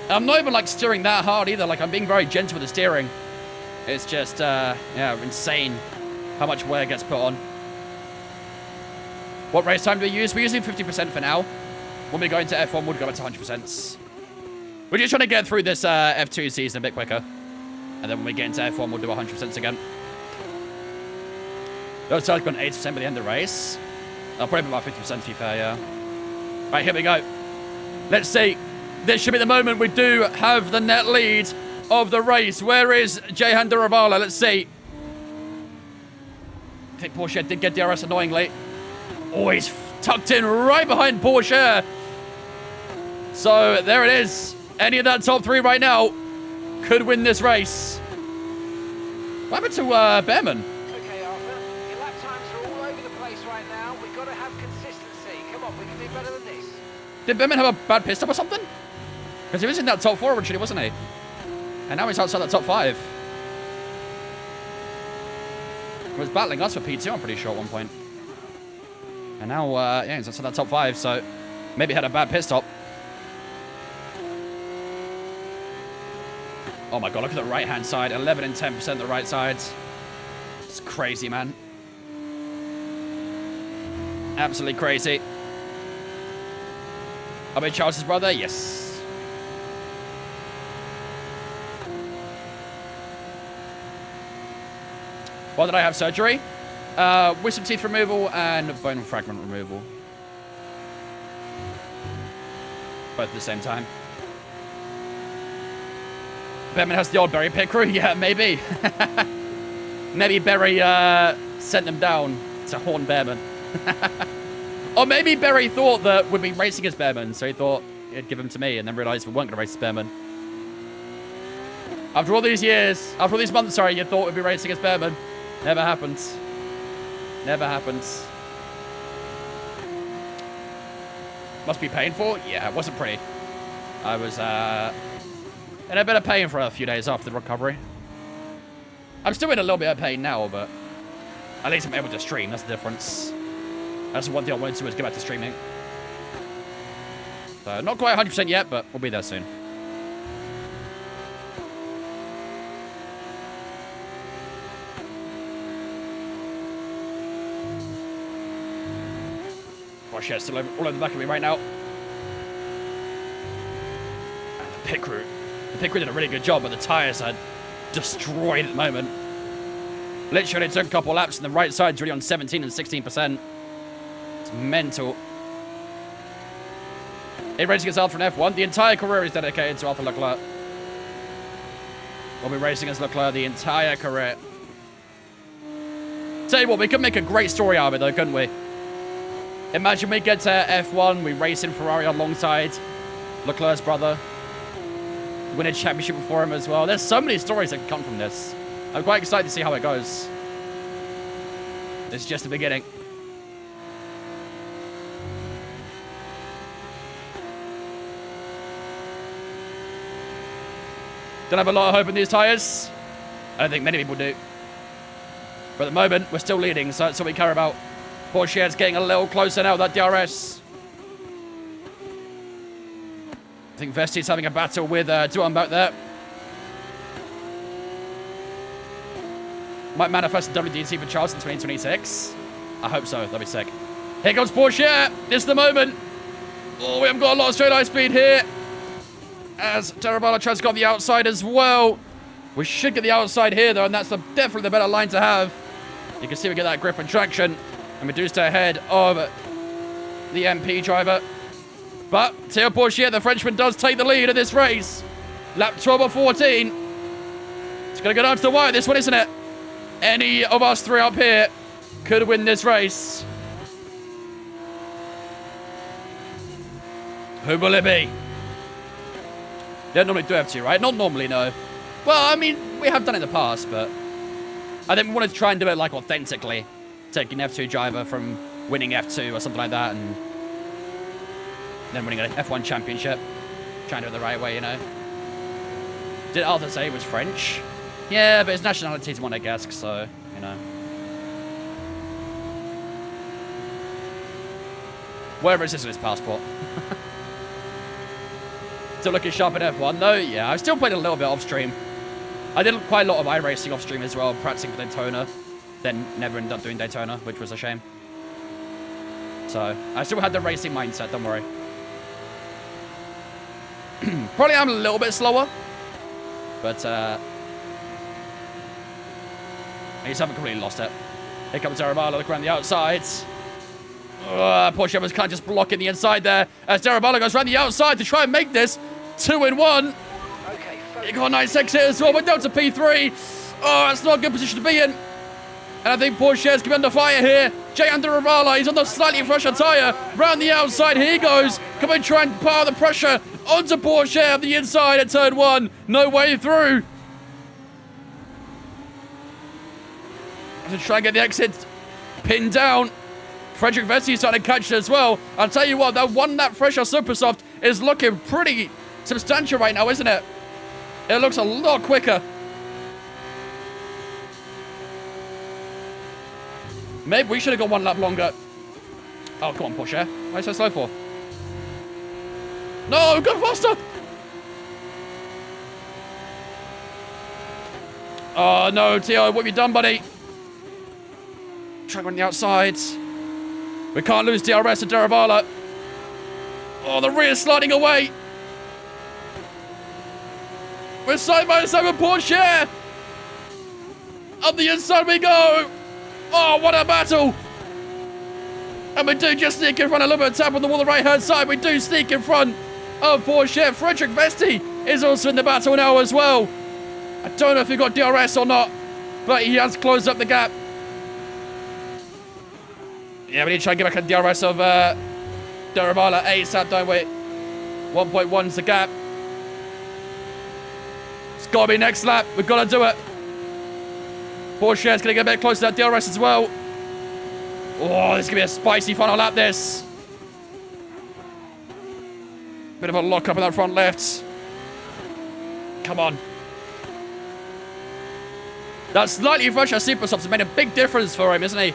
S2: I'm not even like steering that hard either. Like I'm being very gentle with the steering. It's just, yeah, insane how much wear gets put on. What race time do we use? We're using 50% for now. When we go into F1, we'll go up to 100%. We're just trying to get through this F2 season a bit quicker. And then when we get into F1, we'll do 100% again. Those tires got 8% by the end of the race. I'll probably be about 50% to be fair, yeah. Right, here we go. Let's see. This should be the moment we do have the net lead of the race. Where is Jehan Duravala? Let's see. I think Porsche did get DRS annoyingly. Oh, he's tucked in right behind Porsche. So there it is. Any of that top 3 right now could win this race. What happened to Behrman?
S5: Okay, Arthur.
S2: Did Behrman have a bad pit stop or something? Because he was in that top 4 originally, wasn't he? And now he's outside that top 5. He was battling us for P2, I'm pretty sure, at one point. And now, yeah, he's outside that top 5, so maybe had a bad pit stop. Oh my god, look at the right-hand side. 11 and 10% the right sides. It's crazy, man. Absolutely crazy. Are we Charles's brother? Yes. Why did I have surgery? Wisdom teeth removal and bone fragment removal. Both at the same time. Behrman has the old Berry pit crew? Yeah, maybe. Maybe Berry sent them down to horn Behrman. Or maybe Berry thought that we'd be racing as Behrman, so he thought he'd give them to me and then realised we weren't going to race as Behrman. After all these years, after all these months, sorry, you thought we'd be racing as Behrman. Never happens. Never happens. Must be painful? Yeah, it wasn't pretty. I was in a bit of pain for a few days after the recovery. I'm still in a little bit of pain now, but at least I'm able to stream. That's the difference. That's the one thing I wanted to do, was get back to streaming. So, not quite 100% yet, but we'll be there soon. Oh shit, still all over the back of me right now. And the pit crew. The pit crew did a really good job, but the tyres are destroyed at the moment. Literally took a couple laps and the right side's really on 17 and 16%. It's mental. It racing as Arthur in F1. The entire career is dedicated to Arthur Leclerc. We'll be racing as Leclerc the entire career. Tell you what, we could make a great story out of it though, couldn't we? Imagine we get to F1, we race in Ferrari alongside Leclerc's brother. Win a championship before him as well. There's so many stories that can come from this. I'm quite excited to see how it goes. This is just the beginning. Don't have a lot of hope in these tyres. I don't think many people do. But at the moment, we're still leading, so that's all we care about. Pourchaire's getting a little closer now with that DRS. I think Vesti's having a battle with Duan back there. Might manifest a WDC for Charles in 2026. I hope so. That'd be sick. Here comes Pourchaire. This is the moment. Oh, we haven't got a lot of straight line speed here. As Terabala tries to go on the outside as well. We should get the outside here, though, and that's definitely the better line to have. You can see we get that grip and traction. And reduced ahead of the MP driver. But Théo Pourchaire, the Frenchman, does take the lead in this race. Lap 12 or 14. It's going to go down to the wire, this one, isn't it? Any of us three up here could win this race. Who will it be? They don't normally do F2, right? Not normally, no. Well, I mean, we have done it in the past, but I think we wanted to try and do it, like, authentically. Taking an F2 driver from winning F2 or something like that, and then winning an F1 championship. Trying to do it the right way, you know. Did Arthur say he was French? Yeah, but his nationality is Monegasque, so, you know. Whatever it says on his passport. Still looking sharp in F1, though. Yeah, I've still played a little bit off stream. I did quite a lot of iRacing off stream as well, practicing for Daytona. Then never ended up doing Daytona, which was a shame. So, I still had the racing mindset, don't worry. Probably I'm a little bit slower. But, I just haven't completely lost it. Here comes Darabala, look around the outsides. Porsche was kind of just blocking the inside there. As Darabala goes around the outside to try and make this 2-in-1.
S5: Okay,
S2: He got a nice exit as well, but down to P3. Oh, that's not a good position to be in. And I think Pourchaire's coming under fire here. Jay Andaravala, he's on the slightly fresher tyre. Round the outside, here he goes. Come and try and pile the pressure onto Pourchaire on the inside at turn 1. No way through. To try and get the exit pinned down Frederick Vesti starting to catch it as well. I'll tell you what, that one lap fresher super soft is looking pretty substantial right now, isn't it? It looks a lot quicker. Maybe we should have got one lap longer. Oh, come on, Porsche. Why are you so slow for? No, go faster! Oh, no, Tio, what have you done, buddy? Track on the outsides. We can't lose DRS to Daravala. Oh, the rear sliding away. We're side by side with Porsche. Up the inside we go. Oh, what a battle. And we do just sneak in front. A little bit of tap on the wall on the right-hand side. We do sneak in front of Porsche. Frederick Vesti is also in the battle now as well. I don't know if he got DRS or not, but he has closed up the gap. Yeah, we need to try and get back a DRS of Daravala ASAP, don't we? 1.1's the gap. It's got to be next lap. We've got to do it. Porsche's going to get a bit close to that DRS as well. Oh, this is going to be a spicy final lap, this. Bit of a lock up in that front left. Come on. That slightly fresher super softs has made a big difference for him, isn't he?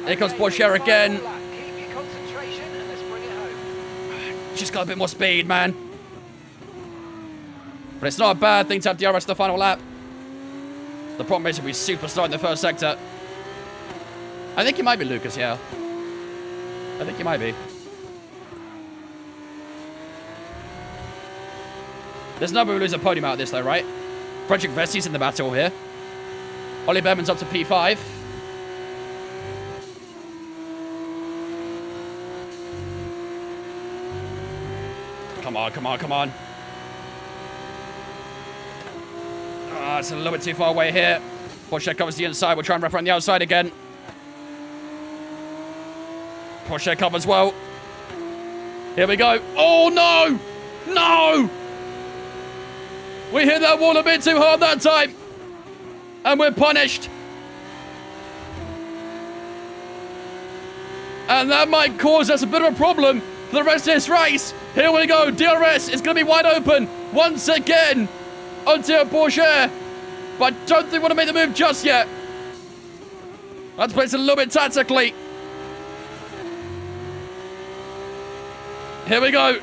S2: Here comes Porsche again.
S5: Keep your concentration and let's bring it home.
S2: Just got a bit more speed, man. But it's not a bad thing to have DRS in the final lap. The problem is he'll be super slow in the first sector. I think he might be Lucas, yeah. I think he might be. There's no way we lose a podium out of this, though, right? Frederick Vesti's in the battle here. Ollie Behrman's up to P5. Come on, come on, come on. Ah, it's a little bit too far away here. Porsche covers the inside. We'll try and wrap around the outside again. Porsche covers well. Here we go. Oh, no! No! We hit that wall a bit too hard that time. And we're punished. And that might cause us a bit of a problem for the rest of this race. Here we go. DRS is going to be wide open once again onto Porsche. But I don't think we want to make the move just yet. Let's play this a little bit tactically. Here we go.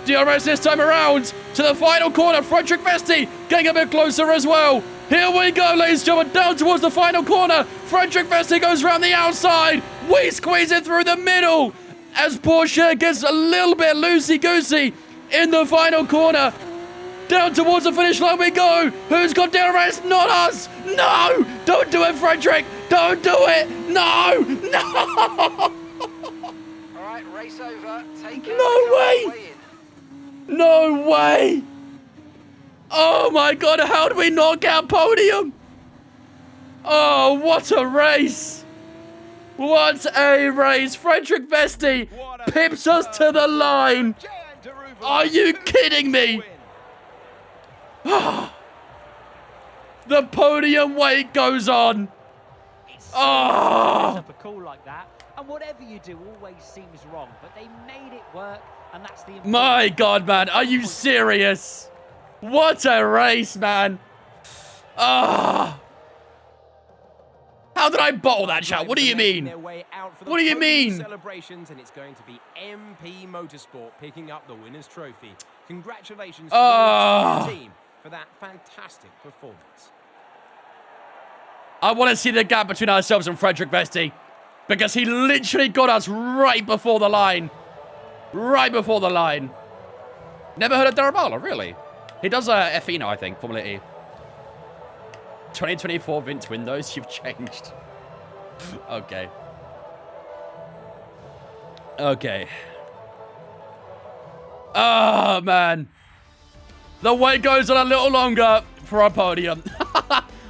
S2: DRS this time around to the final corner. Frederick Vesti getting a bit closer as well. Here we go, ladies and gentlemen, down towards the final corner. Frederick Vesti goes around the outside. We squeeze it through the middle as Porsche gets a little bit loosey-goosey in the final corner. Down towards the finish line we go. Who's got DRS? Not us. No! Don't do it, Frederick. Don't do it. No! No!
S5: All right, race over. Take care.
S2: No way! No way! Oh my god, how did we not get a podium? Oh, what a race! What a race! Frederick Vesti pips us to the line! Are you kidding me? The podium wait goes on! Oh!
S7: Up a call like that, and whatever you do always seems wrong, but they made it work, and that's the important.
S2: My god, man, are you serious? What a race, man! Ah! How did I bottle that, chat? What do you mean? What do you mean?
S6: Celebrations, and it's going to be MP Motorsport picking up the winner's trophy. Congratulations to the team for that fantastic performance.
S2: I want to see the gap between ourselves and Frederick Vesti, because he literally got us right before the line. Right before the line. Never heard of Daravala, really? He does F1 now, I think, Formula E. 2024 Vince Windows, you've changed. Okay. Okay. Oh, man. The wait goes on a little longer for our podium.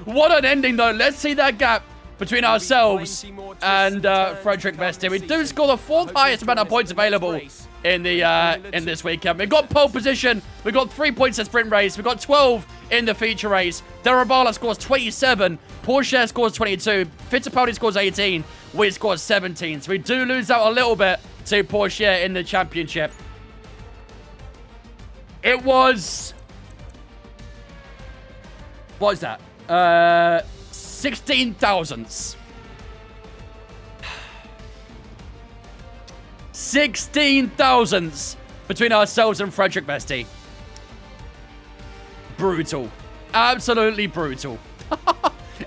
S2: What an ending, though. Let's see that gap between ourselves and Frederick Vesti. We do score the 4th highest amount of points available in this weekend. We've got pole position. We've got 3 points in the sprint race. We've got 12 in the feature race. Darabala scores 27. Porsche scores 22. Fittipaldi scores 18. We scores 17. So we do lose out a little bit to Porsche in the championship. It was... What is that? 16 thousandths. 16 thousandths between ourselves and Frederick Vesti. Brutal. Absolutely brutal.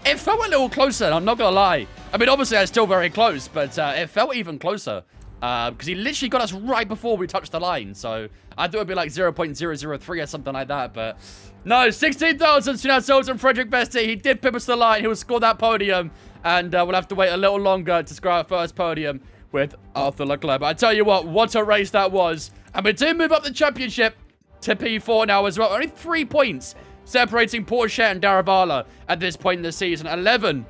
S2: It felt a little closer, I'm not going to lie. I mean, obviously, it's still very close, but it felt even closer. Because he literally got us right before we touched the line. So I thought it would be like 0.003 or something like that. But no, 16,000 between ourselves and Frederick Vesti. He did pip us to the line. He will score that podium. And we'll have to wait a little longer to score our first podium with Arthur Leclerc. But I tell you what a race that was. And we do move up the championship to P4 now as well. Only 3 points separating Porsche and Darabala at this point in the season. 11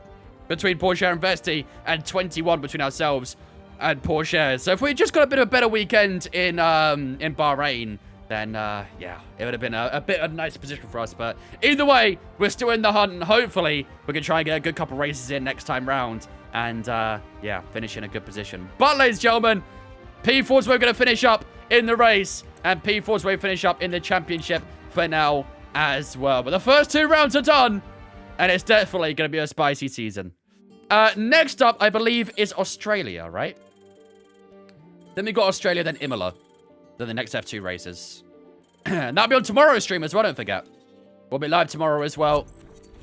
S2: between Porsche and Vesti and 21 between ourselves and Porsche. So if we just got a bit of a better weekend in Bahrain, then yeah, it would have been a bit of a nicer position for us. But either way, we're still in the hunt, and hopefully we can try and get a good couple races in next time round, and yeah, finish in a good position. But ladies and gentlemen, P4's where we're going to finish up in the race, and P4's where we finish up in the championship for now as well. But the first 2 rounds are done, and it's definitely going to be a spicy season. Next up, I believe, is Australia, right? Then we got Australia, then Imola. Then the next F2 races. And that'll be on tomorrow's stream as well, don't forget. We'll be live tomorrow as well.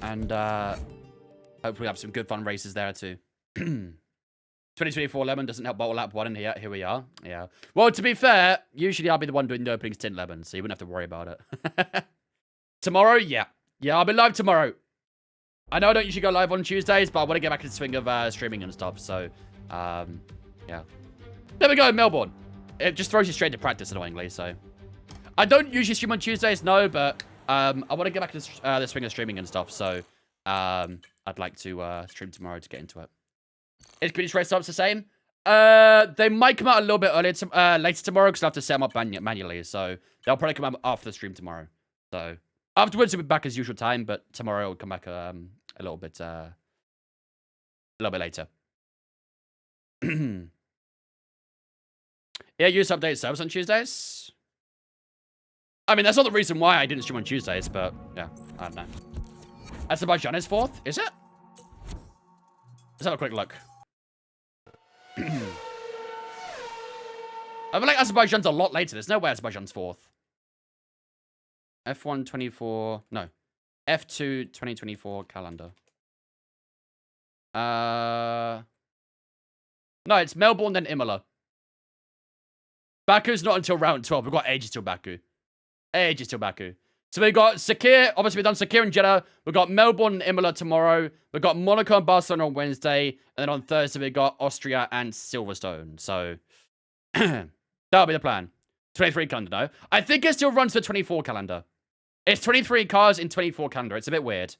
S2: And hopefully we'll have some good fun races there too. 2024 Lemon doesn't help bottle lap 1, and here we are. Yeah. Well, to be fair, usually I'll be the one doing the opening stint Lemon, so you wouldn't have to worry about it. Tomorrow, yeah. Yeah, I'll be live tomorrow. I know I don't usually go live on Tuesdays, but I want to get back in the swing of streaming and stuff, so yeah. There we go, Melbourne. It just throws you straight to practice, annoyingly, so. I don't usually stream on Tuesdays, no, but I want to get back to the swing of streaming and stuff, so I'd like to stream tomorrow to get into it. Is British race stops the same? They might come out a little bit earlier later tomorrow, because I have to set them up manually, so they'll probably come out after the stream tomorrow. So afterwards, we'll be back as usual time, but tomorrow it'll come back a little bit later. Yeah, use update service on Tuesdays. I mean, that's not the reason why I didn't stream on Tuesdays, but yeah, I don't know. Azerbaijan is 4th, is it? Let's have a quick look. I feel like Azerbaijan's a lot later. There's no way Azerbaijan's 4th. F1 24, no. F2 2024 calendar. No, it's Melbourne, then Imola. Baku's not until round 12. We've got ages till Baku. Ages till Baku. So we've got Sakir. Obviously, we've done Sakir and Jeddah. We've got Melbourne and Imola tomorrow. We've got Monaco and Barcelona on Wednesday. And then on Thursday, we've got Austria and Silverstone. So that'll be the plan. 23 calendar, no. I think it still runs the 24 calendar. It's 23 cars in 24 calendar. It's a bit weird.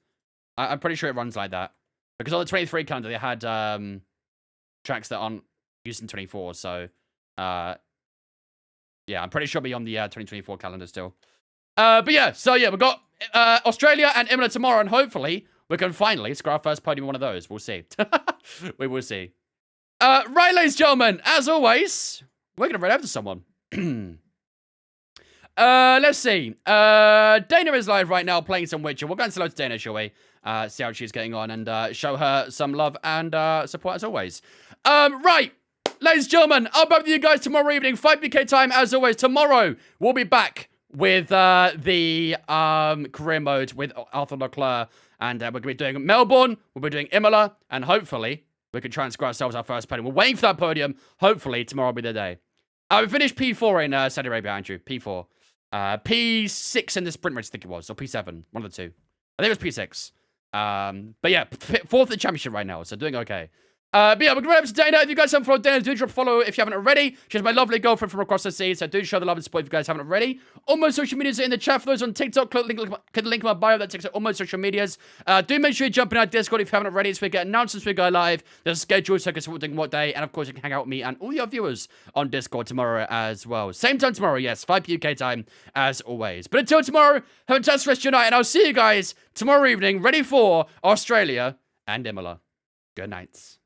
S2: I'm pretty sure it runs like that. Because on the 23 calendar, they had tracks that aren't used in 24. So, yeah, I'm pretty sure it'll be on the 2024 calendar still. But yeah, so yeah, we've got Australia and Imola tomorrow, and hopefully we can finally score our first podium in one of those. We'll see. We will see. Right, ladies and gentlemen, as always, we're going to run over to someone. Let's see. Dana is live right now playing some Witcher. We'll go and say hello to Dana, shall we? See how she's getting on and show her some love and support as always. Right. Ladies and gentlemen, I'll be back with you guys tomorrow evening, 5 BK time, as always. Tomorrow, we'll be back with the career mode with Arthur Leclerc. And we're going to be doing Melbourne, we'll be doing Imola, and hopefully, we can try and score ourselves our first podium. We're waiting for that podium. Hopefully, tomorrow will be the day. We finished P4 in Saudi Arabia, Andrew. P4. P6 in the sprint race, I think it was, or P7, one of the two. I think it was P6. But yeah, 4th in the championship right now, so doing okay. But yeah, we're going to wrap up today now. If you guys haven't followed Dana, do drop a follow if you haven't already. She's my lovely girlfriend from across the seas, so do show the love and support if you guys haven't already. All my social medias are in the chat. For those on TikTok, click the link in my bio. That takes out all my social medias. Do make sure you jump in our Discord if you haven't already. So we get announcements, we go live. There's a schedule, so you can see what we're doing what day. And of course, you can hang out with me and all your viewers on Discord tomorrow as well. Same time tomorrow, yes, 5 UK time as always. But until tomorrow, have a fantastic rest of your night, and I'll see you guys tomorrow evening, ready for Australia and Imola. Good nights.